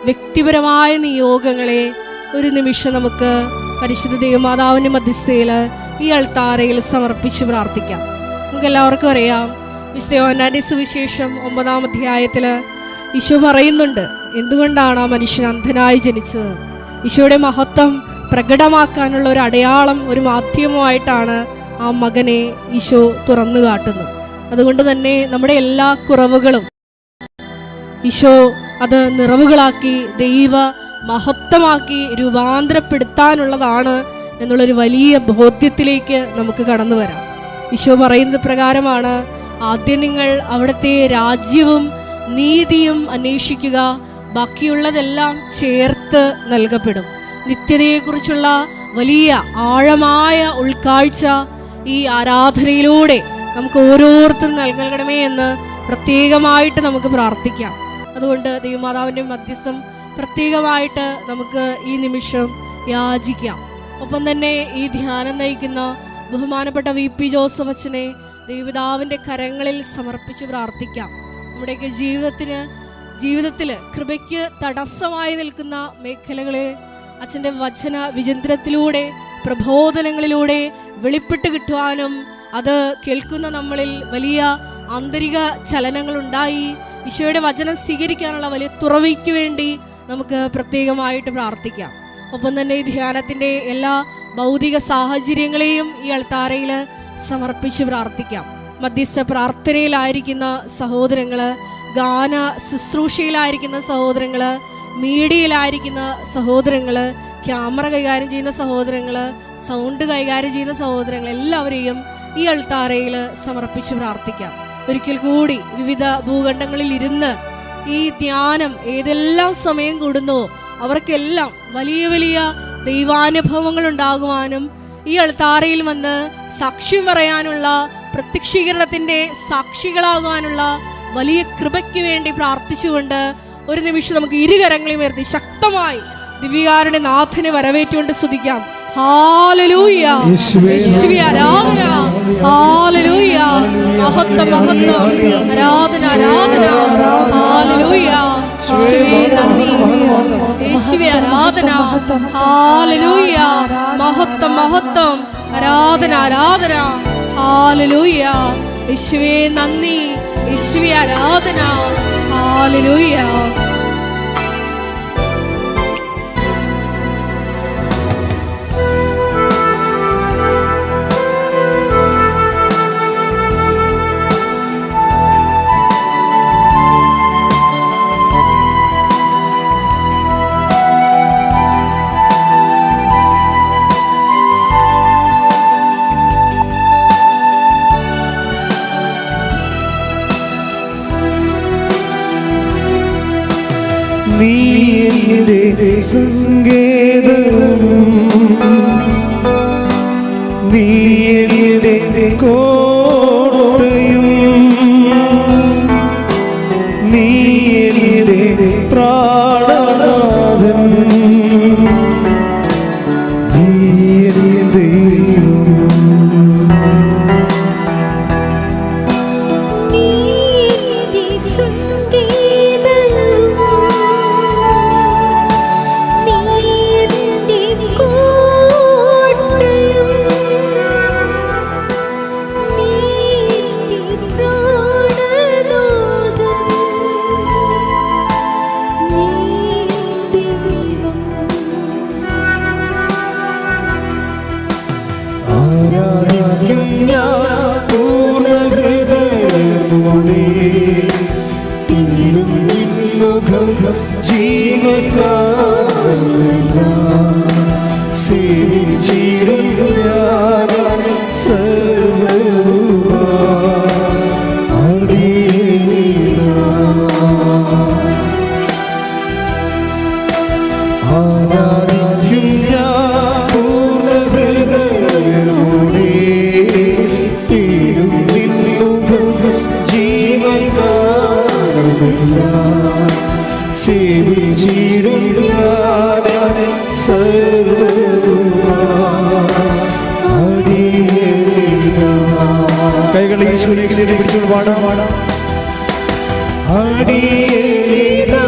വ്യക്തിപരമായ നിയോഗങ്ങളെ ഒരു നിമിഷം നമുക്ക് പരിശുദ്ധ ദൈവമാതാവിൻ്റെ മധ്യസ്ഥയിൽ ഈ അൾത്താരയിൽ സമർപ്പിച്ച് പ്രാർത്ഥിക്കാം. നമുക്കെല്ലാവർക്കും അറിയാം, വിശുദ്ധ യോഹന്നാന്റെ സുവിശേഷം 9-ാം അധ്യായത്തിൽ ഈശോ പറയുന്നുണ്ട് എന്തുകൊണ്ടാണ് ആ മനുഷ്യൻ അന്ധനായി ജനിച്ചത്. ഈശോയുടെ മഹത്വം പ്രകടമാക്കാനുള്ള ഒരു അടയാളം, ഒരു മാധ്യമമായിട്ടാണ് ആ മകനെ ഈശോ തുറന്നു കാട്ടുന്നത്. അതുകൊണ്ട് തന്നെ നമ്മുടെ എല്ലാ കുറവുകളും ഈശോ അത് നിറവുകളാക്കി ദൈവ മഹത്വമാക്കി രൂപാന്തരപ്പെടുത്താനുള്ളതാണ് എന്നുള്ളൊരു വലിയ ബോധ്യത്തിലേക്ക് നമുക്ക് കടന്നു വരാം. ഈശോ പറയുന്നത് പ്രകാരമാണ്, ആദ്യം നിങ്ങൾ അവിടുത്തെ രാജ്യവും നീതിയും അന്വേഷിക്കുക, ബാക്കിയുള്ളതെല്ലാം ചേർത്ത് നൽകപ്പെടും. നിത്യതയെക്കുറിച്ചുള്ള വലിയ ആഴമായ ഉൾക്കാഴ്ച ഈ ആരാധനയിലൂടെ നമുക്ക് ഓരോരുത്തരും നൽകണമേ എന്ന് പ്രത്യേകമായിട്ട് നമുക്ക് പ്രാർത്ഥിക്കാം. അതുകൊണ്ട് ദൈവമാതാവിൻ്റെ മധ്യസ്ഥം പ്രത്യേകമായിട്ട് നമുക്ക് ഈ നിമിഷം യാചിക്കാം. ഒപ്പം തന്നെ ഈ ധ്യാനം നയിക്കുന്ന ബഹുമാനപ്പെട്ട VP ജോസഫ് അച്ഛനെ ദൈവപിതാവിൻ്റെ കരങ്ങളിൽ സമർപ്പിച്ച് പ്രാർത്ഥിക്കാം. നമ്മുടെയൊക്കെ ജീവിതത്തിൽ കൃപയ്ക്ക് തടസ്സമായി നിൽക്കുന്ന മേഖലകളെ അച്ഛൻ്റെ വചന വിചിന്തനത്തിലൂടെ പ്രബോധനങ്ങളിലൂടെ വെളിപ്പെട്ട് കിട്ടുവാനും അത് കേൾക്കുന്ന നമ്മളിൽ വലിയ ആന്തരിക ചലനങ്ങളുണ്ടായി ഈശോയുടെ വചനം സ്വീകരിക്കാനുള്ള വലിയ തുറവിക്ക് വേണ്ടി നമുക്ക് പ്രത്യേകമായിട്ട് പ്രാർത്ഥിക്കാം. ഒപ്പം തന്നെ ഈ ധ്യാനത്തിൻ്റെ എല്ലാ ഭൗതിക സാഹചര്യങ്ങളെയും ഈ അൾത്താരയിൽ സമർപ്പിച്ച് പ്രാർത്ഥിക്കാം. മധ്യസ്ഥ പ്രാർത്ഥനയിലായിരിക്കുന്ന സഹോദരങ്ങൾ, ഗാന ശുശ്രൂഷയിലായിരിക്കുന്ന സഹോദരങ്ങൾ, മീഡിയയിലായിരിക്കുന്ന സഹോദരങ്ങൾ, ക്യാമറ കൈകാര്യം ചെയ്യുന്ന സഹോദരങ്ങൾ, സൗണ്ട് കൈകാര്യം ചെയ്യുന്ന സഹോദരങ്ങൾ, എല്ലാവരെയും ഈ അൾത്താരയിൽ സമർപ്പിച്ച് പ്രാർത്ഥിക്കാം. ഒരിക്കൽ കൂടി വിവിധ ഭൂഖണ്ഡങ്ങളിൽ ഇരുന്ന് ഈ ധ്യാനം ഏതെല്ലാം സമയം കൂടുന്നുവോ അവർക്കെല്ലാം വലിയ വലിയ ദൈവാനുഭവങ്ങൾ ഉണ്ടാകുവാനും ഈ അൾത്താരയിൽ വന്ന് സാക്ഷ്യം പറയാനുള്ള, പ്രത്യക്ഷീകരണത്തിൻ്റെ സാക്ഷികളാകുവാനുള്ള വലിയ കൃപയ്ക്ക് വേണ്ടി പ്രാർത്ഥിച്ചുകൊണ്ട് ഒരു നിമിഷം നമുക്ക് ഇരുകരങ്ങളെയും ഉയർത്തി ശക്തമായി ദിവ്യകാരുണ്യ നാഥനെ വരവേറ്റുകൊണ്ട് സ്തുതിക്കാം. ഹല്ലേലൂയ, യേശുവേ ആരാധന, ഹല്ലേലൂയ, മഹത്വം മഹത്വം, ആരാധന ആരാധന, ഹല്ലേലൂയ, യേശുവേ നന്ദി, യേശുവേ ആരാധന, ഹല്ലേലൂയ, മഹത്വം മഹത്വം, ആരാധന ആരാധന, ഹല്ലേലൂയ, യേശുവേ നന്ദി, യേശുവേ ആരാധന, ഹല്ലേലൂയ. നീ സങ്കേതം, നീ എൻ്റെ കോട്ടയും, നീ എൻ്റെ പ്രാണനാഥൻ, നീ എൻ്റെ ദൈവം. കൈകളെ ഈശ്വരനെ പിടിച്ചുകൊണ്ട് പാടാം. അടിയേതാ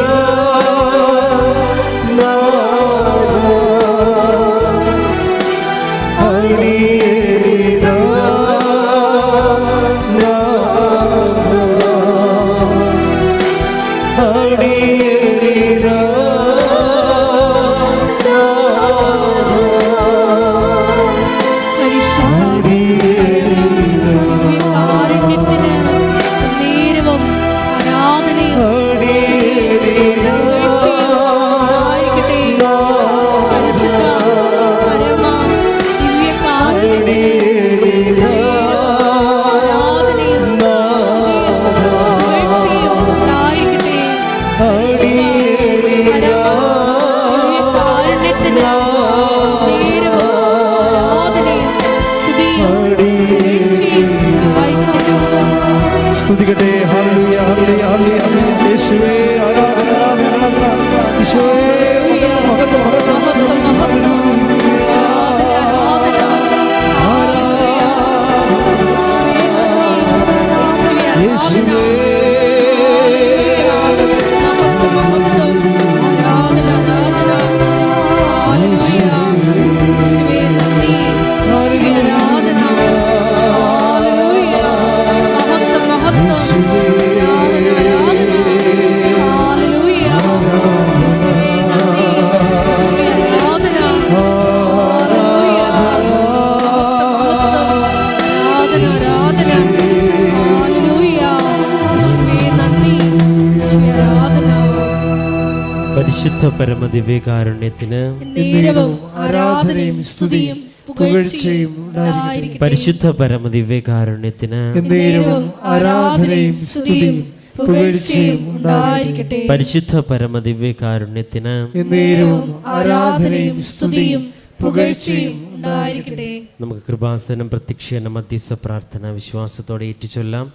പരിശുദ്ധ പരമദിവ്യകാരുണ്യത്തിന് നേരവും ആരാധനയും സ്തുതിയും പുകഴ്ചയും ഉണ്ടായിരിക്കട്ടെ. പരിശുദ്ധ പരമദിവ്യകാരുണ്യത്തിന് നേരവും ആരാധനയും സ്തുതിയും പുകഴ്ചയും ഉണ്ടായിരിക്കട്ടെ. പരിശുദ്ധ പരമദിവ്യകാരുണ്യത്തിന് നേരവും ആരാധനയും സ്തുതിയും പുകഴ്ചയും ഉണ്ടായിരിക്കട്ടെ. നമുക്ക് കൃപാസനം പ്രത്യക്ഷീകരണ മധ്യസ്ഥ പ്രാർത്ഥന വിശ്വാസത്തോടെ ഏറ്റുചൊല്ലാം.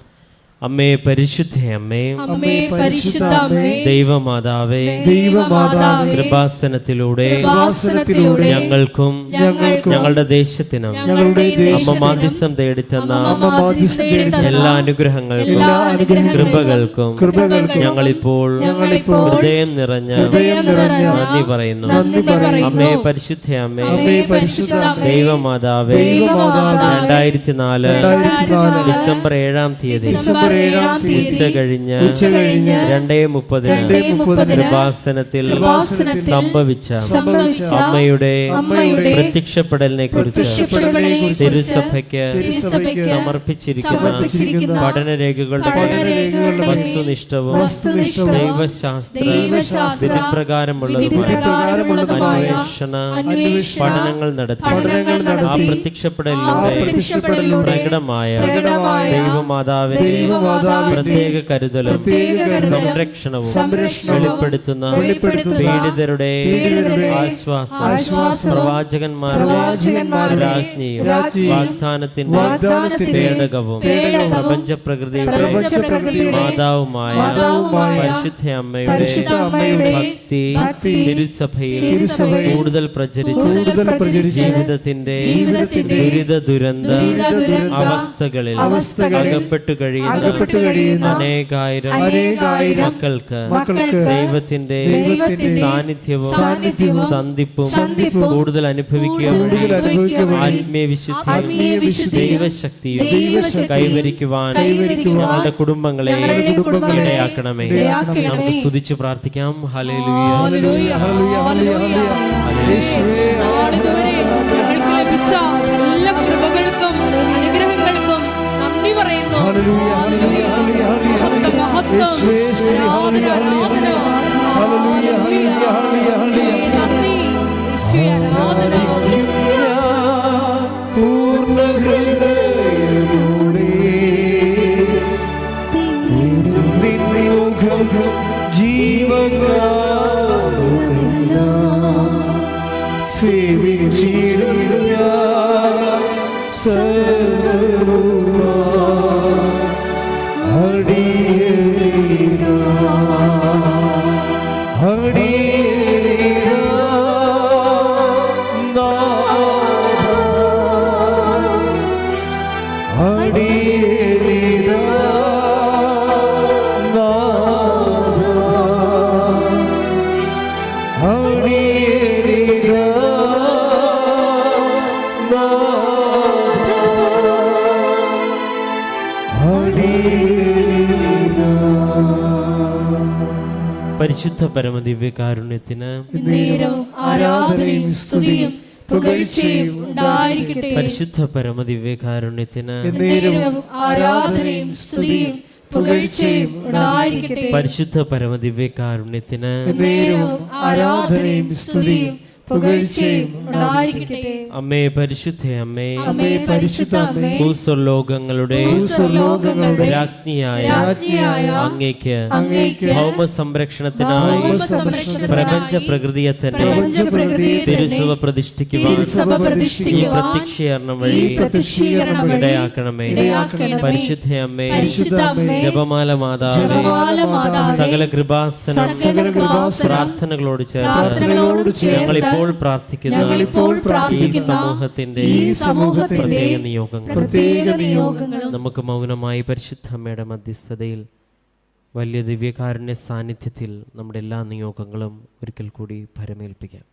അമ്മേ പരിശുദ്ധ അമ്മേ, അമ്മേ പരിശുദ്ധ അമ്മേ, ദൈവമാതാവേ, ദൈവമാതാവേ, കൃപാസനത്തിലൂടെ ഞങ്ങൾക്കും ഞങ്ങളുടെ ദേശത്തിനും അമ്മ മാധ്യസ്ഥം തേടിത്തന്ന എല്ലാ അനുഗ്രഹങ്ങൾക്കും കൃപകൾക്കും ഞങ്ങളിപ്പോൾ ഹൃദയം നിറഞ്ഞ നന്ദി പറയുന്നു. അമ്മേ പരിശുദ്ധ അമ്മേ, ദൈവമാതാവേ, 2004 ഡിസംബർ 7-ാം തീയതി ഉച്ച കഴിഞ്ഞ് 2:30 കൃപാസനത്തിൽ സംഭവിച്ച അമ്മയുടെ പ്രത്യക്ഷപ്പെടലിനെ കുറിച്ച് തിരുസഭയ്ക്ക് സമർപ്പിച്ചിരിക്കുന്ന പഠനരേഖകളുടെ വസ്തുനിഷ്ഠവും ദൈവശാസ്ത്ര വിധിപ്രകാരമുള്ളതുമായ അന്വേഷണ പഠനങ്ങൾ നടത്തി ആ പ്രത്യക്ഷപ്പെടലിലൂടെ പ്രകടമായ ദൈവമാതാവിന്റെ പ്രത്യേക കരുതലും സംരക്ഷണവും വെളിപ്പെടുത്തുന്ന പീഡിതരുടെ ആശ്വാസം പ്രവാചകന്മാരുടെ രാജ്ഞിയും വാഗ്ദാനത്തിന്റെ പേടകവും പ്രപഞ്ച പ്രകൃതിയുടെ മാതാവുമായ പരിശുദ്ധ അമ്മയുടെ ഭക്തി തിരുസഭയിൽ കൂടുതൽ പ്രചരിച്ച് ജീവിതത്തിന്റെ ദുരിത അവസ്ഥകളിൽ അകപ്പെട്ടു കഴിയുന്ന അനേകായിരം മക്കൾക്ക് ദൈവത്തിന്റെ സാന്നിധ്യവും സന്ധിപ്പും കൂടുതൽ അനുഭവിക്കുക ആത്മീയ വിശുദ്ധിയും ദൈവശക്തിയും കൈവരിക്കുവാൻ ഞങ്ങളുടെ കുടുംബങ്ങളെ ഇടയാക്കണമേ. നമുക്ക് സ്തുതിച്ചു പ്രാർത്ഥിക്കാം. ഹല്ലേലൂയ. ഞങ്ങൾക്ക് ലഭിച്ച എല്ലാ കൃപകൾക്കും അനുഗ്രഹങ്ങൾക്കും നന്ദി പറയുന്നു. പൂർണ്ണ ഹൃദയമോടെ മുഖം ജീവകാലമില്ല സേവിച്ചിടും ഞാൻ സർവ്വവുമാ പരിശുദ്ധ പരമദിവ്യകാരുണ്യത്തിന് ആരാധനയും സ്തുതിയും പുകഴ്ചയും ഉണ്ടായിരിക്കട്ടെ. പരിശുദ്ധ പരമദിവ്യകാരുണ്യത്തിന് ആരാധനയും സ്തുതിയും പുകഴ്ചയും ഉണ്ടായിരിക്കട്ടെ. പരിശുദ്ധ പരമദിവ്യകാരുണ്യത്തിന് ആരാധനയും സ്തുതിയും പുകഴ്ചയും ഉണ്ടായിരിക്കട്ടെ. അമ്മേ പരിശുദ്ധ അമ്മേ, അമ്മേ പരിശുദ്ധ അമ്മേ, ഭൂസ്വർലോകങ്ങളുടെ രാജ്ഞിയായ അങ്ങേക്ക് ഭൗമ സംരക്ഷണത്തിനായി പ്രപഞ്ച പ്രകൃതിയെ തന്നെ തിരുസഭ പ്രതിഷ്ഠിക്കുവാൻ ഈ പ്രത്യക്ഷീകരണം വഴി ഇടയാക്കണമേ. പരിശുദ്ധ അമ്മേ, ജപമാല മാതാവേ, സകല കൃപാസന പ്രാർത്ഥനകളോട് ചേർന്ന് ഞങ്ങളിപ്പോൾ പ്രാർത്ഥിക്കുന്ന ഈ സമൂഹത്തിന്റെ പ്രത്യേക നിയോഗങ്ങൾ നമുക്ക് മൗനമായി പരിശുദ്ധ അമ്മയുടെ മധ്യസ്ഥതയിൽ വലിയ ദിവ്യകാരുണ്യ സാന്നിധ്യത്തിൽ നമ്മുടെ എല്ലാ നിയോഗങ്ങളും ഒരിക്കൽ കൂടി ഭരമേൽപ്പിക്കാം.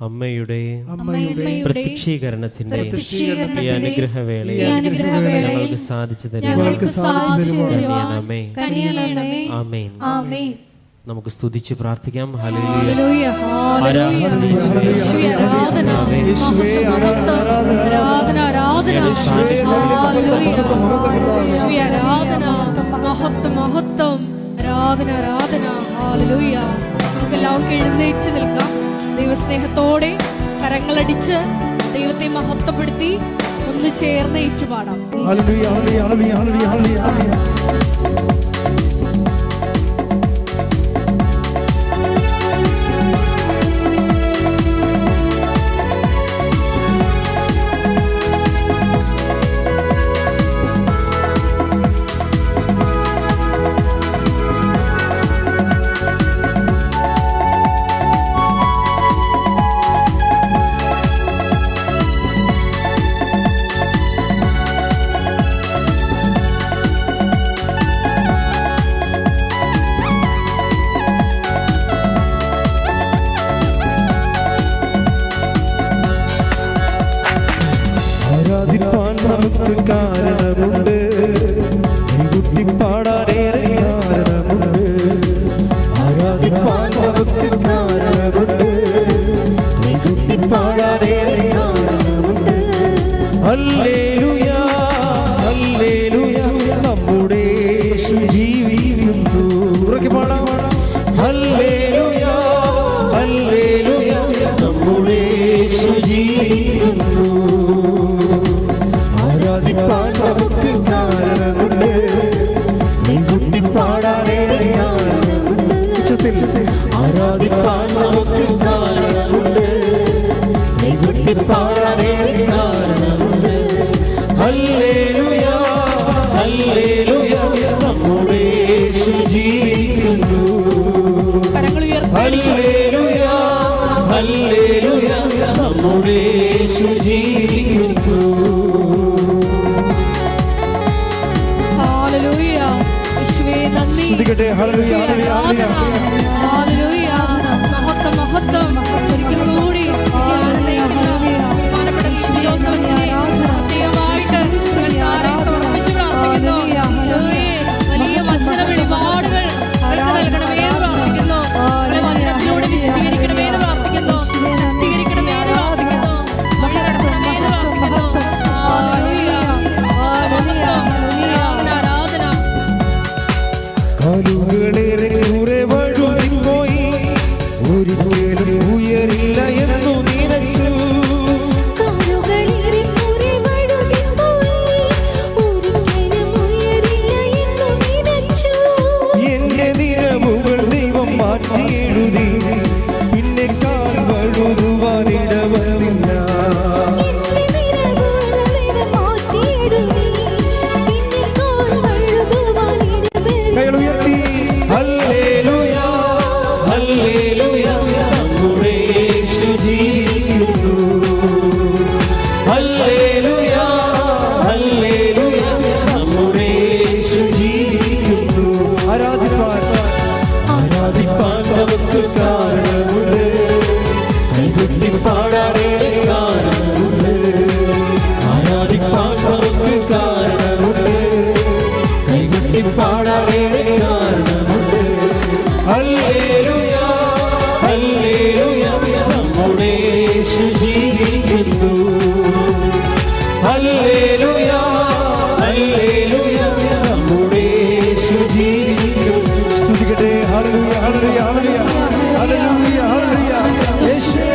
അമ്മയുടെ അമ്മയുടെ പ്രത്യക്ഷീകരണത്തിന്റെ ഈ അനുഗ്രഹവേളയിൽ ഞങ്ങൾക്ക് സാധിച്ചു തരുവാണമേ. ആമേൻ. നമുക്ക് സ്തുതിച്ച് പ്രാർത്ഥിക്കാം. ഹല്ലേലൂയ. എല്ലാവർക്കും എഴുന്നേറ്റ് നിൽക്കാം. ദൈവസ്നേഹത്തോടെ കരങ്ങളടിച്ച് ദൈവത്തെ മഹത്വപ്പെടുത്തി ഒന്ന് ചേർന്ന് ഏറ്റുപാടാം. ആരാധിപ്പാൻ നമുക്ക് കാരണമുണ്ട്, കൈകൊട്ടി പാടാനേറെ കാരണമുണ്ട്. ആരാധിപ്പാൻ നമുക്ക് കാരണമുണ്ട്, കൈകൊട്ടി പാടാനേറെ കാരണമുണ്ട്. ഹല്ലേലൂയ ഹല്ലേലൂയ, നമ്മുടെ യേശു ജീവിക്കുന്നു. ഉറക്കെ പാടാം. ഹല്ലേലൂയ ഹല്ലേലൂയ, നമ്മുടെ യേശു ജീവിക്കുന്നു. ആരാധിപ്പാൻ നമുക്ക് കാരണമുണ്ട്, കൈകൊട്ടി പാടാനേറെ കാരണമുണ്ട്. ആരാധിപ്പാൻ നമുക്ക് കാരണമുണ്ട്, കൈകൊട്ടി പാടാനേറെ കാരണമുണ്ട്. ഹല്ലേലൂയ ഹല്ലേലൂയ, നമ്മുടെ യേശു ജീവിക്കുന്നു. ഹല്ലേലൂയ ഹല്ലേലൂയ, നമ്മുടെ യേശു ജീവിക്കുന്നു. സ്തുതിക്കട്ടെ. Hallelujah hallelujah hallelujah. മഹത്വം മഹത്വം. ഒരിക്കൽ കൂടി ബഹുമാനപ്പെട്ട വിശുദ്ധയോസേഫിനെ പ്രത്യേകമായിട്ട് ഞങ്ങൾ താരെ സമർപ്പിച്ച് പ്രാർത്ഥിക്കുന്നു. വലിയ വചന വെളിപാടുകൾ നൽകണമേ എന്ന് പ്രാർത്ഥിക്കുന്നു. വചനത്തിലൂടെ വിശദീകരിക്കണമേ എന്ന് പ്രാർത്ഥിക്കുന്നു. ശക്തീകരിക്കണമേ എന്ന് പ്രാർത്ഥിക്കുന്നു. വഴി നടത്തണമേ എന്ന് പ്രാർത്ഥിക്കുന്നു. ഹല്ലേലൂയ. ആരാധന. കാലുകളേറെ കുറെ വഴുതിപ്പോയി, ഒരിക്കലും ഉയരില്ല എന്നു നിനച്ചു. എന്റെ ദിനമുകൾ ദൈവം മാറ്റി എഴുതി, പിന്നെ കാൽ വഴുതുവാനിടവന്നില്ല. കൈകളുയർത്തി. ഹല്ലേലൂയ ഹല്ലേലൂയ, നമ്മുടെ യേശു ജീവിക്കുന്നു. ഹല്ലേലൂയ ഹല്ലേലൂയ, നമ്മുടെ യേശു ജീവിക്കുന്നു. ആരാധിപ്പാൻ നമുക്ക് കാരണമുണ്ട്, കൈകൊട്ടി പാടാനേറെ കാരണമുണ്ട്. ആരാധിപ്പാൻ നമുക്ക് കാരണമുണ്ട്, കൈകൊട്ടി പാടാനേറെ കാരണമുണ്ട്. ഹല്ലേലൂയ ഹല്ലേലൂയ, നമ്മുടെ യേശു ജീവിക്കുന്നു. ഹല്ലേലൂയ ഹല്ലേലൂയ, നമ്മുടെ യേശു ജീവിക്കുന്നു. സ്തുതിക്കട്ടെ. Hallelujah hallelujah hallelujah hallelujah hallelujah. യേശുവേ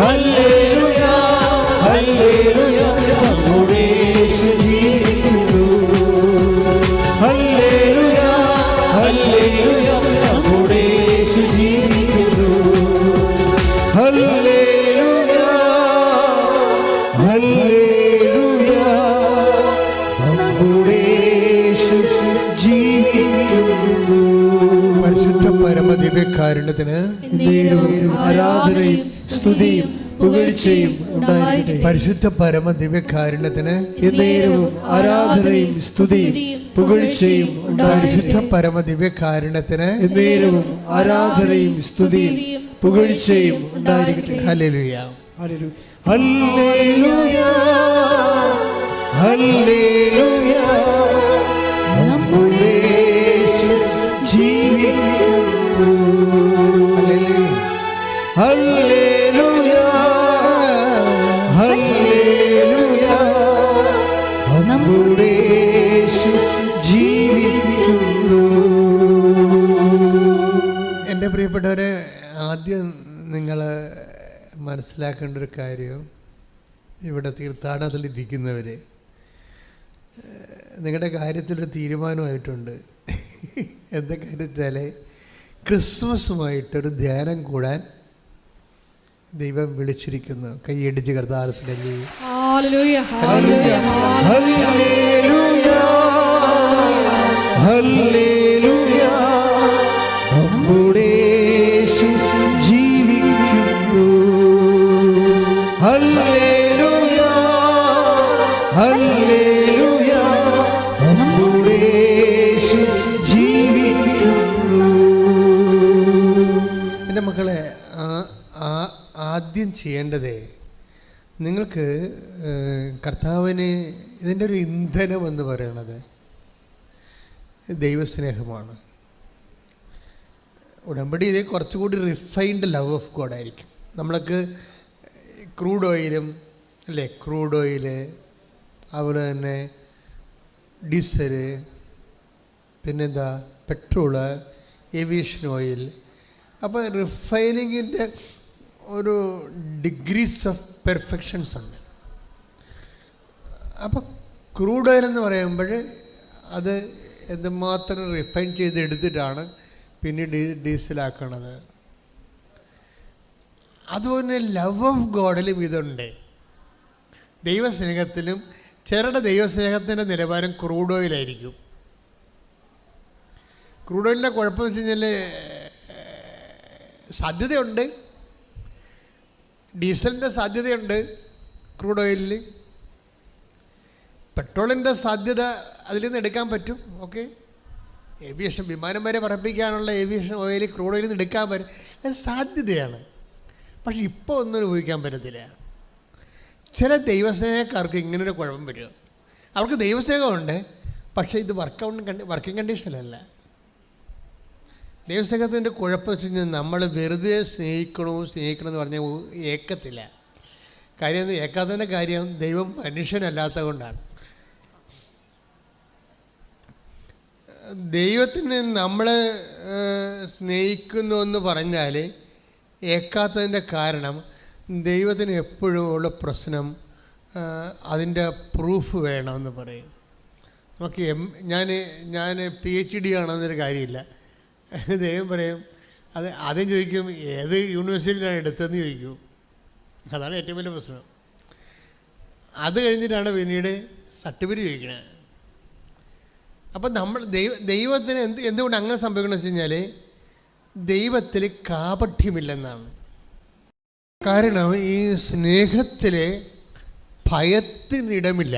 ഹല്ലേലൂയ ദിവ്യകാരുണ്യത്തിന് ആരാധനയും സ്തുതിയും പുകഴ്ചയും ഉണ്ടായിരിക്കട്ടെ. പരിശുദ്ധ പരമ ദിവ്യകാരുണ്യത്തിന് ആരാധനയും സ്തുതിയും പുകഴ്ചയും പരിശുദ്ധ പരമ ദിവ്യകാരുണ്യത്തിന് ആരാധനയും സ്തുതിയും പുകഴ്ചയും ഉണ്ടായിരിക്കട്ടെ. ഹല്ലേലൂയ. ഹല്ലേലൂയ ഹല്ലേലൂയ നമ്മുടെ യേശു ജീവിക്കുന്നു. ഹല്ലേലൂയ ഹല്ലേലൂയ നമ്മുടെ യേശു ജീവിക്കുന്നു. എൻ്റെ പ്രിയപ്പെട്ടവരെ, ആദ്യം നിങ്ങൾ മനസ്സിലാക്കേണ്ട ഒരു കാര്യം, ഇവിടെ തീർത്ഥാടനത്തിലിരിക്കുന്നവർ നിങ്ങളുടെ കാര്യത്തിലൊരു തീരുമാനമായിട്ടുണ്ട്. എന്താ കാര്യം വെച്ചാൽ ക്രിസ്മസുമായിട്ടൊരു ധ്യാനം കൂടാൻ ദൈവം വിളിച്ചിരിക്കുന്നു. കൈയടിച്ച് കർത്താവിനെ ഹല്ലേലൂയ ഹല്ലേലൂയ ഹല്ലേലൂയ നമ്മുടെ യേശു ജീവിക്കുന്നു. ഹല്ലേലൂയ ഹല്ലേലൂയ നമ്മുടെ യേശു ജീവിക്കുന്നു. എൻ്റെ മക്കളെ, ആദ്യം ചെയ്യേണ്ടതേ നിങ്ങൾക്ക് കർത്താവിന് ഇതിൻ്റെ ഒരു ഇന്ധനം എന്ന് പറയണത് ദൈവസ്നേഹമാണ്. ഉടമ്പടിയിൽ കുറച്ചുകൂടി റിഫൈൻഡ് ലവ് ഓഫ് ഗോഡ് ആയിരിക്കും. നമ്മൾക്ക് ക്രൂഡ് ഓയിലും അല്ലേ, ക്രൂഡ് ഓയില്, അതുപോലെ തന്നെ ഡീസല്, പിന്നെന്താ പെട്രോള്, ഏവിയേഷൻ ഓയിൽ. അപ്പോൾ റിഫൈനിങ്ങിൻ്റെ ഒരു ഡിഗ്രീസ് ഓഫ് പെർഫെക്ഷൻസ് ഉണ്ട്. അപ്പോൾ ക്രൂഡ് ഓയിൽ എന്ന് പറയുമ്പോൾ അത് എന്തുമാത്രം റിഫൈൻ ചെയ്തെടുത്തിട്ടാണ് പിന്നീട് ഡീസലാക്കണത്. അതുപോലെ ലവ് ഓഫ് ഗോഡിലും ഇതുണ്ട്. ദൈവസ്നേഹത്തിലും ചിലരുടെ ദൈവസ്നേഹത്തിൻ്റെ നിലവാരം ക്രൂഡ് ഓയിലായിരിക്കും. ക്രൂഡ് ഓയിലിൻ്റെ കുഴപ്പമെന്ന് വെച്ച് കഴിഞ്ഞാൽ സാധ്യതയുണ്ട്, ഡീസലിൻ്റെ സാധ്യതയുണ്ട് ക്രൂഡ് ഓയിലിൽ, പെട്രോളിൻ്റെ സാധ്യത അതിൽ നിന്ന് എടുക്കാൻ പറ്റും. ഓക്കെ, ഏവിയേഷൻ വിമാനം വരെ പറപ്പിക്കാനുള്ള ഏവിയേഷൻ ഓയിൽ ക്രൂഡ് ഓയിലിൽ നിന്ന് എടുക്കാൻ പറ്റും, അത് സാധ്യതയാണ്. പക്ഷെ ഇപ്പോൾ ഒന്നും ഉപയോഗിക്കാൻ പറ്റത്തില്ല. ചില ദൈവസ്നേഹക്കാർക്ക് ഇങ്ങനൊരു കുഴപ്പം വരും. അവർക്ക് ദൈവസ്നേഹമുണ്ട്, പക്ഷേ ഇത് വർക്കിംഗ് കണ്ടീഷനിലല്ല. ദൈവസ്നേഹത്തിൻ്റെ കുഴപ്പം വെച്ച് കഴിഞ്ഞാൽ നമ്മൾ വെറുതെ സ്നേഹിക്കണമെന്ന് പറഞ്ഞാൽ ഏക്കത്തില്ല. കാര്യം ഏക്കാത്തതിൻ്റെ കാര്യം ദൈവം മനുഷ്യനല്ലാത്തത് കൊണ്ടാണ്. ദൈവത്തിന് നമ്മൾ സ്നേഹിക്കുന്നു എന്ന് പറഞ്ഞാൽ ഏക്കാത്തതിൻ്റെ കാരണം ദൈവത്തിന് എപ്പോഴും ഉള്ള പ്രശ്നം അതിൻ്റെ പ്രൂഫ് വേണമെന്ന് പറയും. നമുക്ക് ഞാൻ PhD ആണെന്നൊരു കാര്യമില്ല. ദൈവം പറയും, അത് ആദ്യം ചോദിക്കും ഏത് യൂണിവേഴ്സിറ്റിയിലാണ് എടുത്തതെന്ന് ചോദിക്കും. അതാണ് ഏറ്റവും വലിയ പ്രശ്നം. അത് കഴിഞ്ഞിട്ടാണ് പിന്നീട് സർട്ടിഫിക്കറ്റ് ചോദിക്കണത്. അപ്പം നമ്മൾ ദൈവത്തിന് എന്തുകൊണ്ട് അങ്ങനെ സംഭവിക്കണമെന്ന് വെച്ച് കഴിഞ്ഞാൽ ദൈവത്തിൽ കാപഠ്യമില്ലെന്നാണ്. കാരണം ഈ സ്നേഹത്തിൽ ഭയത്തിനിടമില്ല.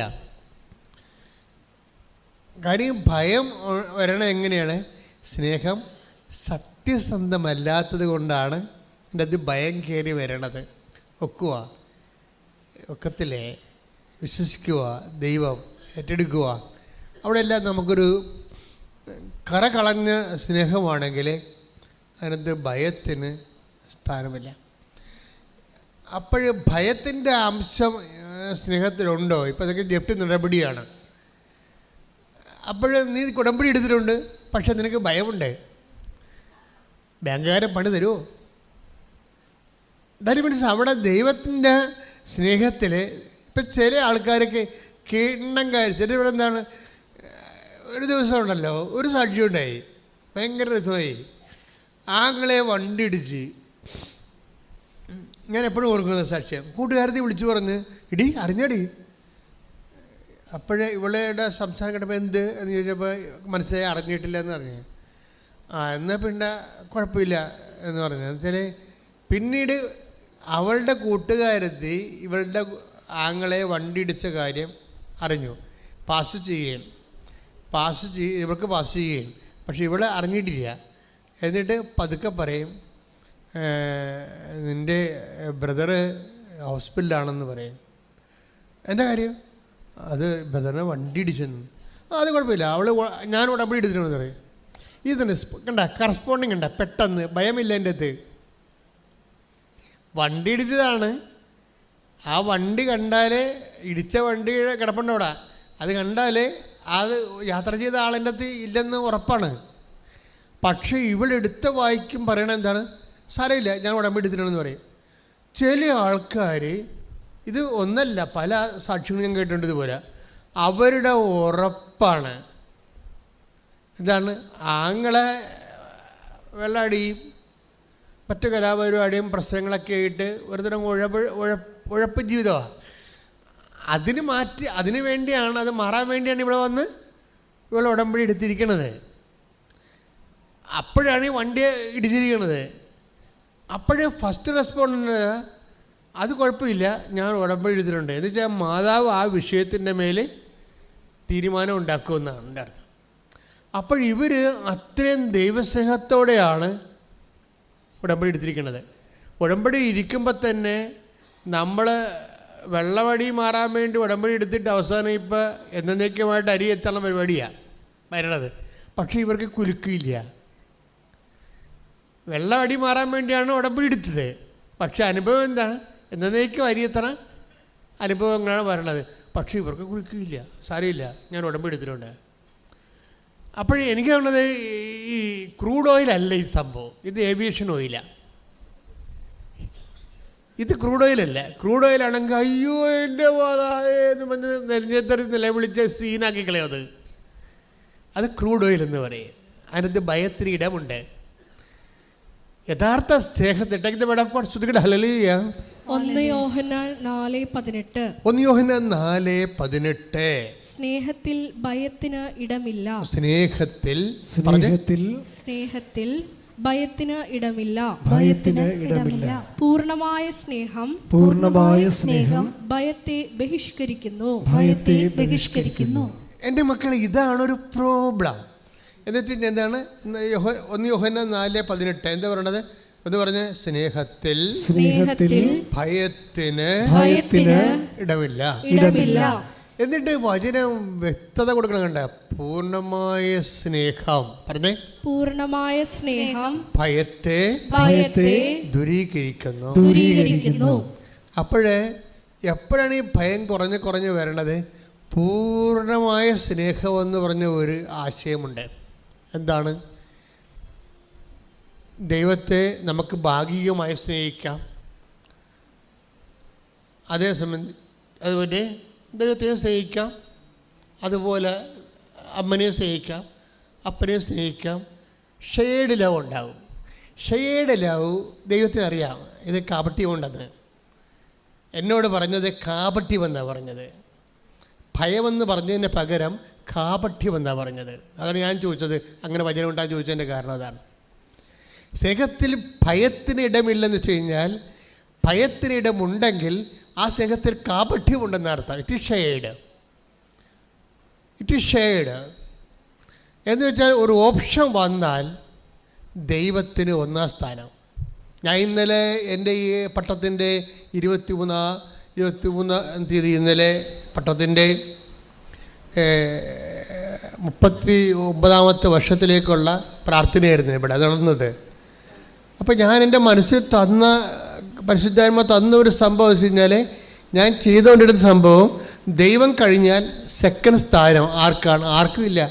കാര്യം ഭയം വരണ എങ്ങനെയാണ്? സ്നേഹം സത്യസന്ധമല്ലാത്തത് കൊണ്ടാണ് എൻ്റെ അത് ഭയം കയറി വരണത്. ഒക്കത്തില്ലേ? വിശ്വസിക്കുക, ദൈവം ഏറ്റെടുക്കുക, അവിടെയെല്ലാം നമുക്കൊരു കറകളഞ്ഞ സ്നേഹമാണെങ്കിൽ അതിനകത്ത് ഭയത്തിന് സ്ഥാനമില്ല. അപ്പോൾ ഭയത്തിൻ്റെ അംശം സ്നേഹത്തിലുണ്ടോ? ഇപ്പോൾ അതൊക്കെ ജപ്തി നടപടിയാണ്. അപ്പോൾ നീ ഉടമ്പടി എടുത്തിട്ടുണ്ട്, പക്ഷെ നിനക്ക് ഭയമുണ്ട്. ബാങ്കുകാരൻ പണി തരുമോ? ദാറ്റ് മീൻസ് അവിടെ ദൈവത്തിൻ്റെ സ്നേഹത്തിൽ ഇപ്പം ചില ആൾക്കാർക്ക് കിണ്ണം കഴിച്ചിട്ട് ഇവിടെ എന്താണ്, ഒരു ദിവസം ഉണ്ടല്ലോ ഒരു സാക്ഷ്യം ഉണ്ടായി, ഭയങ്കര രസമായി. ആങ്ങളെ വണ്ടി ഇടിച്ച്, ഞാൻ എപ്പോഴും ഓർക്കുന്ന സാക്ഷ്യം, കൂട്ടുകാരത്തെ വിളിച്ചു പറഞ്ഞ് ഇടി അറിഞ്ഞടി. അപ്പോഴേ ഇവളുടെ സംസാരം കേട്ടപ്പോൾ എന്ത് എന്ന് ചോദിച്ചപ്പോൾ മനസ്സിലായി അറിഞ്ഞിട്ടില്ല എന്ന് പറഞ്ഞു. എന്നാൽ പിന്നെ കുഴപ്പമില്ല, എന്ന് പറഞ്ഞാൽ വെച്ചാൽ പിന്നീട് അവളുടെ കൂട്ടുകാരെത്തി ഇവളുടെ ആങ്ങളെ വണ്ടി ഇടിച്ച കാര്യം അറിഞ്ഞു. ഇവർക്ക് പാസ് ചെയ്യുകയും പക്ഷെ ഇവളെ അറിഞ്ഞിട്ടില്ല. എന്നിട്ട് പതുക്കെ പറയും, നിൻ്റെ ബ്രദറ് ഹോസ്പിറ്റലാണെന്ന് പറയും. എന്താ കാര്യം? അത് ബ്രദറിനെ വണ്ടി ഇടിച്ചെന്ന്. അത് കുഴപ്പമില്ല, ഞാൻ ഉടമ്പടി എടുത്തിട്ടുണ്ടെന്ന് പറയും. ഇത് തന്നെ കണ്ട കറസ്പോണ്ടിങ് കണ്ട, പെട്ടെന്ന് ഭയമില്ല എൻ്റെ അടുത്ത്. വണ്ടി ഇടിച്ചതാണ്. ആ വണ്ടി കണ്ടാലേ, ഇടിച്ച വണ്ടി കിടപ്പുണ്ടവിടെ, അത് കണ്ടാലേ അത് യാത്ര ചെയ്ത ആളെൻ്റെ അടുത്ത് ഇല്ലെന്ന് ഉറപ്പാണ്. പക്ഷേ ഇവളെടുത്ത വായിക്കും പറയണത് എന്താണ്? സാരമില്ല, ഞാൻ ഉടമ്പടി എടുത്തിട്ടുണ്ടെന്ന് പറയും. ചില ആൾക്കാർ, ഇത് ഒന്നല്ല പല സാക്ഷ്യങ്ങളും ഞാൻ കേട്ടിട്ടുണ്ട് ഇതുപോലെ, അവരുടെ ഉറപ്പാണ് എന്താണ്, ആങ്ങളെ വെള്ളടിയും മറ്റു കലാപരിപാടിയും പ്രശ്നങ്ങളൊക്കെ ആയിട്ട് ഒരുതരം ഉഴപ്പ് ജീവിതമാണ്. അതിന് വേണ്ടിയാണ്, അത് മാറാൻ വേണ്ടിയാണ് ഇവിടെ വന്ന് ഇവൾ ഉടമ്പടി എടുത്തിരിക്കണത്. അപ്പോഴാണ് ഈ വണ്ടി ഇടിച്ചിരിക്കണത്. അപ്പോഴേ ഫസ്റ്റ് റെസ്പോണ്ട് അത് കുഴപ്പമില്ല, ഞാൻ ഉടമ്പടി എടുത്തിട്ടുണ്ട് എന്ന് വെച്ചാൽ മാതാവ് ആ വിഷയത്തിൻ്റെ മേൽ തീരുമാനം ഉണ്ടാക്കുമെന്നാണ് എൻ്റെ അർത്ഥം. അപ്പോൾ ഇവർ അത്രയും ദൈവസ്നേഹത്തോടെയാണ് ഉടമ്പടി എടുത്തിരിക്കുന്നത്. ഉടമ്പടി ഇരിക്കുമ്പോൾ തന്നെ നമ്മൾ വെള്ളവടി മാറാൻ വേണ്ടി ഉടമ്പടി എടുത്തിട്ട് അവസാനം ഇപ്പോൾ എന്നേക്കുമായിട്ട് അരി എത്തുന്ന പരിപാടിയാണ് വരണത്. പക്ഷേ ഇവർക്ക് കുലുക്കില്ല. വെള്ളവടി മാറാൻ വേണ്ടിയാണ് ഉടമ്പടി എടുത്തത്. പക്ഷേ അനുഭവം എന്താണ്? എന്നേക്കും അരി എത്തണ അനുഭവങ്ങളാണ് വരണത്. പക്ഷേ ഇവർക്ക് കുലുക്കില്ല. സാരമില്ല, ഞാൻ ഉടമ്പടി എടുത്തിട്ടുണ്ട്. അപ്പോഴേ എനിക്ക് തോന്നുന്നത് ഈ ക്രൂഡ് ഓയിലല്ല ഈ സംഭവം, ഇത് ഏവിയേഷൻ ഓയിലാണ്. ഇത് ക്രൂഡ് ഓയിലല്ല. ക്രൂഡ് ഓയിലാണെങ്കിൽ അയ്യോ എൻ്റെ എന്ന് പറഞ്ഞ് നെഞ്ഞത്തെറി നിലവിളിച്ച് സീനാക്കി കളയത്. അത് ക്രൂഡ് ഓയിൽ എന്ന് പറയും. അതിനകത്ത് ഭയത്തിന് ഇടമുണ്ട്. യഥാർത്ഥ സ്നേഹത്തിട്ട് 1 യോഹന്നാൻ 4:18 1 യോഹന്നാൻ 4:18 സ്നേഹത്തിൽ ഭയത്തിന് ഇടമില്ല. സ്നേഹത്തിൽ ഭയത്തിന് ഇടമില്ല. പൂർണ്ണമായ സ്നേഹം ഭയത്തെ ബഹിഷ്കരിക്കുന്നു. എൻ്റെ മക്കളെ, ഇതാണൊരു പ്രോബ്ലം. എന്നിട്ട് എന്താണ് 1 യോഹന്നാൻ 4:18 എന്താ പറയണത്? എന്ന് പറഞ്ഞ് സ്നേഹത്തിൽ ഭയത്തിന് ഇടമില്ല. എന്നിട്ട് വചനം വ്യക്തത കൊടുക്കണം. കണ്ട, പൂർണ്ണമായ സ്നേഹം പറഞ്ഞേ, പൂർണ്ണമായ സ്നേഹം ഭയത്തെ ദൂരീകരിക്കുന്നു. അപ്പോഴേ എപ്പോഴാണ് ഈ ഭയം കുറഞ്ഞ് വരണത്? പൂർണ്ണമായ സ്നേഹമെന്ന് പറഞ്ഞ ഒരു ആശയമുണ്ട്. എന്താണ്? ദൈവത്തെ നമുക്ക് ഭാഗികമായി സ്നേഹിക്കാം, അതേസമയം അതുപോലെ ദൈവത്തെ സ്നേഹിക്കാം, അതുപോലെ അമ്മനെ സ്നേഹിക്കാം, അപ്പനെ സ്നേഹിക്കാം. ഷെയർഡ് ലവ് ഉണ്ടാവും. ഷെയർഡ് ലവ് ദൈവത്തിന് അറിയാം ഇത് കാപട്യമുണ്ടെന്ന്. എന്നോട് പറഞ്ഞത് കാപട്യമെന്നാണ് പറഞ്ഞത്. ഭയമെന്ന് പറഞ്ഞതിന് പകരം കാപട്യമെന്നാണ് പറഞ്ഞത്. അതാണ് ഞാൻ ചോദിച്ചത്, അങ്ങനെ വചനം ഉണ്ടാകാൻ ചോദിച്ചതിൻ്റെ കാരണം അതാണ്. സ്നേഹത്തിൽ ഭയത്തിന് ഇടമില്ലെന്ന് വെച്ച് കഴിഞ്ഞാൽ, ഭയത്തിന് ഇടമുണ്ടെങ്കിൽ ആ സ്നേഹത്തിൽ കാപട്യമുണ്ടെന്ന് അർത്ഥം. ഇറ്റ് ഈസ് ഷെയർഡ് എന്ന് വെച്ചാൽ ഒരു ഓപ്ഷൻ വന്നാൽ ദൈവത്തിന് 1-ാം സ്ഥാനം. ഞാൻ ഇന്നലെ എൻ്റെ ഈ പട്ടത്തിൻ്റെ 23-ാം തീയതി ഇന്നലെ പട്ടത്തിൻ്റെ 39ാമത്തെ വർഷത്തിലേക്കുള്ള പ്രാർത്ഥനയായിരുന്നു ഇവിടെ നടന്നത്. അപ്പോൾ ഞാൻ എൻ്റെ മനസ്സിൽ പരിശുദ്ധാത്മ തന്ന ഒരു സംഭവം വെച്ച് കഴിഞ്ഞാൽ, ഞാൻ ചെയ്തുകൊണ്ടിരുന്ന സംഭവം, ദൈവം കഴിഞ്ഞാൽ സെക്കൻഡ് സ്ഥാനം ആർക്കാണ്? ആർക്കുമില്ല.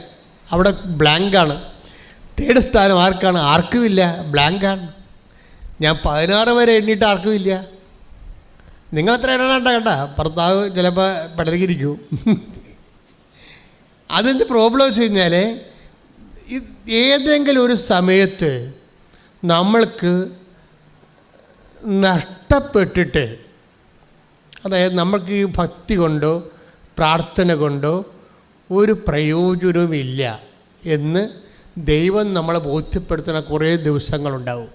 അവിടെ ബ്ലാങ്കാണ്. തേർഡ് സ്ഥാനം ആർക്കാണ്? ആർക്കുമില്ല, ബ്ലാങ്കാണ്. ഞാൻ 16 വരെ എണ്ണിയിട്ട് ആർക്കുമില്ല. നിങ്ങളെത്ര എണ്ണണ്ട കേട്ടാ, ഭർത്താവ് ചിലപ്പോൾ പടരിയിരിക്കും. അതെന്ത് പ്രോബ്ലം വെച്ച് കഴിഞ്ഞാൽ, ഏതെങ്കിലും ഒരു സമയത്ത് നമ്മൾക്ക് നഷ്ടപ്പെട്ടിട്ട്, അതായത് നമ്മൾക്ക് ഈ ഭക്തി കൊണ്ടോ പ്രാർത്ഥന കൊണ്ടോ ഒരു പ്രയോജനവുമില്ല എന്ന് ദൈവം നമ്മളെ ബോധ്യപ്പെടുത്തുന്ന കുറേ ദിവസങ്ങളുണ്ടാവും.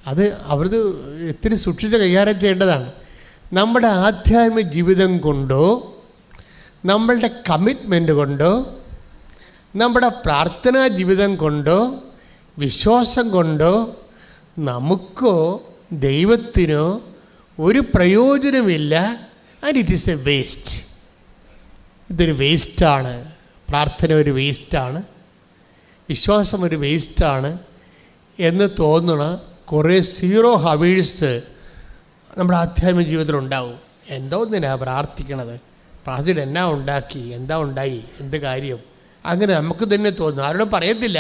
അത് അവരത് ഇത്തിരി സൂക്ഷിച്ച് കൈകാര്യം ചെയ്യേണ്ടതാണ്. നമ്മുടെ ആധ്യാത്മിക ജീവിതം കൊണ്ടോ നമ്മളുടെ കമ്മിറ്റ്മെൻറ്റ് കൊണ്ടോ നമ്മുടെ പ്രാർത്ഥനാ ജീവിതം കൊണ്ടോ വിശ്വാസം കൊണ്ടോ നമുക്കോ ദൈവത്തിനോ ഒരു പ്രയോജനമില്ല. And it is A waste. ഇതൊരു വേസ്റ്റാണ്. പ്രാർത്ഥന ഒരു വേസ്റ്റാണ്, വിശ്വാസം ഒരു വേസ്റ്റാണ് എന്ന് തോന്നണ കുറേ സീറോ ഹവേഴ്സ് നമ്മുടെ ആധ്യാത്മിക ജീവിതത്തിലുണ്ടാവും. എന്തോന്നിനാ പ്രാർത്ഥിക്കണത്, പ്രാർത്ഥിച്ചിട്ട് എന്നാ ഉണ്ടാക്കി, എന്താ ഉണ്ടായി, എന്ത് കാര്യം, അങ്ങനെ നമുക്ക് തന്നെ തോന്നും. ആരോടും പറയത്തില്ല.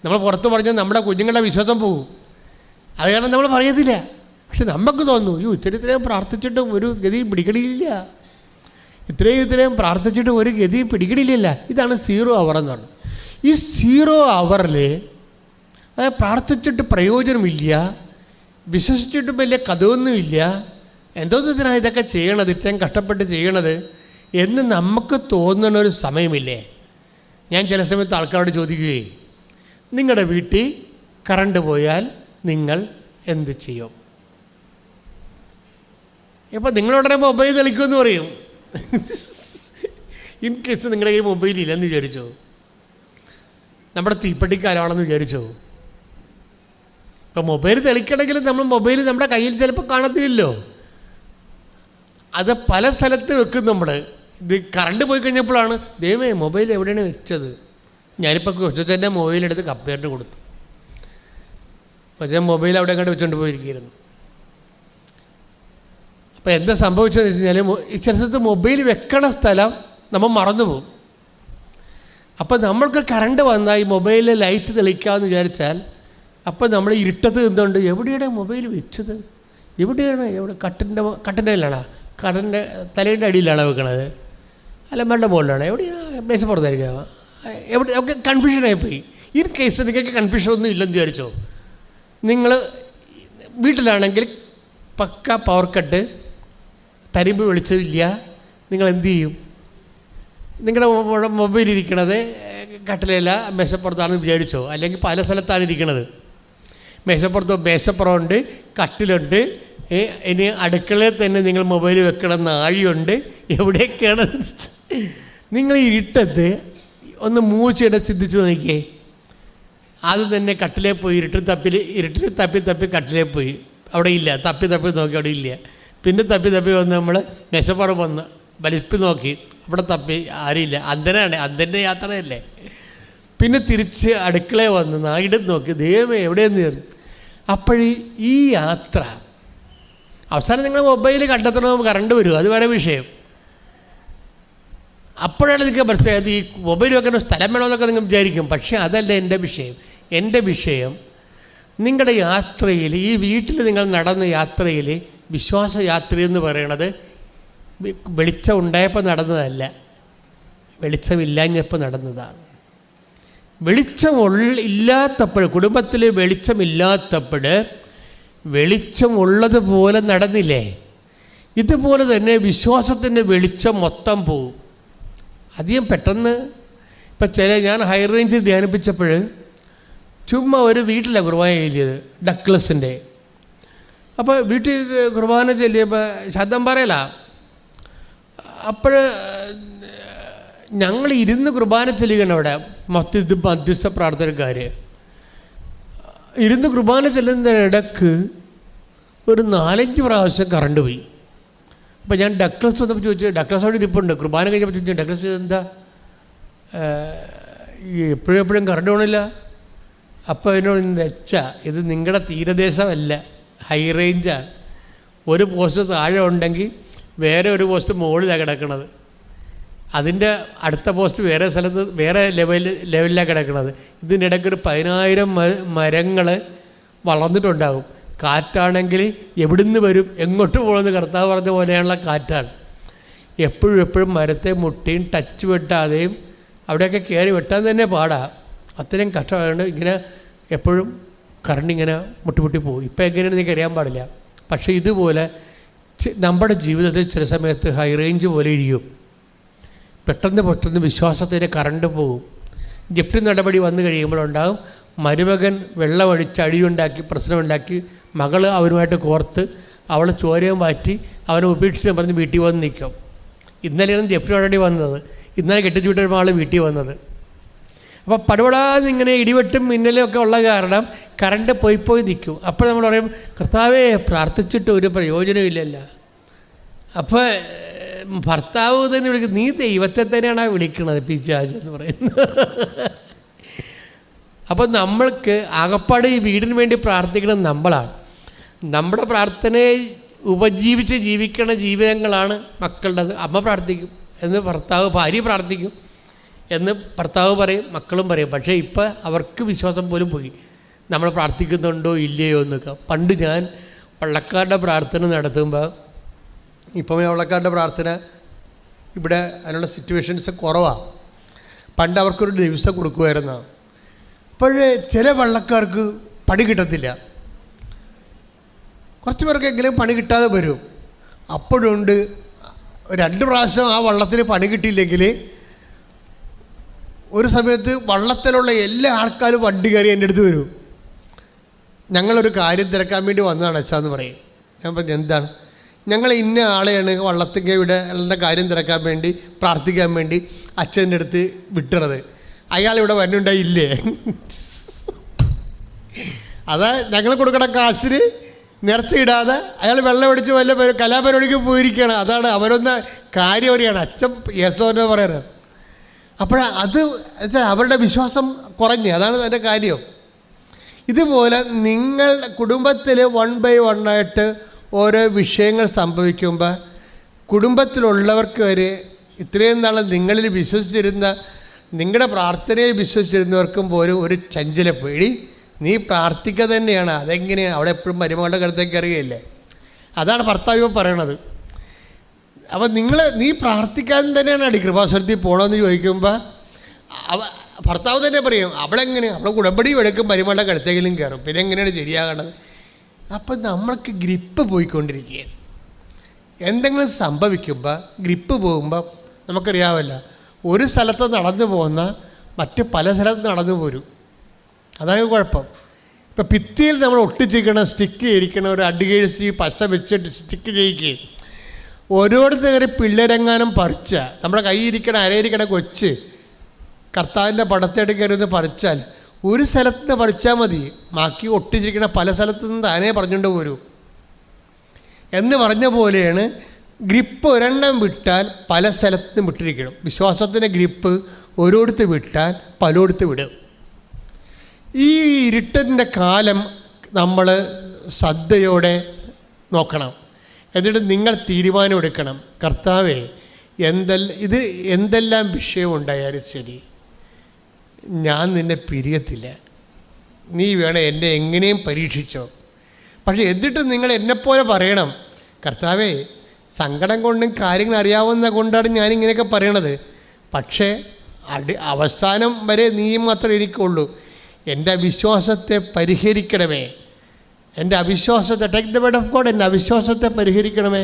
നമ്മൾ പുറത്ത് പറഞ്ഞാൽ നമ്മുടെ കുഞ്ഞുങ്ങളുടെ വിശ്വാസം പോകും. അത് കാരണം നമ്മൾ പറയത്തില്ല. പക്ഷെ നമുക്ക് തോന്നുന്നു, അയ്യോ ഇത്രയും പ്രാർത്ഥിച്ചിട്ടും ഒരു ഗതി പിടിക്കണില്ല, ഇത്രയും പ്രാർത്ഥിച്ചിട്ടും ഒരു ഗതി പിടിക്കണില്ല. ഇതാണ് സീറോ അവർ എന്ന് പറഞ്ഞത്. ഈ സീറോ അവറിൽ അതായത് പ്രാർത്ഥിച്ചിട്ട് പ്രയോജനമില്ല, വിശ്വസിച്ചിട്ടും വലിയ കഥയൊന്നുമില്ല, എന്തോന്നതിനാണ് ഇതൊക്കെ ചെയ്യണത്, ഇത്രയും കഷ്ടപ്പെട്ട് ചെയ്യണത് എന്ന് നമുക്ക് തോന്നുന്ന ഒരു സമയമില്ലേ? ഞാൻ ചില സമയത്ത് ആൾക്കാരോട് ചോദിക്കുകയെ, നിങ്ങളുടെ വീട്ടിൽ കറണ്ട് പോയാൽ നിങ്ങൾ എന്ത് ചെയ്യും? ഇപ്പോൾ നിങ്ങളുടനെ മൊബൈൽ കളിക്കുമെന്ന് പറയും. ഇൻ കേസ് നിങ്ങളുടെ കയ്യിൽ മൊബൈലില്ലെന്ന് വിചാരിച്ചോ, നമ്മുടെ തീപ്പെട്ടിക്കാരാണെന്ന് വിചാരിച്ചോ, ഇപ്പോൾ മൊബൈൽ തെളിക്കണമെങ്കിൽ നമ്മൾ മൊബൈൽ നമ്മുടെ കയ്യിൽ ചിലപ്പോൾ കാണത്തില്ലല്ലോ. അത് പല സ്ഥലത്ത് വെക്കും നമ്മൾ. ഇത് കറണ്ട് പോയി കഴിഞ്ഞപ്പോഴാണ് ദൈവമേ മൊബൈൽ എവിടെയാണ് വെച്ചത്. ഞാനിപ്പോൾ കൊച്ചച്ഛൻ്റെ മൊബൈലെടുത്ത് കപ്പേറിന് കൊടുത്തു. പക്ഷേ മൊബൈൽ അവിടെ കണ്ട് വെച്ചുകൊണ്ട് പോയിരിക്കുന്നു. അപ്പോൾ എന്താ സംഭവിച്ചതെന്ന് വെച്ച് കഴിഞ്ഞാൽ ചില സ്ഥലത്ത് മൊബൈൽ വെക്കണ സ്ഥലം നമ്മൾ മറന്നു പോകും. അപ്പോൾ നമ്മൾക്ക് കറണ്ട് വന്നാൽ ഈ മൊബൈലിൽ ലൈറ്റ് തെളിക്കാമെന്ന് വിചാരിച്ചാൽ അപ്പോൾ നമ്മൾ ഇരുട്ടത്ത് നിന്നുകൊണ്ട് എവിടെയാണ് മൊബൈൽ വെച്ചത്, എവിടെ കട്ടിൻ്റെ അടിയിലാണോ, കറണ്ട് തലേൻ്റെ അടിയിലാണോ വെക്കണത്, അലമാരുടെ മുകളിലാണോ, എവിടെയാണ് മേശപ്പുറത്തായിരിക്കുക, എവിടെ ഒക്കെ കൺഫ്യൂഷനായിപ്പോയി. ഈ കേസ് നിങ്ങൾക്ക് കൺഫ്യൂഷൻ ഒന്നും ഇല്ലെന്ന് വിചാരിച്ചോ. നിങ്ങൾ വീട്ടിലാണെങ്കിൽ പക്ക പവർ കട്ട്, തരിമ്പ് വെളിച്ചമില്ല, നിങ്ങൾ എന്ത് ചെയ്യും? നിങ്ങളുടെ മൊബൈൽ ഇരിക്കണത് കട്ടിലല്ല മേശപ്പുറത്താണെന്ന് വിചാരിച്ചോ, അല്ലെങ്കിൽ പല സ്ഥലത്താണ് ഇരിക്കണത്. മേശപ്പുറമുണ്ട്, കട്ടിലുണ്ട്, ഇനി അടുക്കളയിൽ തന്നെ നിങ്ങൾ മൊബൈൽ വെക്കണം, നാഴിയുണ്ട്, എവിടെയൊക്കെയാണ്. നിങ്ങൾ ഇരുട്ടത്ത് ഒന്ന് മൂച്ചയുടെ ചിന്തിച്ച് നോക്കിയേ. അത് തന്നെ കട്ടിലേ പോയി ഇരുട്ടിൽ തപ്പി കട്ടിലേ പോയി, അവിടെ ഇല്ല. തപ്പി നോക്കി, അവിടെ ഇല്ല. പിന്നെ തപ്പി വന്ന് നമ്മൾ മേശപ്പുറം വന്ന് വലിപ്പ് നോക്കി, അവിടെ തപ്പി ആരുമില്ല. അന്ധൻ്റെ യാത്രയല്ലേ. പിന്നെ തിരിച്ച് അടുക്കളയിൽ വന്ന് നായിടം നോക്കി, ദൈവമേ എവിടെയെന്ന് ചേർന്നു. അപ്പോഴീ ഈ യാത്ര അവസാനം നിങ്ങൾ മൊബൈൽ കണ്ടെത്തണമെന്ന് കറണ്ട് വരും, അത് വേറെ വിഷയം. അപ്പോഴാണ് നിങ്ങൾക്ക് മനസ്സിലായത് ഈ മൊബൈൽ വെക്കുന്ന സ്ഥലം വേണമെന്നൊക്കെ നിങ്ങൾ വിചാരിക്കും. പക്ഷേ അതല്ല എൻ്റെ വിഷയം. എൻ്റെ വിഷയം നിങ്ങളുടെ യാത്രയിൽ, ഈ വീട്ടിൽ നിങ്ങൾ നടന്ന യാത്രയിൽ, വിശ്വാസ യാത്രയെന്ന് പറയണത് വെളിച്ചം ഉണ്ടായപ്പോൾ നടന്നതല്ല, വെളിച്ചമില്ലാഞ്ഞപ്പോൾ നടന്നതാണ്. ഇല്ലാത്തപ്പോൾ, കുടുംബത്തിൽ വെളിച്ചമില്ലാത്തപ്പോൾ വെളിച്ചമുള്ളതുപോലെ നടന്നില്ലേ? ഇതുപോലെ തന്നെ വിശ്വാസത്തിൻ്റെ വെളിച്ചം മൊത്തം പോവും. അധികം പെട്ടെന്ന് ഇപ്പം ഞാൻ ഹൈ റേഞ്ചിൽ ധ്യാനിപ്പിച്ചപ്പോൾ ചുമ്മാ ഒരു വീട്ടിലാണ് കുർബാന ചൊല്ലിയത്, ഡക്ലസിൻ്റെ. അപ്പോൾ വീട്ടിൽ കുർബാന ചൊല്ലിയപ്പോൾ ശബ്ദം പറയല. അപ്പോൾ ഞങ്ങൾ ഇരുന്ന് കുർബാന ചൊല്ലുകയാണ് അവിടെ, മധ്യസ്ഥ പ്രാർത്ഥനക്കാർ ഇരുന്ന് കുർബാന ചെല്ലുന്നതിനിടക്ക് ഒരു 4-5 പ്രാവശ്യം കറണ്ട് പോയി. അപ്പോൾ ഞാൻ ഡക്ലസ് വന്നപ്പോൾ ചോദിച്ചു, ഡക്ലസ് അവിടെ ഇരിപ്പുണ്ട്, കുർബാന കഴിഞ്ഞപ്പോൾ ചോദിച്ചു, ഡക്ലസ് എന്താ എപ്പോഴും കറണ്ട് പോകണില്ല? അപ്പോൾ എന്നോട് വെച്ച ഇത് നിങ്ങളുടെ തീരദേശമല്ല, ഹൈ റേഞ്ചാണ്. ഒരു പോസ്റ്റ് താഴെ ഉണ്ടെങ്കിൽ വേറെ ഒരു പോസ്റ്റ് മുകളിലാണ് കിടക്കുന്നത്, അതിൻ്റെ അടുത്ത പോസ്റ്റ് വേറെ സ്ഥലത്ത് വേറെ ലെവലിലാണ് കിടക്കുന്നത്. ഇതിൻ്റെ ഇടയ്ക്കൊരു 10,000 മരങ്ങൾ വളർന്നിട്ടുണ്ടാകും. കാറ്റാണെങ്കിൽ എവിടുന്ന് വരും, എങ്ങോട്ട് പോകുമെന്ന് കർത്താവ് പറഞ്ഞ പോലെയുള്ള കാറ്റാണ്. എപ്പോഴും മരത്തെ മുട്ടിയും ടച്ച് വെട്ടാതെയും അവിടെയൊക്കെ കയറി വെട്ടാൻ തന്നെ പാടാണ്. അത്രയും കഷ്ടമാണ്. ഇങ്ങനെ എപ്പോഴും കറണ്ട് ഇങ്ങനെ മുട്ടി പോകും. ഇപ്പം എങ്ങനെയാണ് നിങ്ങൾക്ക് അറിയാൻ പാടില്ല. പക്ഷേ ഇതുപോലെ നമ്മുടെ ജീവിതത്തിൽ ചില സമയത്ത് ഹൈ റേഞ്ച് പോലെ ഇരിക്കും. പെട്ടെന്ന് വിശ്വാസത്തിൻ്റെ കറണ്ട് പോകും. ജപ്തി നടപടി വന്നു കഴിയുമ്പോഴുണ്ടാകും, മരുമകൻ വെള്ളമൊഴിച്ച് അടിയുണ്ടാക്കി പ്രശ്നമുണ്ടാക്കി, മകൾ അവനുമായിട്ട് കോർത്ത് അവൾ ചോരയും മാറ്റി അവനെ ഉപേക്ഷിച്ച് പറഞ്ഞ് വീട്ടിൽ വന്ന് നിൽക്കും. ഇന്നലെയാണ് ജെഫ്രി ഓൾറെഡി വന്നത്, ഇന്നലെ കെട്ടിച്ചു വിട്ടൊരു ആൾ വീട്ടിൽ വന്നത്. അപ്പോൾ പടപടാന്നിങ്ങനെ ഇടിവെട്ടും മിന്നലും ഒക്കെ ഉള്ള കാരണം കറണ്ട് പോയി നിൽക്കും. അപ്പോൾ നമ്മൾ പറയും, കർത്താവേ പ്രാർത്ഥിച്ചിട്ട് ഒരു പ്രയോജനമില്ലല്ലോ. അപ്പോൾ ഭർത്താവ് തന്നെ വിളിക്കും, നീ ദൈവത്തെ തന്നെയാണ് വിളിക്കണത് പിശാച് എന്ന് പറയുന്നത്. അപ്പോൾ നമ്മൾക്ക് ആകപ്പാട് ഈ വീടിന് വേണ്ടി പ്രാർത്ഥിക്കുന്നത് നമ്മളാണ്. നമ്മുടെ പ്രാർത്ഥനയെ ഉപജീവിച്ച് ജീവിക്കണ ജീവിതങ്ങളാണ് മക്കളുടേത്. അമ്മ പ്രാർത്ഥിക്കും എന്ന് ഭാര്യ പ്രാർത്ഥിക്കും എന്ന് ഭർത്താവ് പറയും, മക്കളും പറയും. പക്ഷേ ഇപ്പം അവർക്ക് വിശ്വാസം പോലും പോയി, നമ്മൾ പ്രാർത്ഥിക്കുന്നുണ്ടോ ഇല്ലയോ എന്നൊക്കെ. പണ്ട് ഞാൻ വള്ളക്കാരുടെ പ്രാർത്ഥന നടത്തുമ്പോൾ, ഇപ്പം വള്ളക്കാരുടെ പ്രാർത്ഥന ഇവിടെ അതിനുള്ള സിറ്റുവേഷൻസ് കുറവാണ്. പണ്ട് അവർക്കൊരു ദിവസം കൊടുക്കുമായിരുന്നു. അപ്പോഴേ ചില വള്ളക്കാർക്ക് പണി കിട്ടത്തില്ല, കുറച്ച് പേർക്കെങ്കിലും പണി കിട്ടാതെ വരും. അപ്പോഴുണ്ട് 2 പ്രാവശ്യം ആ വള്ളത്തിന് പണി കിട്ടിയില്ലെങ്കിൽ ഒരു സമയത്ത് വള്ളത്തിലുള്ള എല്ലാ ആൾക്കാരും വണ്ടി കയറി എൻ്റെ അടുത്ത് വരും. ഞങ്ങളൊരു കാര്യം തിരക്കാൻ വേണ്ടി വന്നതാണ് അച്ഛാന്ന് പറയും. ഞാൻ പറഞ്ഞു, എന്താണ്? ഞങ്ങൾ ഇന്ന ആളെയാണ് വള്ളത്തിൻ്റെ ഇവിടെ ഉള്ള കാര്യം തിരക്കാൻ വേണ്ടി പ്രാർത്ഥിക്കാൻ വേണ്ടി അച്ഛൻ്റെ അടുത്ത് വിട്ടണത്. അയാളിവിടെ വരുന്നുണ്ടായില്ലേ? അതാ ഞങ്ങൾ കൊടുക്കണ കാശിന് നിറച്ചിടാതെ അയാൾ വെള്ളം അടിച്ച് വല്ല കലാപരിപാടിക്ക് പോയിരിക്കുകയാണ്. അതാണ് അവരൊന്ന് കാര്യം അറിയാണ് അച്ഛൻ യേശോന്ന് പറയുന്നത്. അത് അവരുടെ വിശ്വാസം കുറഞ്ഞ്, അതാണ് അതിൻ്റെ കാര്യം. ഇതുപോലെ നിങ്ങൾ കുടുംബത്തിൽ 1 by 1 ആയിട്ട് ഓരോ വിഷയങ്ങൾ സംഭവിക്കുമ്പോൾ കുടുംബത്തിലുള്ളവർക്ക് വരെ ഇത്രയും നാൾ നിങ്ങളിൽ വിശ്വസിച്ചിരുന്ന, നിങ്ങളുടെ പ്രാർത്ഥനയിൽ വിശ്വസിച്ചിരുന്നവർക്കും പോലും ഒരു ചഞ്ചല പേടി. നീ പ്രാർത്ഥിക്കുക തന്നെയാണ്, അതെങ്ങനെയാണ്? അവിടെ എപ്പോഴും മരുമകളുടെ കരുത്തേക്ക് അറിയുകയില്ലേ? അതാണ് ഭർത്താവ് പറയണത്. അപ്പം നീ പ്രാർത്ഥിക്കാൻ തന്നെയാണ് കൃപാസനത്തിൽ പോകണമെന്ന് ചോദിക്കുമ്പോൾ ഭർത്താവ് തന്നെ പറയും, അവളെങ്ങനെ? അവളെ ഉടമ്പടി എടുക്കും, മരുമകളുടെ കരുത്തേക്കിലും കയറും, പിന്നെ എങ്ങനെയാണ് ശരിയാകണത്? അപ്പം നമ്മൾക്ക് ഗ്രിപ്പ് പോയിക്കൊണ്ടിരിക്കുകയാണ്. എന്തെങ്കിലും സംഭവിക്കുമ്പോൾ ഗ്രിപ്പ് പോകുമ്പോൾ നമുക്കറിയാമല്ല, ഒരു സ്ഥലത്ത് നടന്നു പോകുന്ന മറ്റ് പല സ്ഥലത്ത് നടന്നു പോരും. അതാണ് കുഴപ്പം. ഇപ്പം ഭിത്തിയിൽ നമ്മൾ ഒട്ടിച്ചിരിക്കണം, സ്റ്റിക്ക് ചെയ്യിക്കണം, ഒരു അടികേഴ്സി പശ വെച്ചിട്ട് സ്റ്റിക്ക് ചെയ്യിക്കുകയും ഓരോരുത്തർ കയറി പിള്ളേരെങ്ങാനും പറിച്ച നമ്മുടെ കയ്യിരിക്കണ അരയിരിക്കണ കൊച്ച് കർത്താവിൻ്റെ പടത്തേട്ട് കയറി ഒന്ന് പറിച്ചാൽ ഒരു സ്ഥലത്ത് നിന്ന് പറിച്ചാൽ മതി, ബാക്കി ഒട്ടിച്ചിരിക്കണ പല സ്ഥലത്തു നിന്ന് താനേ പറഞ്ഞുകൊണ്ട് പോരൂ എന്ന് പറഞ്ഞ പോലെയാണ്. ഗ്രിപ്പ് ഒരെണ്ണം വിട്ടാൽ പല സ്ഥലത്തുനിന്നും വിട്ടിരിക്കണം. വിശ്വാസത്തിൻ്റെ ഗ്രിപ്പ് ഓരോരുത്ത് വിട്ടാൽ പലയിടത്ത് വിടും. ഈ ഇരുട്ടിൻ്റെ കാലം നമ്മൾ ശ്രദ്ധയോടെ നോക്കണം. എന്നിട്ട് നിങ്ങൾ തീരുമാനമെടുക്കണം, കർത്താവേ എന്തെല്ലാം വിഷയമുണ്ടായാലും ശരി, ഞാൻ നിന്നെ പിരിയത്തില്ല, നീ വേണം എന്നെ എങ്ങനെയും പരീക്ഷിച്ചോ. പക്ഷേ എന്നിട്ട് നിങ്ങൾ എന്നെപ്പോലെ പറയണം, കർത്താവേ സങ്കടം കൊണ്ടും കാര്യങ്ങൾ അറിയാവുന്ന കൊണ്ടാണ് ഞാനിങ്ങനെയൊക്കെ പറയണത്, പക്ഷേ അവസാനം വരെ നീ മാത്രമേ എനിക്കുള്ളൂ, എൻ്റെ അവിശ്വാസത്തെ പരിഹരിക്കണമേ, എൻ്റെ അവിശ്വാസത്തെ, take the word of God, എൻ്റെ അവിശ്വാസത്തെ പരിഹരിക്കണമേ.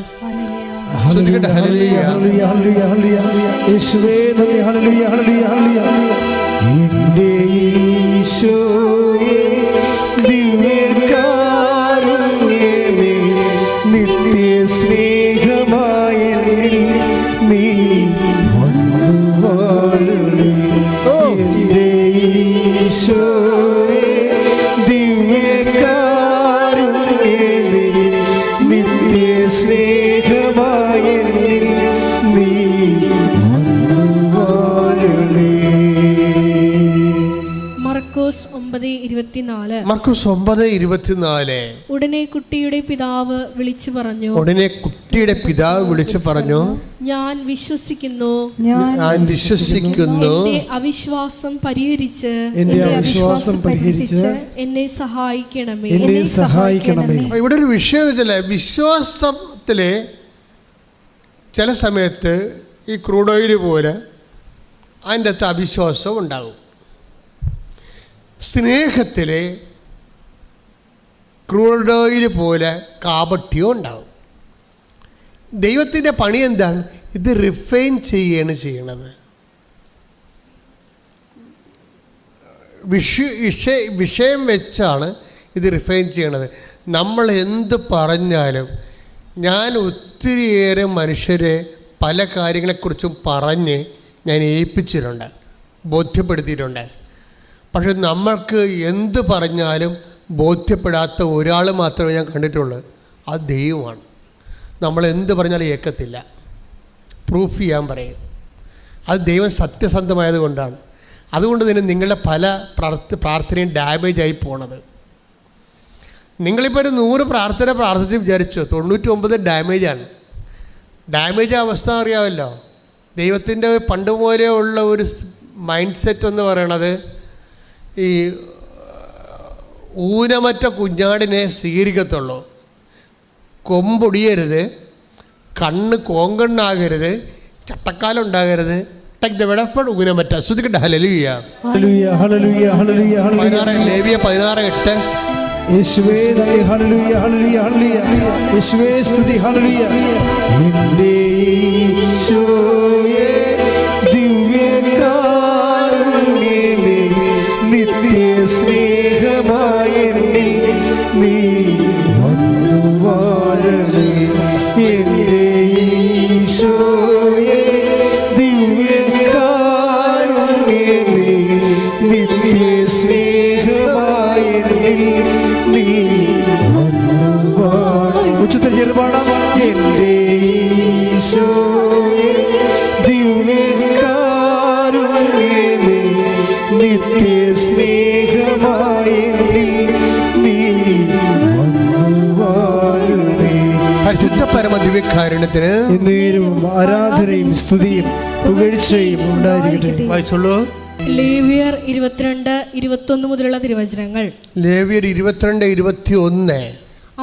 എൻ്റെ ഈശോയേ ദിവ്യകാരുണ്യമേ നിത്യസ്നേഹമായ നീ വന്നു വാഴണേ. എൻ്റെ ഈശോയേ ദിവ്യകാരുണ്യമേ നിത്യസ്നേഹമായ നീ വന്നു വാഴണേ. മർക്കോസ് 9:24. ഉടനെ കുട്ടിയുടെ പിതാവ് വിളിച്ചു പറഞ്ഞു, ഞാൻ വിശ്വസിക്കുന്നു, എന്റെ അവിശ്വാസം പരിഹരിച്ച് എന്നെ സഹായിക്കണമേ. ഇവിടെ ഒരു വിഷയം വെച്ചല്ലേ, വിശ്വാസത്തിലെ ചില സമയത്ത് ഈ ക്രൂഡ് ഓയിൽ പോലെ അതിൻ്റെ അകത്ത് അവിശ്വാസം ഉണ്ടാകും. സ്നേഹത്തിലെ ക്രൂഡ് ഓയിൽ പോലെ കാപട്യവും ഉണ്ടാകും. ദൈവത്തിൻ്റെ പണി എന്താണ്? ഇത് റിഫൈൻ ചെയ്യുകയാണ് ചെയ്യണത്. വിഷയം വെച്ചാണ് ഇത് റിഫൈൻ ചെയ്യണത്. നമ്മൾ എന്ത് പറഞ്ഞാലും, ഞാൻ ഒത്തിരിയേറെ മനുഷ്യരെ പല കാര്യങ്ങളെക്കുറിച്ചും പറഞ്ഞ് ഞാൻ ഏൽപ്പിച്ചിട്ടുണ്ട്, ബോധ്യപ്പെടുത്തിയിട്ടുണ്ട്. പക്ഷെ നമ്മൾക്ക് എന്ത് പറഞ്ഞാലും ബോധ്യപ്പെടാത്ത ഒരാൾ മാത്രമേ ഞാൻ കണ്ടിട്ടുള്ളൂ, അത് ദൈവമാണ്. നമ്മൾ എന്ത് പറഞ്ഞാലും ഏൽക്കത്തില്ല, പ്രൂഫ് ചെയ്യാൻ പറയും. അത് ദൈവം സത്യസന്ധമായത് കൊണ്ടാണ്. അതുകൊണ്ട് തന്നെ നിങ്ങളുടെ പല പ്രാർത്ഥനയും ഡാമേജായി പോണത്. നിങ്ങളിപ്പോൾ ഒരു 100 പ്രാർത്ഥന പ്രാർത്ഥിച്ച് വിചാരിച്ചു, 99 ഡാമേജാണ്. ഡാമേജ് അവസ്ഥ അറിയാമല്ലോ. ദൈവത്തിൻ്റെ പണ്ട് പോലെ ഉള്ള ഒരു മൈൻഡ് സെറ്റ് എന്ന് പറയണത്, ഈ ഊനമറ്റ കുഞ്ഞാടിനെ സ്വീകരിക്കത്തുള്ളൂ. കൊമ്പൊടിയരുത്, കണ്ണ് കോങ്കണ്ണാകരുത്, ചട്ടക്കാലുണ്ടാകരുത്. ടേക്ക് ദ വെടപ്പൺ ഊനമറ്റ. ശ്രദ്ധിക്കട്ടെ. Hallelujah, hallelujah, hallelujah, hallelujah, hallelujah. 16 ലേവ്യ 16:8. യേശുവേ നന്ദി, ഹല്ലേലൂയ, ഹല്ലേലൂയ, ഹല്ലേലൂയ. യേശുവേ സ്തുതി, ഹല്ലേലൂയ. എൻ്റെ യേശുവേ ദിവ്യകാരുണ്യമേ, നിത്യ സ്നേഹമായ എന്നിൽ നീ വന്നു വാഴണേ. എൻ്റെ യേശുവേ ദിവ്യകാരുണ്യമേ, നിത്യ സ്നേഹമായ എന്നിൽ നീ വന്നു വാഴ. ഉച്ചത്തിൽ ചെറുപാടാം. എൻ്റെ ഈശോയേ ദിവ്യകാരുണ്യമേ, നിത്യ സ്നേഹമായ എന്നിൽ നീ വന്നു വാഴണേ. പരിശുദ്ധ പരമ ദിവ്യകാരുണ്യത്തിന് എന്നേരവും ആരാധനയും സ്തുതിയും പുകഴ്ചയും ഉണ്ടായിരിക്കട്ടെ. വായിച്ചോളൂ. ലേവ്യർ 22-21 മുതലുള്ള തിരുവചനങ്ങൾ. ലേവ്യർ 22-21.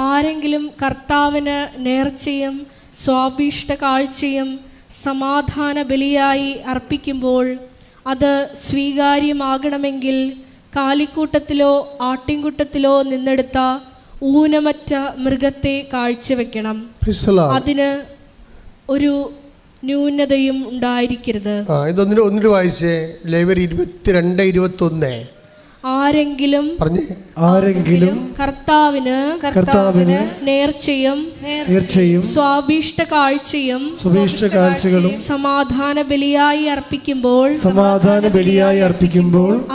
ആരെങ്കിലും കർത്താവിന് നേർച്ചയും സ്വാഭീഷ്ട കാഴ്ചയും സമാധാന ബലിയായി അർപ്പിക്കുമ്പോൾ അത് സ്വീകാര്യമാകണമെങ്കിൽ കാലിക്കൂട്ടത്തിലോ ആട്ടിൻകൂട്ടത്തിലോ നിന്നെടുത്ത ഊനമറ്റ മൃഗത്തെ കാഴ്ചവെക്കണം. അതിന് ഒരു ന്യൂനതയും ഉണ്ടായിരിക്കരുത്. ഇതൊന്നിട്ട് വായിച്ചേ. ലേവ്യർ 22-21. ആരെങ്കിലും കർത്താവിന് നേർച്ചയും സ്വാഭീഷ്ട കാഴ്ചകളും സമാധാന ബലിയായി അർപ്പിക്കുമ്പോൾ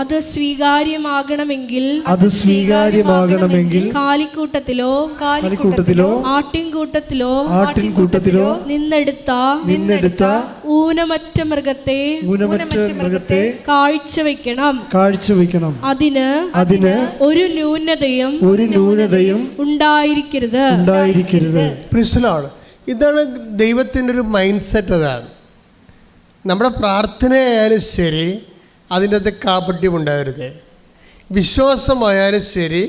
അത് സ്വീകാര്യമാകണമെങ്കിൽ കാലിക്കൂട്ടത്തിലോ ആട്ടിൻകൂട്ടത്തിലോ നിന്നെടുത്ത ഊനമറ്റ മൃഗത്തെ കാഴ്ചവെക്കണം. അതിന് ഒരു ന്യൂനതയും ഉണ്ടായിരിക്കരുത്. ഇതാണ് ദൈവത്തിൻ്റെ ഒരു മൈൻഡ് സെറ്റ്. അതാണ് നമ്മുടെ പ്രാർത്ഥനയായാലും ശരി, അതിൻ്റെ അകത്ത് കാപട്യം ഉണ്ടാവരുത്. വിശ്വാസമായാലും ശരി,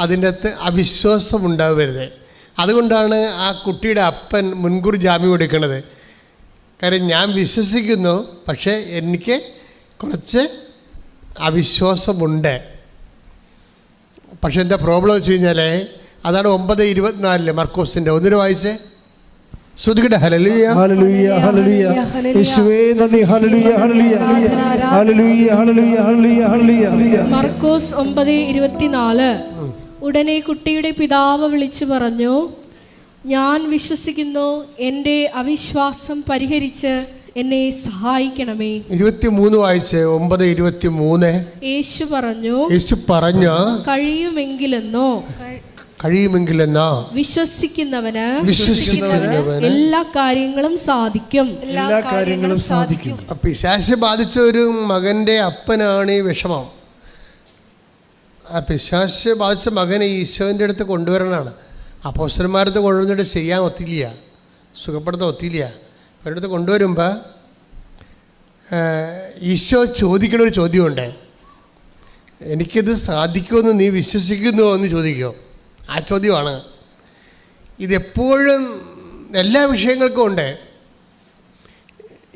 അതിൻ്റെ അകത്ത് അവിശ്വാസം ഉണ്ടാവരുത്. അതുകൊണ്ടാണ് ആ കുട്ടിയുടെ അപ്പൻ മുൻകൂർ ജാമ്യം എടുക്കുന്നത്. കാര്യം ഞാൻ വിശ്വസിക്കുന്നു, പക്ഷേ എനിക്ക് കുറച്ച് അവിശ്വാസമുണ്ട്. പക്ഷെ എന്താ പ്രോബ്ലം വെച്ച് കഴിഞ്ഞാൽ, അതാണ് 9:24 മർക്കോസിൻ്റെ. ഒന്നിന് വായിച്ചേ. ശ്രദ്ധിക്കട്ടെ. Hallelujah, hallelujah, hallelujah. യേശുവേ നന്ദി. Hallelujah, hallelujah, hallelujah, hallelujah, hallelujah, hallelujah. Markose 9:24. ഉടനെ കുട്ടിയുടെ പിതാവ് വിളിച്ചു പറഞ്ഞു, ഞാൻ വിശ്വസിക്കുന്നു, എൻ്റെ അവിശ്വാസം പരിഹരിച്ച് എന്നെ സഹായിക്കണമേ. 23 വായിച്ചേ. 9:23. യേശു പറഞ്ഞു കഴിയുമെങ്കിലെന്നോ വിശ്വസിക്കുന്നവന് എല്ലാ കാര്യങ്ങളും സാധിക്കും. പിശാച് ബാധിച്ച ഒരു മകന്റെ അപ്പനാണ് ഈ വിഷമം. ആ പിശാച് ബാധിച്ച മകനെ ഈശോൻ്റെ അടുത്ത് കൊണ്ടുവരണതാണ്. അപ്പോസ്തലന്മാരടുത്ത് കൊണ്ടുവന്നിട്ട് ചെയ്യാൻ ഒത്തില്ല, സുഖപ്പെടുത്താൻ ഒത്തില്ല. അവരുടെ അടുത്ത് കൊണ്ടുവരുമ്പോൾ ഈശോ ചോദിക്കണൊരു ചോദ്യമുണ്ട്. എനിക്കിത് സാധിക്കുമെന്ന് നീ വിശ്വസിക്കുന്നുവോ എന്ന് ചോദിക്കുമോ? ആ ചോദ്യമാണ്. ഇതെപ്പോഴും എല്ലാ വിഷയങ്ങൾക്കും ഉണ്ട്.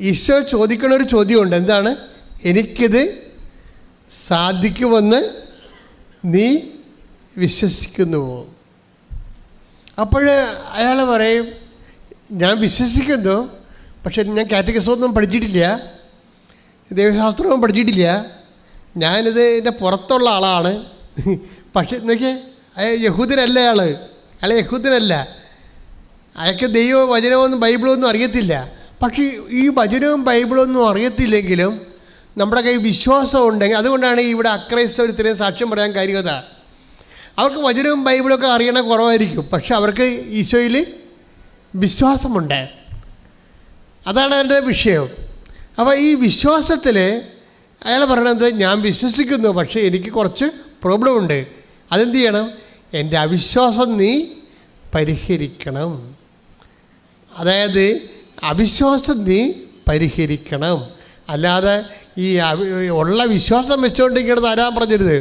ഈശോ ചോദിക്കണൊരു ചോദ്യമുണ്ട്. എന്താണ്? എനിക്കിത് സാധിക്കുമെന്ന് നീ വിശ്വസിക്കുന്നുവോ? അപ്പോൾ അയാൾ പറയും, ഞാൻ വിശ്വസിക്കുന്നു, പക്ഷെ ഞാൻ കാറ്റഗിസമൊന്നും പഠിച്ചിട്ടില്ല, ദൈവശാസ്ത്രവും പഠിച്ചിട്ടില്ല, ഇതിൻ്റെ പുറത്തുള്ള ആളാണ്, പക്ഷെ നോക്കിയേ യഹൂദനല്ല അയാൾ യഹൂദനല്ല, അയാൾക്ക് ദൈവവും വചനമൊന്നും ബൈബിളൊന്നും അറിയത്തില്ല. പക്ഷേ ഈ വചനവും ബൈബിളൊന്നും അറിയത്തില്ലെങ്കിലും നമ്മുടെ കയ്യിൽ വിശ്വാസം ഉണ്ടെങ്കിൽ, അതുകൊണ്ടാണ് ഇവിടെ അക്രൈസ്തവർ ഇത്രയും സാക്ഷ്യം പറയാൻ കാര്യത. അവർക്ക് വചനവും ബൈബിളൊക്കെ അറിയണ കുറവായിരിക്കും, പക്ഷെ അവർക്ക് ഈശോയിൽ വിശ്വാസമുണ്ട്. അതാണ് അതിൻ്റെ വിഷയം. അപ്പോൾ ഈ വിശ്വാസത്തിൽ അയാൾ പറയണത് ഞാൻ വിശ്വസിക്കുന്നു, പക്ഷേ എനിക്ക് കുറച്ച് പ്രോബ്ലം ഉണ്ട്. അതെന്ത് ചെയ്യണം? എൻ്റെ അവിശ്വാസം നീ പരിഹരിക്കണം. അതായത് അവിശ്വാസം നീ പരിഹരിക്കണം. അല്ലാതെ ഈ ഉള്ള വിശ്വാസം വെച്ചുകൊണ്ടിരിക്കണത് ആരാൻ പറഞ്ഞിരുത്.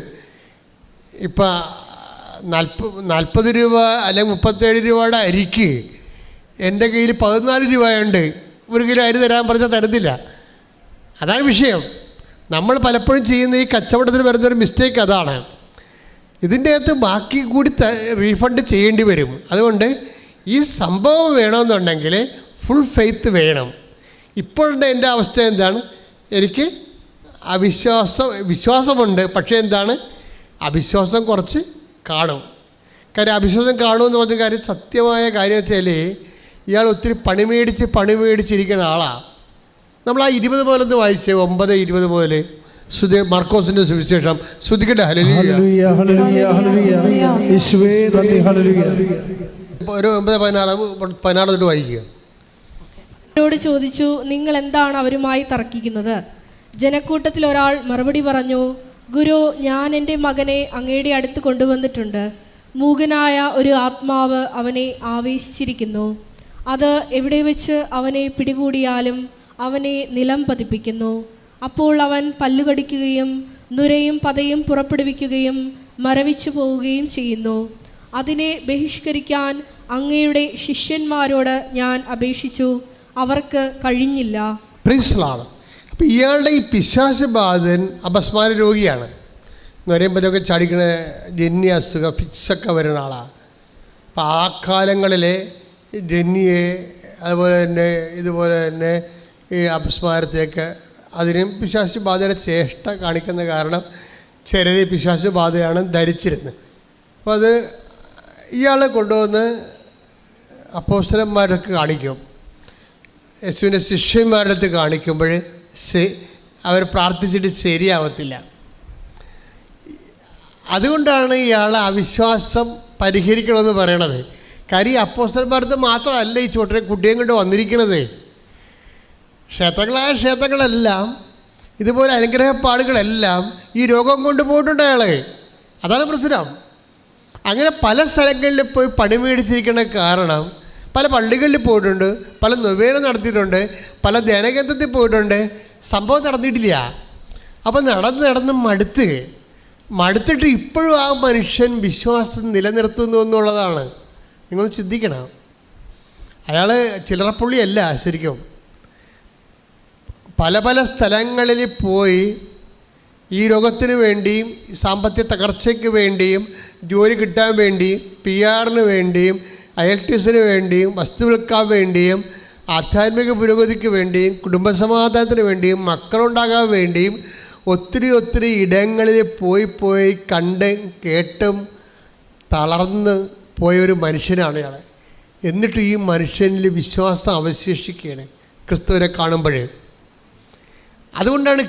ഇപ്പം 40 രൂപ അല്ലെങ്കിൽ 37 രൂപയുടെ അരിക്ക് എൻ്റെ കയ്യിൽ 14 രൂപയുണ്ട്, 1 കിലോ അരി തരാൻ പറഞ്ഞാൽ തരുന്നില്ല. അതാണ് വിഷയം. നമ്മൾ പലപ്പോഴും ചെയ്യുന്ന ഈ കച്ചവടത്തിൽ വരുന്നൊരു മിസ്റ്റേക്ക് അതാണ്. ഇതിൻ്റെ അകത്ത് ബാക്കി കൂടി റീഫണ്ട് ചെയ്യേണ്ടി വരും. അതുകൊണ്ട് ഈ സംഭവം വേണമെന്നുണ്ടെങ്കിൽ ഫുൾ ഫെയ്ത്ത് വേണം. ഇപ്പോഴത്തെ എൻ്റെ അവസ്ഥ എന്താണ്? എനിക്ക് വിശ്വാസമുണ്ട്, പക്ഷേ എന്താണ്, അവിശ്വാസം കുറച്ച് കാണും. കാര്യം അവിശ്വാസം കാണുമെന്ന് പറഞ്ഞ കാര്യം സത്യമായ കാര്യം വെച്ചാൽ ഇയാൾ ഒത്തിരി പണി മേടിച്ചിരിക്കുന്ന ആളാണ്. നമ്മൾ ആ 20 മുതലൊന്ന് വായിച്ചേ, 9:20 മുതൽ മർക്കോസിന്റെ സുവിശേഷം. ശ്രുതിക്കട്ടെ. ഒരു 9:16 തൊട്ട് വായിക്കുക. അവരോട് ചോദിച്ചു, നിങ്ങൾ എന്താണ് അവരുമായി തർക്കിക്കുന്നത്? ജനക്കൂട്ടത്തിൽ ഒരാൾ മറുപടി പറഞ്ഞു, ഗുരു, ഞാൻ എൻ്റെ മകനെ അങ്ങയുടെ അടുത്ത് കൊണ്ടുവന്നിട്ടുണ്ട്. മൂകനായ ഒരു ആത്മാവ് അവനെ ആവേശിച്ചിരിക്കുന്നു. അത് എവിടെ വെച്ച് അവനെ പിടികൂടിയാലും അവനെ നിലം പതിപ്പിക്കുന്നു. അപ്പോൾ അവൻ പല്ലുകടിക്കുകയും നുരയും പതയും പുറപ്പെടുവിക്കുകയും മരവിച്ചു പോവുകയും ചെയ്യുന്നു. അതിനെ ബഹിഷ്കരിക്കാൻ അങ്ങയുടെ ശിഷ്യന്മാരോട് ഞാൻ അപേക്ഷിച്ചു, അവർക്ക് കഴിഞ്ഞില്ല. അപ്പം ഇയാളുടെ ഈ പിശാചബാധൻ അപസ്മാര രോഗിയാണ് എന്ന് പറയുമ്പോൾ ഇതൊക്കെ ചടിക്കണ ജന്യ അസുഖം ഫിക്സൊക്കെ വരുന്ന ആളാണ്. അപ്പം ആ കാലങ്ങളിലെ ജന്യെ ഇതുപോലെ തന്നെ ഈ അപസ്മാരത്തേക്ക് അതിനും പിശാചബാധയുടെ ചേഷ്ട കാണിക്കുന്ന കാരണം ചിലർ പിശാചബാധയാണ് ധരിച്ചിരുന്നത്. അപ്പോൾ അത് ഇയാളെ കൊണ്ടുവന്ന് അപ്പോസ്തലന്മാരൊക്കെ കാണിക്കും. യേശുവിൻ്റെ ശിഷ്യന്മാരുടെ അടുത്ത് കാണിക്കുമ്പോൾ അവർ പ്രാർത്ഥിച്ചിട്ട് ശരിയാവത്തില്ല. അതുകൊണ്ടാണ് ഇയാൾ അവിശ്വാസം പരിഹരിക്കണമെന്ന് പറയണത്. കാര്യം അപ്പോസ്തലന്മാരുടെ മാത്രമല്ല ഈ ചോട്ടനെ കുട്ടിയും കൊണ്ട് വന്നിരിക്കുന്നത്. ക്ഷേത്രങ്ങളെല്ലാം ഇതുപോലെ അനുഗ്രഹപ്പാടുകളെല്ലാം ഈ രോഗം കൊണ്ടുപോയിട്ടുണ്ട് അയാൾ. അതാണ് പ്രശ്നം. അങ്ങനെ പല സ്ഥലങ്ങളിൽ പോയി പണി മേടിച്ചിരിക്കുന്ന കാരണം പല പള്ളികളിൽ പോയിട്ടുണ്ട്, പല നൊവേന നടത്തിയിട്ടുണ്ട്, പല ധ്യാനകേന്ദ്രത്തിൽ പോയിട്ടുണ്ട്, സംഭവം നടന്നിട്ടില്ല. അപ്പം നടന്ന് മടുത്തിട്ട് ഇപ്പോഴും ആ മനുഷ്യൻ വിശ്വാസം നിലനിർത്തുന്നു എന്നുള്ളതാണ്. നിങ്ങൾ ചിന്തിക്കണം. അയാൾ ചില്ലറപ്പുള്ളിയല്ല. ശരിക്കും പല സ്ഥലങ്ങളിൽ പോയി ഈ രോഗത്തിന് വേണ്ടിയും സാമ്പത്തിക തകർച്ചയ്ക്ക് വേണ്ടിയും ജോലി കിട്ടാൻ വേണ്ടിയും PR-ന് വേണ്ടിയും IELTS വേണ്ടിയും വസ്തു വിൽക്കാൻ വേണ്ടിയും ആധ്യാത്മിക പുരോഗതിക്ക് വേണ്ടിയും കുടുംബസമാധാനത്തിന് വേണ്ടിയും മക്കളുണ്ടാകാൻ വേണ്ടിയും ഒത്തിരി ഇടങ്ങളിൽ പോയി കണ്ടും കേട്ടും തളർന്ന് പോയൊരു മനുഷ്യനാണ് ഇയാൾ. എന്നിട്ട് ഈ മനുഷ്യനിൽ വിശ്വാസം അവശേഷിക്കുകയാണ് ക്രിസ്തുവിനെ കാണുമ്പോഴേ. അതുകൊണ്ടാണ്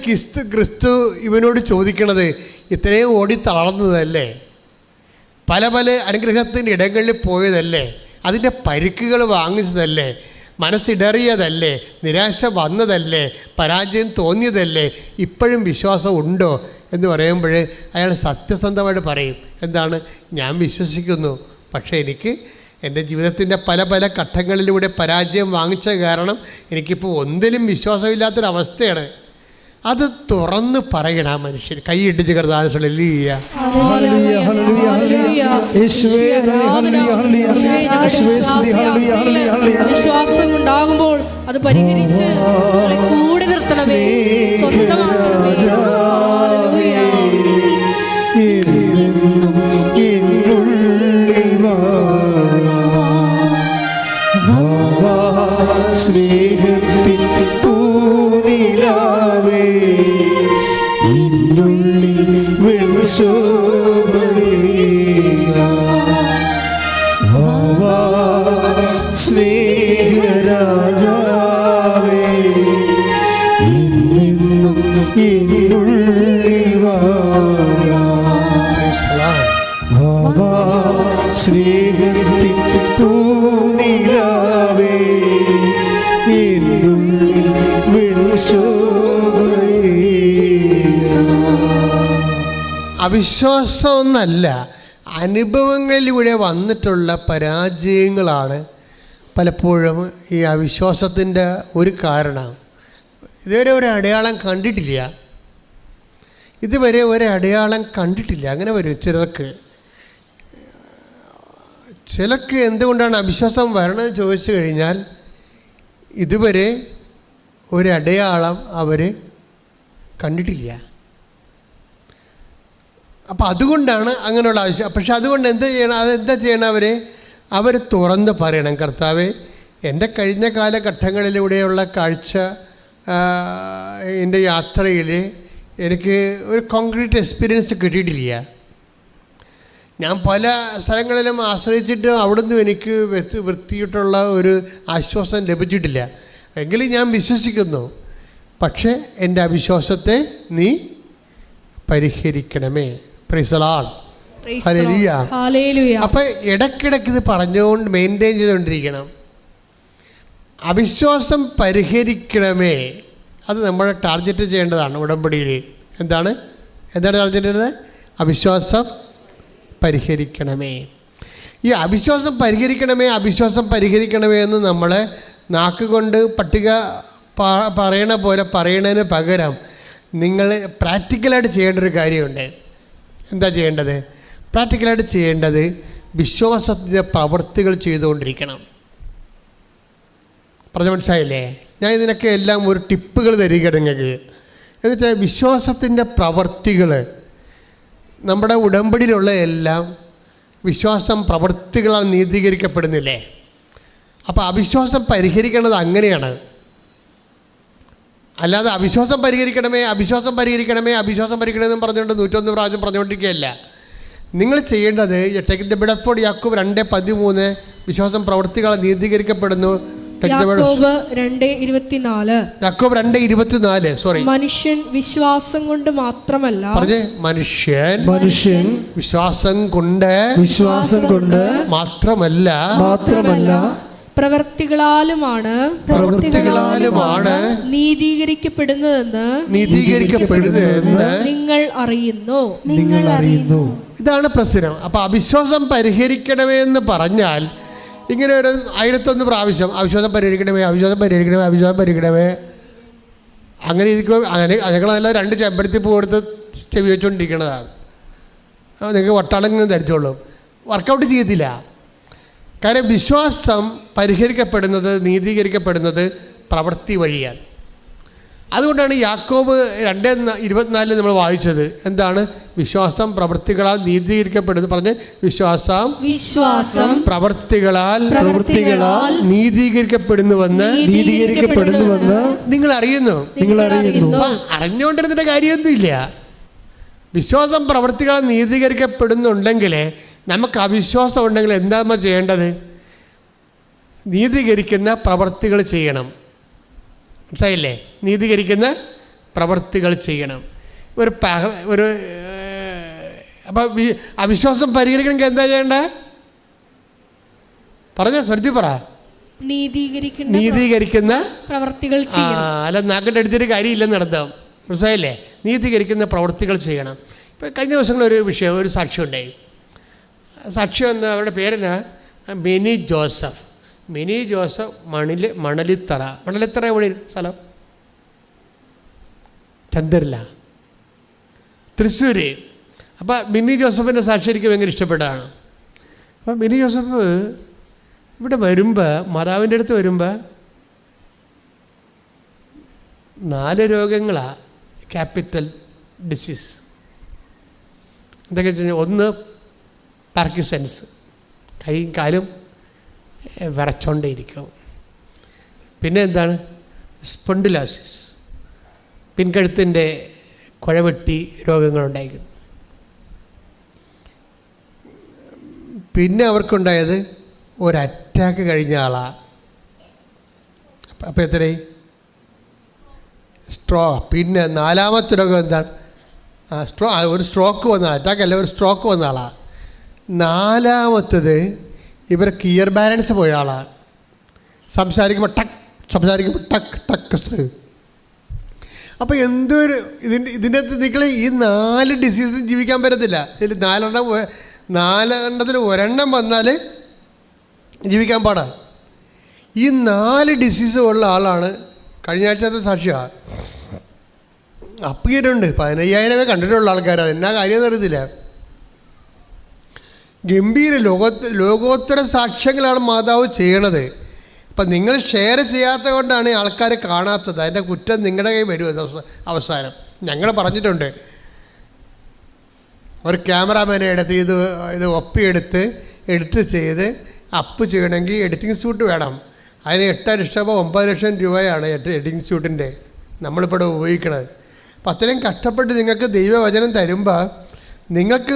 ക്രിസ്തു ഇവനോട് ചോദിക്കണത്, ഇത്രയും ഓടി തളർന്നതല്ലേ, പല അനുഗ്രഹത്തിൻ്റെ ഇടങ്ങളിൽ പോയതല്ലേ, അതിൻ്റെ പരിക്കുകൾ വാങ്ങിച്ചതല്ലേ, മനസ്സിടറിയതല്ലേ, നിരാശ വന്നതല്ലേ, പരാജയം തോന്നിയതല്ലേ, ഇപ്പോഴും വിശ്വാസം ഉണ്ടോ എന്ന് പറയുമ്പോൾ അയാൾ സത്യസന്ധമായിട്ട് പറയും, എന്താണ്, ഞാൻ വിശ്വസിക്കുന്നു, പക്ഷേ എനിക്ക് എൻ്റെ ജീവിതത്തിൻ്റെ പല ഘട്ടങ്ങളിലൂടെ പരാജയം വാങ്ങിച്ച കാരണം എനിക്കിപ്പോൾ ഒന്നിലും വിശ്വാസമില്ലാത്തൊരവസ്ഥയാണ്. അത് തുറന്ന് പറയണം ആ മനുഷ്യൻ. കൈയിട്ടിച്ച് വിശ്വാസം ഉണ്ടാകുമ്പോൾ അത് പരിഹരിച്ച് കൂടെ നിർത്തണമേ, സ്വന്തമാക്കണമേ. സ്നേഹത്തിൻ പൂനിലാവേ, സ്നേഹരാജാവേ ഇന്നും എന്നുള്ളിൽ വാവാ സ്നേഹത്തിൻ പൂനിലാവേ എന്നുള്ളിൽ അവിശ്വാസം ഒന്നല്ല, അനുഭവങ്ങളിലൂടെ വന്നിട്ടുള്ള പരാജയങ്ങളാണ് പലപ്പോഴും ഈ അവിശ്വാസത്തിൻ്റെ ഒരു കാരണം. ഇതുവരെ ഒരു അടയാളം കണ്ടിട്ടില്ല, ഇതുവരെ ഒരു അടയാളം കണ്ടിട്ടില്ല. അങ്ങനെ വരും ചിലർക്ക് എന്തുകൊണ്ടാണ് അവിശ്വാസം വരണമെന്ന് ചോദിച്ചു കഴിഞ്ഞാൽ ഇതുവരെ ഒരു അടയാളം അവർ കണ്ടിട്ടില്ല. അപ്പം അതുകൊണ്ടാണ് അങ്ങനെയുള്ള ആവശ്യം. പക്ഷെ അതുകൊണ്ട് എന്താ ചെയ്യണം? അവർ തുറന്ന് പറയണം, കർത്താവേ, എൻ്റെ കഴിഞ്ഞ കാലഘട്ടങ്ങളിലൂടെയുള്ള കാഴ്ച, എൻ്റെ യാത്രയിൽ എനിക്ക് ഒരു കോൺക്രീറ്റ് എക്സ്പീരിയൻസ് കിട്ടിയിട്ടില്ല. ഞാൻ പല സ്ഥലങ്ങളിലും ആശ്രയിച്ചിട്ടും അവിടുന്ന് എനിക്ക് വൃത്തിയിട്ടുള്ള ഒരു ആശ്വാസം ലഭിച്ചിട്ടില്ല. എങ്കിലും ഞാൻ വിശ്വസിക്കുന്നു. പക്ഷേ എൻ്റെ അവിശ്വാസത്തെ നീ പരിഹരിക്കണമേ. Praise the lord. ഹല്ലേലൂയ. അപ്പം ഇടയ്ക്കിടയ്ക്ക് ഇത് പറഞ്ഞുകൊണ്ട് മെയിൻറ്റെയിൻ ചെയ്തുകൊണ്ടിരിക്കണം. അവിശ്വാസം പരിഹരിക്കണമേ, അത് നമ്മൾ ടാർഗറ്റ് ചെയ്യേണ്ടതാണ് ഉടമ്പടിയിൽ. എന്താണ് ടാർഗറ്റ് ചെയ്യുന്നത്? അവിശ്വാസം പരിഹരിക്കണമേ. ഈ അവിശ്വാസം പരിഹരിക്കണമേ എന്ന് നമ്മൾ നാക്കുകൊണ്ട് പട്ടിക പറയണ പോലെ പറയണതിന് പകരം നിങ്ങൾ പ്രാക്ടിക്കലായിട്ട് ചെയ്യേണ്ട ഒരു കാര്യമുണ്ട്. എന്താ ചെയ്യേണ്ടത്? പ്രാക്ടിക്കലായിട്ട് ചെയ്യേണ്ടത് വിശ്വാസത്തിൻ്റെ പ്രവൃത്തികൾ ചെയ്തുകൊണ്ടിരിക്കണം. പറഞ്ഞ മനസ്സിലായില്ലേ? ഞാൻ ഇതിനൊക്കെ എല്ലാം ഒരു ടിപ്പുകൾ തരിക നിങ്ങൾക്ക്. എന്നുവെച്ചാൽ വിശ്വാസത്തിൻ്റെ പ്രവൃത്തികൾ നമ്മുടെ ഉടമ്പടിയിലുള്ള എല്ലാം വിശ്വാസം പ്രവൃത്തികളാൽ നീതീകരിക്കപ്പെടുന്നില്ലേ? അപ്പോൾ അവിശ്വാസം പരിഹരിക്കേണ്ടത് അങ്ങനെയാണ്. അല്ലാതെ അവിശ്വാസം പരിഹരിക്കണമേ എന്ന് പറഞ്ഞുകൊണ്ട് 101 പ്രാവശ്യം പറഞ്ഞുകൊണ്ടിരിക്കുകയല്ല. നിങ്ങൾ ചെയ്യേണ്ടത് ടേക്ക് ദ ബെഡ് ഓഫ് യാക്കോബ് 2:13 വിശ്വാസം പ്രവൃത്തികളാൽ നീതീകരിക്കപ്പെടുന്നു. യാക്കോബ് 2:24 സോറി. മനുഷ്യൻ വിശ്വാസം കൊണ്ട് മാത്രമല്ല, പറഞ്ഞേ, മനുഷ്യൻ വിശ്വാസം കൊണ്ട് മാത്രമല്ല പ്രവൃത്തികളാലുമാണ് നീതീകരിക്കപ്പെടുന്നതെന്ന് നിങ്ങൾ അറിയുന്നു. ഇതാണ് പ്രശ്നം. അപ്പൊ അവിശ്വാസം പരിഹരിക്കണമേ എന്ന് പറഞ്ഞാൽ ഇങ്ങനെ ഒരു 1001 പ്രാവശ്യം അവിശ്വാസം പരിഹരിക്കണമേ അങ്ങനെ ഇരിക്കും. അതിനെല്ലാം 2 ചെമ്പരത്തി പൂ കൊടുത്ത് ചെവി വെച്ചുകൊണ്ടിരിക്കുന്നതാണ്. നിങ്ങൾക്ക് വട്ടാളെങ്കിലും ധരിച്ചോളൂ, വർക്കൗട്ട് ചെയ്യത്തില്ല. കാര്യം വിശ്വാസം പരിഹരിക്കപ്പെടുന്നത്, നീതീകരിക്കപ്പെടുന്നത് പ്രവൃത്തി വഴിയാണ്. അതുകൊണ്ടാണ് യാക്കോബ് 2:24 നമ്മൾ വായിച്ചത്. എന്താണ്? വിശ്വാസം പ്രവൃത്തികളാൽ നീതീകരിക്കപ്പെടുന്നു. പറഞ്ഞ്, വിശ്വാസം പ്രവൃത്തികളാൽ നീതീകരിക്കപ്പെടുന്നുവെന്ന് നിങ്ങൾ അറിയുന്നു. അറിഞ്ഞുകൊണ്ടിരുന്നിട്ട് കാര്യമൊന്നുമില്ല. വിശ്വാസം പ്രവൃത്തികളാൽ നീതീകരിക്കപ്പെടുന്നുണ്ടെങ്കിൽ നമുക്ക് അവിശ്വാസം ഉണ്ടെങ്കിൽ എന്താ നമ്മൾ ചെയ്യേണ്ടത്? നീതീകരിക്കുന്ന പ്രവൃത്തികൾ ചെയ്യണം. മനസ്സിലായില്ലേ? നീതീകരിക്കുന്ന പ്രവൃത്തികൾ ചെയ്യണം. അപ്പം അവിശ്വാസം പരിഹരിക്കണമെങ്കിൽ എന്താ ചെയ്യേണ്ടത്? സ്വരത്തിൽ പറ. നീതീകരിക്കുന്ന പ്രവൃത്തികൾ ചെയ്യണം. അല്ല, നാക്കിൻ്റെ അടുത്തൊരു കാര്യമില്ലെന്ന് നടത്താം. മനസ്സിലായില്ലേ? നീതീകരിക്കുന്ന പ്രവൃത്തികൾ ചെയ്യണം. ഇപ്പം കഴിഞ്ഞ ദിവസങ്ങളൊരു വിഷയം, ഒരു സാക്ഷ്യം ഉണ്ടായി. സാക്ഷ്യം എന്ന അവരുടെ പേരെന്നാ? മിനി ജോസഫ് മണലിത്തറ എവിടെ സ്ഥലം? ചന്ദ്രല, തൃശ്ശൂർ. അപ്പം മിനി ജോസഫിൻ്റെ സാക്ഷി എനിക്ക് ഭയങ്കര ഇഷ്ടപ്പെട്ടതാണ്. അപ്പം മിനി ജോസഫ് ഇവിടെ വരുമ്പോൾ, മാതാവിൻ്റെ അടുത്ത് വരുമ്പോൾ 4 രോഗങ്ങളാണ് ക്യാപിറ്റൽ ഡിസീസ്. എന്തൊക്കെ വെച്ച് കഴിഞ്ഞാൽ, 1 പാർക്കിൻസൺസ്, കൈയും കാലും വിറച്ചോണ്ടേയിരിക്കും. പിന്നെ എന്താണ്? സ്പോണ്ടിലോസിസ്, പിൻകഴുത്തിൻ്റെ കുഴവെട്ടി രോഗങ്ങളുണ്ടായിരിക്കും. പിന്നെ അവർക്കുണ്ടായത് ഒരു അറ്റാക്ക് കഴിഞ്ഞ ആളാണ്. അപ്പോൾ എത്രയായി? പിന്നെ 4ാമത്തെ രോഗം എന്താണ്? ഒരു സ്ട്രോക്ക് വന്ന ആൾ, അറ്റാക്കല്ല, ഒരു സ്ട്രോക്ക് വന്ന ആളാണ്. 4ാമത്തത് ഇവർക്ക് ഇയർ ബാലൻസ് പോയ ആളാണ്. സംസാരിക്കുമ്പോൾ ടക്ക് ടക്ക്. അപ്പോൾ എന്തൊരു ഇതിൻ്റെ അകത്ത് നിങ്ങൾ ഈ 4 ഡിസീസിന് ജീവിക്കാൻ പറ്റത്തില്ല. ഇതിൽ 4 ഒരെണ്ണം വന്നാൽ ജീവിക്കാൻ പാടാണ്. ഈ 4 ഡിസീസ് ഉള്ള ആളാണ്. കഴിഞ്ഞ ആഴ്ചത്തെ സാക്ഷിയാണ്. അപ്പീരുണ്ട് 15,000 കണ്ടിട്ടുള്ള ആൾക്കാർ. അതെന്നാ കാര്യമെന്ന് അറിയത്തില്ല. ഗംഭീര ലോകോത്തര സാക്ഷ്യങ്ങളാണ് മാതാവ് ചെയ്യണത്. അപ്പം നിങ്ങൾ ഷെയർ ചെയ്യാത്തത് കൊണ്ടാണ് ആൾക്കാർ കാണാത്തത്. അതിൻ്റെ കുറ്റം നിങ്ങളുടെ കയ്യിൽ വരും അവസാനം. ഞങ്ങൾ പറഞ്ഞിട്ടുണ്ട്, ഒരു ക്യാമറാമാനെ എടുത്ത് ഇത് ഒപ്പിയെടുത്ത് എഡിറ്റ് ചെയ്ത് അപ്പ് ചെയ്യണമെങ്കിൽ എഡിറ്റിംഗ് സ്യൂട്ട് വേണം. അതിന് 8 ലക്ഷമോ 9 ലക്ഷം രൂപയാണ് എഡിറ്റിംഗ് സ്യൂട്ടിൻ്റെ നമ്മളിപ്പോൾ ഉപയോഗിക്കുന്നത്. അപ്പം അത്രയും കഷ്ടപ്പെട്ട് നിങ്ങൾക്ക് ദൈവവചനം തരുമ്പോൾ നിങ്ങൾക്ക്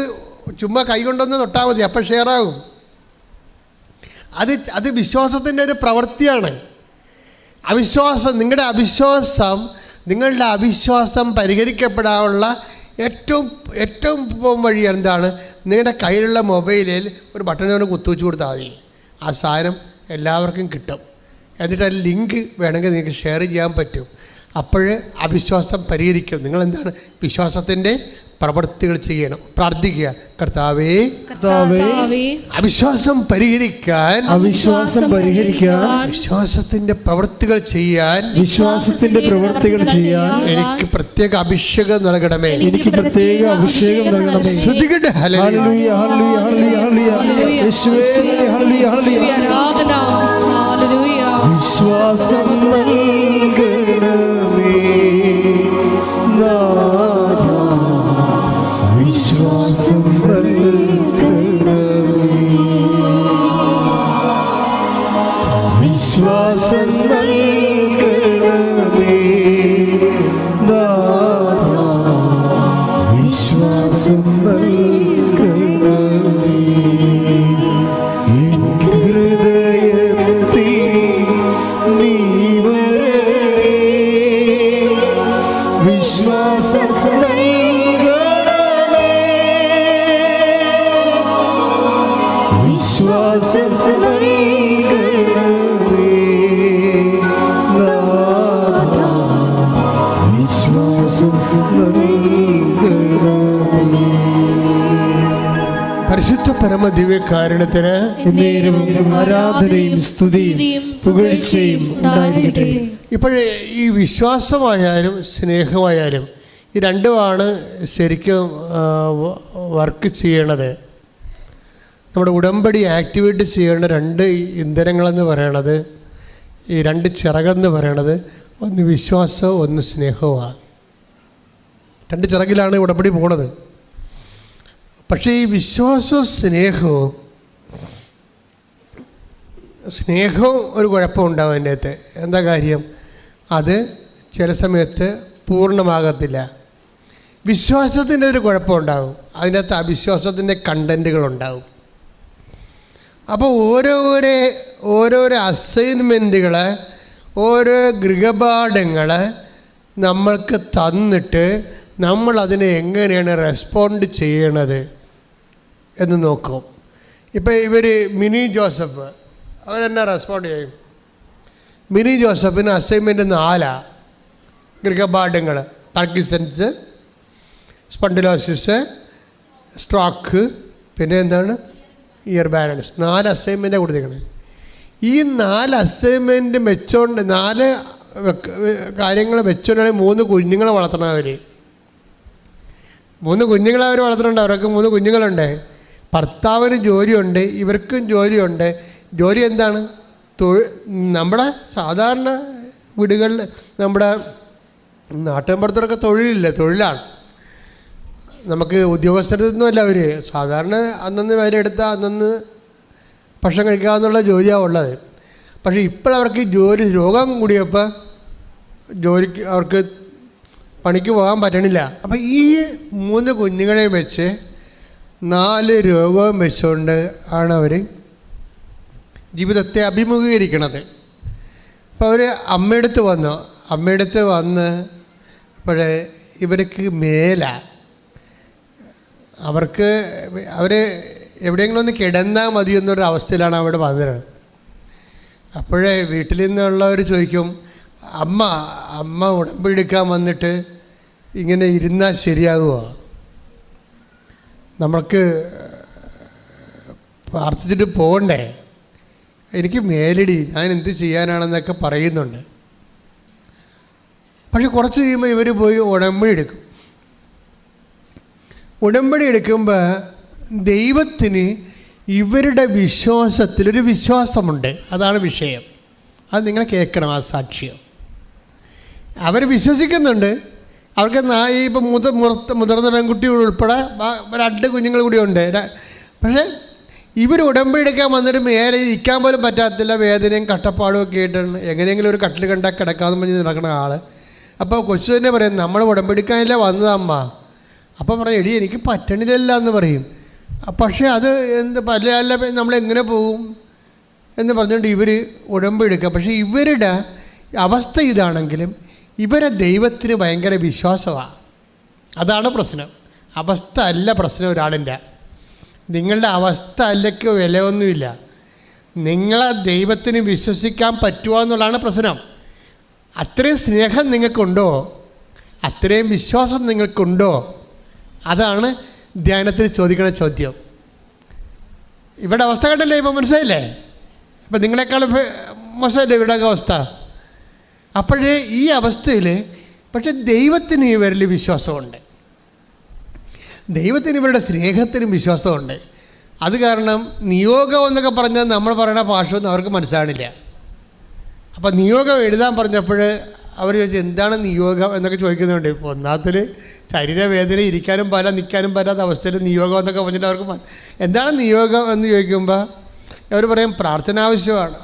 ചുമ്മാ കൈകൊണ്ടൊന്ന് തൊട്ടാൽ മതി, അപ്പം ഷെയറാകും. അത് വിശ്വാസത്തിൻ്റെ ഒരു പ്രവൃത്തിയാണ്. നിങ്ങളുടെ അവിശ്വാസം പരിഹരിക്കപ്പെടാനുള്ള ഏറ്റവും വഴി എന്താണ്? നിങ്ങളുടെ കയ്യിലുള്ള മൊബൈലിൽ ഒരു ബട്ടൺ കുത്തുവെച്ച് കൊടുത്താൽ മതി. ആ സാധനം എല്ലാവർക്കും കിട്ടും. എന്നിട്ട് ലിങ്ക് വേണമെങ്കിൽ നിങ്ങൾക്ക് ഷെയർ ചെയ്യാൻ പറ്റും. അപ്പോൾ അവിശ്വാസം പരിഹരിക്കും. നിങ്ങളെന്താണ്? വിശ്വാസത്തിൻ്റെ പ്രവൃത്തികൾ ചെയ്യണം. പ്രാർത്ഥിക്കുക, കർത്താവേ അവിശ്വാസം പരിഹരിക്കാൻ വിശ്വാസത്തിന്റെ പ്രവൃത്തികൾ ചെയ്യാൻ എനിക്ക് പ്രത്യേക അഭിഷേകം നൽകണമേ. ശ്രുതികട്ടെ ഹല്ലേലൂയ ഹല്ലേലൂയ ഹല്ലേലൂയ വിശ്വാസം നൽകണമേ നാഥാ, വിശ്വാസം നൽകണമേ, വിശ്വാസം നൽകണമേ നാഥാ, വിശ്വാസം നൽകണമേ. ഹൃദയത്തിൽ നീ വരണേ, വിശ്വാസം നൽകണമേ, വിശ്വാസം നൽകണമേ നാഥാ, വിശ്വാസം നൽകണമേ. പരിശുദ്ധ പരമദിവ്യകാരുണ്യത്തിന് നേരവും ആരാധനയും സ്തുതിയും പുകഴ്ചയും ഉണ്ടായിരിക്കട്ടെ. ഇപ്പോഴേ ഈ വിശ്വാസമായാലും സ്നേഹമായാലും ഈ രണ്ടുമാണ് ശരിക്കും വർക്ക് ചെയ്യണത്. നമ്മുടെ ഉടമ്പടി ആക്ടിവേറ്റ് ചെയ്യേണ്ട 2 ഇന്ധനങ്ങളെന്ന് പറയണത്, ഈ 2 ചിറകെന്ന് പറയണത്, ഒന്ന് വിശ്വാസവും ഒന്ന് സ്നേഹവുമാണ്. 2 ചിറകിലാണ് ഉടമ്പടി പോണത്. പക്ഷേ ഈ വിശ്വാസവും സ്നേഹവും ഒരു കുഴപ്പമുണ്ടാവും അതിൻ്റെ അകത്ത്. എന്താ കാര്യം? അത് ചില സമയത്ത് പൂർണ്ണമാകത്തില്ല. വിശ്വാസത്തിൻ്റെ ഒരു കുഴപ്പമുണ്ടാകും, അതിനകത്ത് അവിശ്വാസത്തിൻ്റെ കണ്ടൻറ്റുകളുണ്ടാവും. അപ്പോൾ ഓരോരോ അസൈൻമെൻറ്റുകൾ, ഓരോ ഗൃഹപാഠങ്ങൾ നമ്മൾക്ക് തന്നിട്ട് നമ്മളതിനെ എങ്ങനെയാണ് റെസ്പോണ്ട് ചെയ്യണത് എന്ന് നോക്കും. ഇപ്പോൾ മിനി ജോസഫ് അവരെന്നാ റെസ്പോണ്ട് ചെയ്യും? മിനി ജോസഫിന് അസൈൻമെൻറ്റ് 4 ഗൃഹപാഠങ്ങൾ: പാർക്കിൻസൺസ്, സ്പൊണ്ടിലോസിസ്, സ്ട്രോക്ക്, പിന്നെ എന്താണ് ഇയർ ബാലൻസ്. 4 അസൈൻമെൻറ്റാണ് കൊടുത്തേക്കണത്. ഈ 4 അസൈൻമെൻറ്റ് വെച്ചോണ്ട് 4 കാര്യങ്ങൾ വെച്ചോണ്ടാണ് 3 കുഞ്ഞുങ്ങളെ വളർത്തണം. 3 കുഞ്ഞുങ്ങളെ അവർ വളർത്തുന്നുണ്ട്. അവർക്ക് 3 കുഞ്ഞുങ്ങളുണ്ട്. ഭർത്താവിന് ജോലിയുണ്ട്, ഇവർക്കും ജോലിയുണ്ട്. ജോലി എന്താണ്? നമ്മുടെ സാധാരണ വീടുകളിൽ നമ്മുടെ നാട്ടിൻപുറത്തൊക്കെ തൊഴിലാണ്. നമുക്ക് ഉദ്യോഗസ്ഥരൊന്നുമല്ല അവർ. സാധാരണ അന്നന്ന് വരെടുത്താൽ അന്നന്ന് ഭക്ഷണം കഴിക്കാമെന്നുള്ള ജോലിയാണ് ഉള്ളത്. പക്ഷേ ഇപ്പോഴവർക്ക് രോഗം കൂടിയപ്പോൾ അവർക്ക് പണിക്ക് പോകാൻ പറ്റണില്ല. അപ്പം ഈ 3 കുഞ്ഞുങ്ങളെയും വെച്ച് 4 രോഗവും വെച്ചുകൊണ്ട് ആണ് അവർ ജീവിതത്തെ അഭിമുഖീകരിക്കണത്. അപ്പോൾ അവർ അമ്മയടുത്ത് വന്ന് അപ്പോഴേ ഇവർക്ക് അവർക്ക് അവർ എവിടെയെങ്കിലും ഒന്ന് കിടന്നാൽ മതി എന്നൊരു അവസ്ഥയിലാണ് അവിടെ വന്നത്. അപ്പോഴേ വീട്ടിൽ നിന്നുള്ളവർ ചോദിക്കും, അമ്മ ഉടമ്പെടുക്കാൻ വന്നിട്ട് ഇങ്ങനെ ഇരുന്നാൽ ശരിയാകുമോ? നമ്മൾക്ക് പ്രാർത്ഥിച്ചിട്ട് പോകണ്ടേ? എനിക്ക് മേലടി, ഞാൻ എന്ത് ചെയ്യാനാണെന്നൊക്കെ പറയുന്നുണ്ട്. പക്ഷെ കുറച്ച് കഴിയുമ്പോൾ ഇവർ പോയി ഉടമ്പടി എടുക്കും. ഉടമ്പടി എടുക്കുമ്പോൾ ദൈവത്തിന് ഇവരുടെ വിശ്വാസത്തിലൊരു വിശ്വാസമുണ്ട്. അതാണ് വിഷയം. അത് നിങ്ങൾ കേൾക്കണം. ആ സാക്ഷ്യം അവർ വിശ്വസിക്കുന്നുണ്ട്. അവർക്ക് ഇപ്പോൾ മുതിർന്ന പെൺകുട്ടി ഉൾപ്പെടെ 2 കുഞ്ഞുങ്ങൾ കൂടി ഉണ്ട്. പക്ഷേ ഇവർ ഉടമ്പടി എടുക്കാൻ വന്നിട്ട് മേലെ ഇരിക്കാൻ പോലും പറ്റാത്തില്ല, വേദനയും കട്ടപ്പാടും ഒക്കെ ആയിട്ടാണ്. എങ്ങനെയെങ്കിലും ഒരു കട്ടിൽ കണ്ടാൽ കിടക്കാമെന്ന് പറഞ്ഞ് നടക്കുന്ന ആൾ. അപ്പോൾ കൊച്ചു തന്നെ പറയും, നമ്മൾ ഉടമ്പടിക്കാനില്ല വന്നതമ്മ. അപ്പോൾ പറയും, എടി എനിക്ക് പറ്റണില്ല എന്ന് പറയും. പക്ഷേ അത് പല നമ്മളെങ്ങനെ പോകും എന്ന് പറഞ്ഞുകൊണ്ട് ഇവർ ഉടമ്പടി എടുക്കുക. പക്ഷേ ഇവരുടെ അവസ്ഥ ഇതാണെങ്കിലും ഇവരെ ദൈവത്തിന് ഭയങ്കര വിശ്വാസമാണ്. അതാണ് പ്രശ്നം. അവസ്ഥ അല്ല പ്രശ്നം ഒരാളിൻ്റെ. നിങ്ങളുടെ അവസ്ഥ അല്ലക്ക് വിലയൊന്നുമില്ല. നിങ്ങളെ ദൈവത്തിന് വിശ്വസിക്കാൻ പറ്റുമോ എന്നുള്ളതാണ് പ്രശ്നം. അത്രയും സ്നേഹം നിങ്ങൾക്കുണ്ടോ? അത്രയും വിശ്വാസം നിങ്ങൾക്കുണ്ടോ? അതാണ് ധ്യാനത്തിൽ ചോദിക്കുന്ന ചോദ്യം. ഇവിടെ അവസ്ഥ കണ്ടല്ലേ? ഇപ്പോൾ മനസ്സിലായില്ലേ? അപ്പം നിങ്ങളെക്കാളും മോശമല്ലേ ഇവരുടെയൊക്കെ അവസ്ഥ? അപ്പോഴേ ഈ അവസ്ഥയിൽ പക്ഷെ ദൈവത്തിന് ഇവരിൽ വിശ്വാസമുണ്ട്. ദൈവത്തിന് ഇവരുടെ സ്നേഹത്തിനും വിശ്വാസമുണ്ട്. അത് കാരണം നിയോഗം എന്നൊക്കെ പറഞ്ഞാൽ നമ്മൾ പറയുന്ന ഭാഷയൊന്നും അവർക്ക് മനസ്സിലാണില്ല. അപ്പം നിയോഗം എഴുതാൻ പറഞ്ഞപ്പോൾ അവർ ചോദിച്ചു, എന്താണ് നിയോഗം എന്നൊക്കെ ചോദിക്കുന്നുണ്ട്. ഇപ്പോൾ ഒന്നാമത്തിൽ ശരീരവേദന, ഇരിക്കാനും പാല നിൽക്കാനും പറ്റാത്ത അവസ്ഥയിൽ നിയോഗം എന്നൊക്കെ പറഞ്ഞിട്ട് അവർക്ക് എന്താണ് നിയോഗം എന്ന് ചോദിക്കുമ്പോൾ അവർ പറയും പ്രാർത്ഥനാവശ്യമാണ്.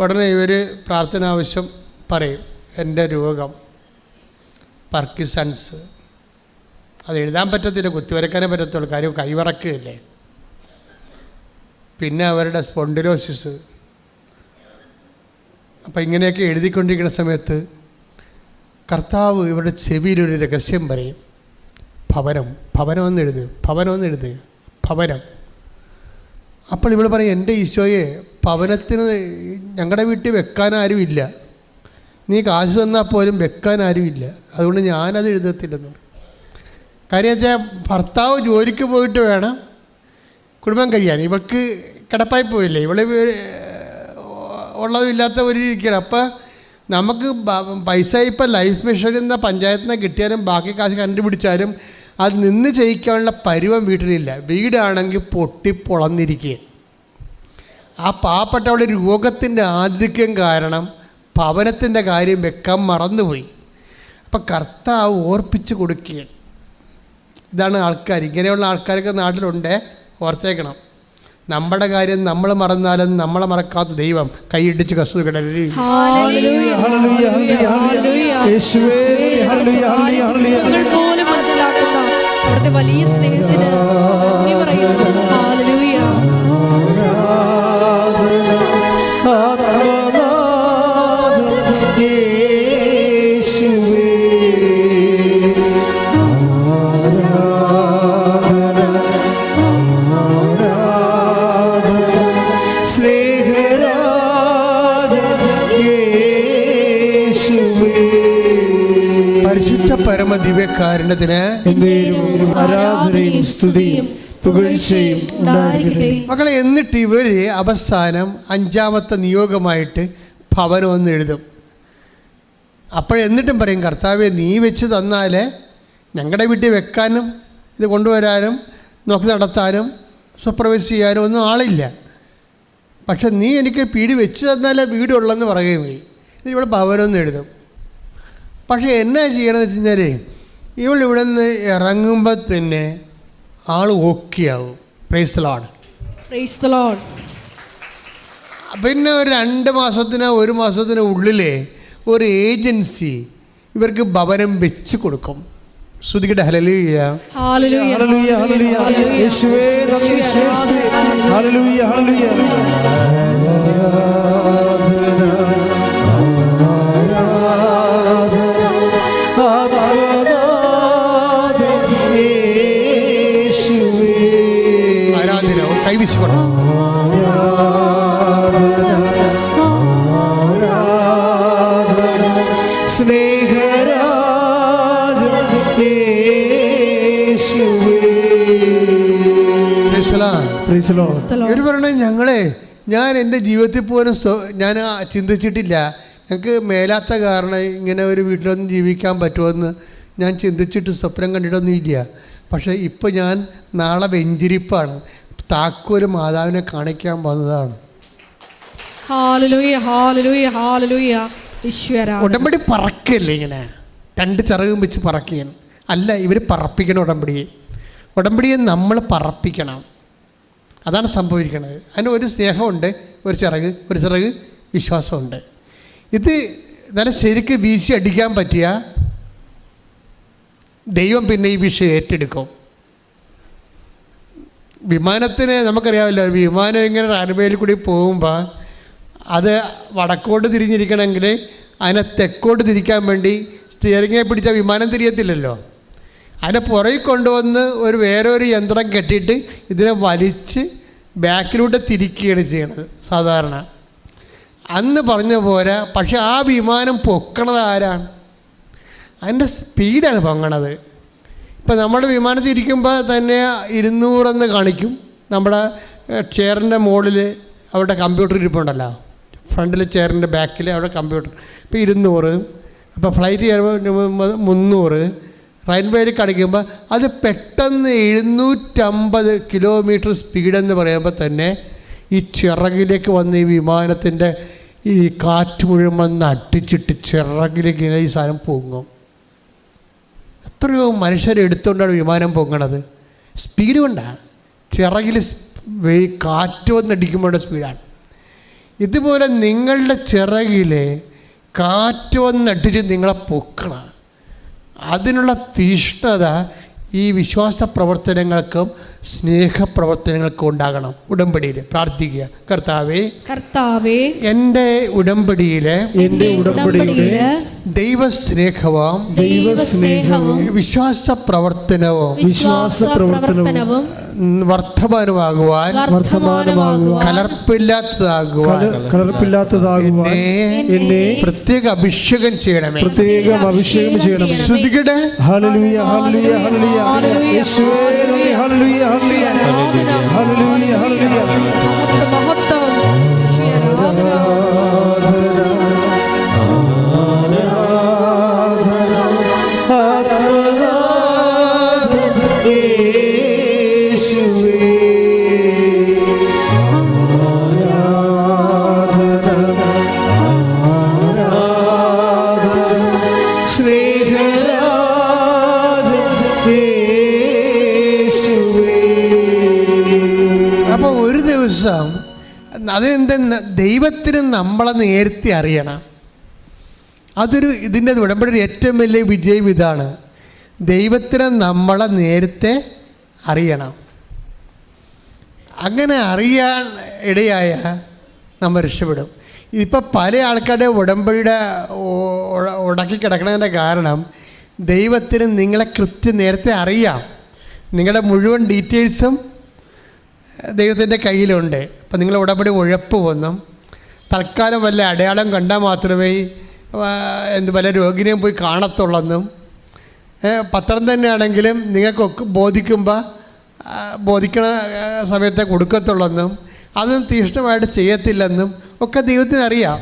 ഉടനെ ഇവർ പ്രാർത്ഥനാവശ്യം പറയും. എൻ്റെ രോഗം പാർക്കിൻസൺസ്. അത് എഴുതാൻ പറ്റത്തില്ല, കുത്തിവരക്കാനേ പറ്റത്തുള്ളൂ, കാര്യം കൈവറക്കുകയല്ലേ. പിന്നെ അവരുടെ സ്പോണ്ടിലോസിസ്. അപ്പം ഇങ്ങനെയൊക്കെ എഴുതിക്കൊണ്ടിരിക്കുന്ന സമയത്ത് കർത്താവ് ഇവരുടെ ചെവിയിലൊരു രഹസ്യം പറയും. ഭവനം എഴുതുക. അപ്പോൾ ഇവൾ പറയും, എൻ്റെ ഈശോയെ, ഭവനത്തിന് ഞങ്ങളുടെ വീട്ടിൽ വെക്കാൻ ആരുമില്ല, നീ കാശ് തന്നാൽ പോലും വെക്കാൻ ആരുമില്ല, അതുകൊണ്ട് ഞാനത് എഴുതത്തില്ലെന്ന്. കാര്യം വെച്ചാൽ ഭർത്താവ് ജോലിക്ക് പോയിട്ട് വേണം കുടുംബം കഴിയാൻ. ഇവൾക്ക് കിടപ്പായി പോയില്ലേ, ഇവള് ഉള്ളതും ഇല്ലാത്ത ഒരു ഇരിക്കണം. അപ്പം നമുക്ക് പൈസ ഇപ്പം ലൈഫ് മിഷനിൽ നിന്ന് പഞ്ചായത്തിൽ നിന്ന് കിട്ടിയാലും ബാക്കി കാശ് കണ്ടുപിടിച്ചാലും അത് നിന്ന് ചെയ്യിക്കാനുള്ള പരുവം വീട്ടിലില്ല. വീടാണെങ്കിൽ പൊട്ടിപ്പൊളന്നിരിക്കുക. ആ പാവപ്പെട്ടവളുടെ രോഗത്തിൻ്റെ ആധിക്യം കാരണം ഭവനത്തിൻ്റെ കാര്യം വെക്കാൻ മറന്നുപോയി. അപ്പം കർത്താവ് ഓർപ്പിച്ച് കൊടുക്കുകയാണ്. ഇതാണ് ആൾക്കാർ. ഇങ്ങനെയുള്ള ആൾക്കാരൊക്കെ നാട്ടിലുണ്ട്, ഓർത്തേക്കണം. നമ്മുടെ കാര്യം നമ്മൾ മറന്നാലും നമ്മളെ മറക്കാത്ത ദൈവം കൈയിടിച്ച് കസ്തുകട. വലിയ സ്നേഹത്തിന് നന്ദി പറയുന്നു. ഹല്ലേലൂയ. പരമദിവ്യകാരുണ്യത്തിന് ആരാധനയും സ്തുതിയും പുകഴ്ചയും ഉണ്ടായിരിക്കട്ടെ. മക്കളെ, എന്നിട്ട് ഇവർ അവസാനം 5ാമത്തെ നിയോഗമായിട്ട് ഭവനം ഒന്ന് എഴുതും. എന്നിട്ടും പറയും, കർത്താവെ, നീ വെച്ച് തന്നാൽ ഞങ്ങളുടെ വീട്ടിൽ വെക്കാനും ഇത് കൊണ്ടുവരാനും നോക്കി നടത്താനും സൂപ്പർവൈസ് ചെയ്യാനും ഒന്നും ആളില്ല. പക്ഷെ നീ എനിക്ക് വീട് വെച്ച് തന്നാലേ വീടുള്ളെന്ന് പറയുകയും ചെയ്യും. ഇവിടെ ഭവനമൊന്നും എഴുതും. പക്ഷേ എന്നാ ചെയ്യണമെന്ന് വെച്ച് കഴിഞ്ഞാൽ ഇവളിവിടെ നിന്ന് ഇറങ്ങുമ്പോൾ തന്നെ ആൾ ഓക്കെയാവും. Praise the lord. Praise the lord. പിന്നെ ഒരു 2 മാസത്തിനോ 1 മാസത്തിനോ ഉള്ളിൽ ഒരു ഏജൻസി ഇവർക്ക് ഭവനം വെച്ച് കൊടുക്കും. ശ്രുതികടെ ഹല്ലേലൂയ. ഹല്ലേലൂയ ഹല്ലേലൂയ ഹല്ലേലൂയ യേശുവേ നന്ദി യേശുവേ സ്തുതി. ഹല്ലേലൂയ ഹല്ലേലൂയ ആരാധന കൈവിശുകൊള്ളു. ഇവർ പറയണ ഞാൻ എൻ്റെ ജീവിതത്തിൽ പോലും ഞാൻ ചിന്തിച്ചിട്ടില്ല. ഞങ്ങൾക്ക് മേലാത്ത കാരണം ഇങ്ങനെ ഒരു വീട്ടിലൊന്നും ജീവിക്കാൻ പറ്റുമെന്ന് ഞാൻ ചിന്തിച്ചിട്ട് സ്വപ്നം കണ്ടിട്ടൊന്നും ഇല്ല. പക്ഷേ ഇപ്പോൾ ഞാൻ നാളെ വെഞ്ചിരിപ്പാണ്. താക്കോല് മാതാവിനെ കാണിക്കാൻ വന്നതാണ്. ഹല്ലേലൂയ ഹല്ലേലൂയ ഹല്ലേലൂയ ഈശ്വരാ. ഉടമ്പടി പറക്കല്ലേ, ഇങ്ങനെ 2 ചിറകും വെച്ച് പറക്കുകയാണ്. അല്ല, ഇവർ പറപ്പിക്കണം ഉടമ്പടിയെ നമ്മൾ പറപ്പിക്കണം. അതാണ് സംഭവിക്കുന്നത്. അതിന് ഒരു സ്നേഹമുണ്ട്, ഒരു ചിറക് വിശ്വാസമുണ്ട്. ഇത് നല്ല ശരിക്ക് വീശി അടിക്കാൻ പറ്റിയ ദൈവം പിന്നെ ഈ വിഷയം ഏറ്റെടുക്കും. വിമാനത്തിന് നമുക്കറിയാമല്ലോ, വിമാനം ഇങ്ങനെ റൺവേയിൽ കൂടി പോകുമ്പോൾ അത് വടക്കോട്ട് തിരിഞ്ഞിരിക്കണമെങ്കിൽ അതിനെ തെക്കോട്ട് തിരിക്കാൻ വേണ്ടി സ്റ്റിയറിങ്ങെ പിടിച്ച വിമാനം തിരിയത്തില്ലല്ലോ. അതിനെ പുറകിൽ കൊണ്ടുവന്ന് വേറൊരു യന്ത്രം കെട്ടിയിട്ട് ഇതിനെ വലിച്ച് ബാക്കിലൂടെ തിരിക്കുകയാണ് ചെയ്യണത് സാധാരണ. അന്ന് പറഞ്ഞ പോരാ. പക്ഷെ ആ വിമാനം പൊക്കണത് ആരാണ്? അതിൻ്റെ സ്പീഡാണ് പൊങ്ങണത്. ഇപ്പം നമ്മുടെ വിമാനത്തിൽ ഇരിക്കുമ്പോൾ തന്നെ 200 കാണിക്കും. നമ്മുടെ ചെയറിൻ്റെ മുകളിൽ അവിടെ കമ്പ്യൂട്ടർ ഇരിപ്പുണ്ടല്ലോ, ഫ്രണ്ടിൽ ചെയറിൻ്റെ ബാക്കിൽ അവിടെ കമ്പ്യൂട്ടർ. ഇപ്പോൾ 200, അപ്പോൾ ഫ്ലൈറ്റ് ചെയ്യുമ്പോൾ 300, റൺവേയിൽ കാണിക്കുമ്പോൾ അത് പെട്ടെന്ന് 750 കിലോമീറ്റർ സ്പീഡെന്ന് പറയുമ്പോൾ തന്നെ ഈ ചിറകിലേക്ക് വന്ന് ഈ വിമാനത്തിൻ്റെ ഈ കാറ്റ് മുഴുവൻ വന്ന് അടിച്ചിട്ട് ചിറകിലേക്ക് ഇങ്ങനെ ഈ സാധനം പൊങ്ങും. എത്രയോ മനുഷ്യരെടുത്തുകൊണ്ടാണ് വിമാനം പൊങ്ങണത്. സ്പീഡ് കൊണ്ടാണ്. ചിറകിൽ കാറ്റ് വന്നടിക്കുമ്പോഴുള്ള സ്പീഡാണ്. ഇതുപോലെ നിങ്ങളുടെ ചിറകിൽ കാറ്റ് വന്നടിച്ച് നിങ്ങളെ പൊക്കണം. അതിനുള്ള തീഷ്ണത ഈ വിശ്വാസ പ്രവർത്തനങ്ങൾക്കും സ്നേഹപ്രവർത്തനങ്ങൾക്കും ഉണ്ടാകണം. ഉടമ്പടിയിൽ പ്രാർത്ഥിക്കുക, കർത്താവേ എൻ്റെ ഉടമ്പടിയിലെ ദൈവസ്നേഹവും വിശ്വാസ പ്രവർത്തനവും വർദ്ധമാനമാകുവാൻ കലർപ്പില്ലാത്തതാകുവാൻ എന്നെ പ്രത്യേക അഭിഷേകം ചെയ്യണമേ. ശ്രുതികടെ ഹല്ലേലൂയ ഹല്ലേലൂയ ഹല്ലേലൂയ യേശുവേ നന്ദി. ഹല്ലേലൂയ ഹല്ലേലൂയ ഹല്ലേലൂയ ഹല്ലേലൂയ മഹത്വം ഈശ്വരാധന. അതെന്തെന്ന് ദൈവത്തിന് നമ്മളെ നേരത്തെ അറിയണം. ഇതിൻ്റെ ഉടമ്പടി ഏറ്റവും വലിയ വിജയം ഇതാണ്. ദൈവത്തിന് നമ്മളെ നേരത്തെ അറിയണം. അങ്ങനെ അറിയാൻ ഇടയായ നമ്മൾ രക്ഷപ്പെടും. ഇപ്പോൾ പല ആൾക്കാരുടെ ഉടമ്പടിയുടെ ഉടക്കി കിടക്കുന്നതിൻ്റെ കാരണം ദൈവത്തിന് നിങ്ങളെ കൃത്യം നേരത്തെ അറിയാം. നിങ്ങളുടെ മുഴുവൻ ഡീറ്റെയിൽസും ദൈവത്തിൻ്റെ കയ്യിലുണ്ട്. അപ്പം നിങ്ങൾ ഉടമ്പടി ഉഴപ്പ് വന്നും തൽക്കാലം വല്ല അടയാളം കണ്ടാൽ മാത്രമേ വല്ല രോഗിനെയും പോയി കാണത്തുള്ളെന്നും, പത്രം തന്നെയാണെങ്കിലും നിങ്ങൾക്കൊക്കെ ബോധിക്കണ സമയത്തെ കൊടുക്കത്തുള്ളെന്നും അതൊന്നും തീഷ്ണമായിട്ട് ചെയ്യത്തില്ലെന്നും ഒക്കെ ദൈവത്തിന് അറിയാം.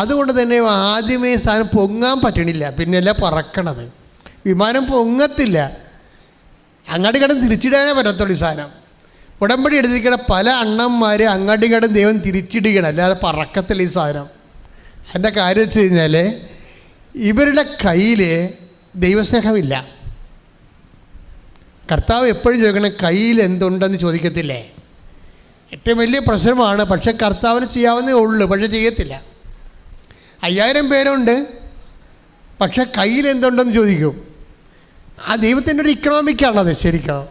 അതുകൊണ്ട് തന്നെ ആദ്യമേ സാധനം പൊങ്ങാൻ പറ്റണില്ല, പിന്നെയല്ല പറക്കണത്. വിമാനം പൊങ്ങത്തില്ല, അങ്ങാടി കടന്ന് തിരിച്ചിടാനേ പറ്റത്തുള്ളൂ ഈ സാധനം. ഉടമ്പടി എടുത്തിരിക്കുന്ന പല അണ്ണന്മാർ അങ്ങാടി കടന്ന് ദൈവം തിരിച്ചിടുകയാണ്, അല്ലാതെ പറക്കത്തില്ല ഈ സാധനം. അതിൻ്റെ കാര്യം വെച്ച് കഴിഞ്ഞാൽ ഇവരുടെ കയ്യിൽ ദൈവസ്നേഹമില്ല. കർത്താവ് എപ്പോഴും ചോദിക്കണം കയ്യിൽ എന്തുണ്ടെന്ന് ചോദിക്കത്തില്ലേ. ഏറ്റവും വലിയ പ്രശ്നമാണ്. പക്ഷെ കർത്താവിന് ചെയ്യാവുന്നേ ഉള്ളൂ, പക്ഷെ ചെയ്യത്തില്ല. 5000 പേരുണ്ട്, പക്ഷെ കയ്യിൽ എന്തുണ്ടെന്ന് ചോദിക്കും. ആ ദൈവത്തിൻ്റെ ഒരു ഇക്കണോമിക്കാണത്. ശരിക്കും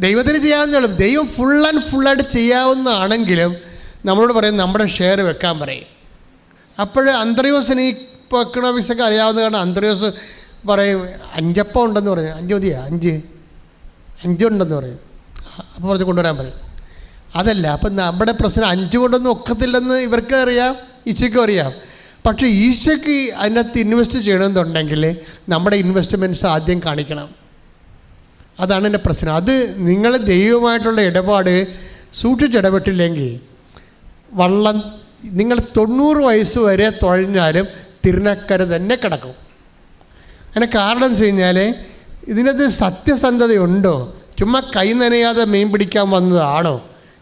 ദൈവത്തിന് ചെയ്യാവുന്നതാണ്. ദൈവം ഫുൾ ആൻഡ് ഫുള്ളായിട്ട് ചെയ്യാവുന്നതാണെങ്കിലും നമ്മളോട് പറയും നമ്മുടെ ഷെയർ വെക്കാൻ പറയും. അപ്പോൾ അന്ത്രയോസിന് ഈ ഇപ്പോൾ എക്കണോമിക്സൊക്കെ അറിയാവുന്ന കാരണം അന്ത്രയോസ് പറയും 5 അപ്പം ഉണ്ടെന്ന് പറയും. 5 മതിയാ, 5 ഉണ്ടെന്ന് പറയും. അപ്പോൾ പറഞ്ഞ് കൊണ്ടുവരാൻ പറയും. അതല്ല, അപ്പം നമ്മുടെ പ്രശ്നം 5 കൊണ്ടൊന്നും ഒക്കത്തില്ലെന്ന് ഇവർക്ക് അറിയാം, ഈശോയ്ക്കും അറിയാം. പക്ഷേ ഈശോയ്ക്ക് അതിനകത്ത് ഇൻവെസ്റ്റ് ചെയ്യണമെന്നുണ്ടെങ്കിൽ നമ്മുടെ ഇൻവെസ്റ്റ്മെൻറ്റ്സ് ആദ്യം കാണിക്കണം. അതാണ് എൻ്റെ പ്രശ്നം. അത് നിങ്ങൾ ദൈവമായിട്ടുള്ള ഇടപാട് സൂക്ഷിച്ചിടപെട്ടില്ലെങ്കിൽ വള്ളം നിങ്ങൾ 90 വയസ്സ് വരെ തുഴഞ്ഞാലും തിരുനക്കര തന്നെ കിടക്കും. അതിന് കാരണം എന്ന് വെച്ച് കഴിഞ്ഞാൽ ഇതിനകത്ത് സത്യസന്ധതയുണ്ടോ, ചുമ്മാ കൈ നനയാതെ മീൻ പിടിക്കാൻ വന്നതാണോ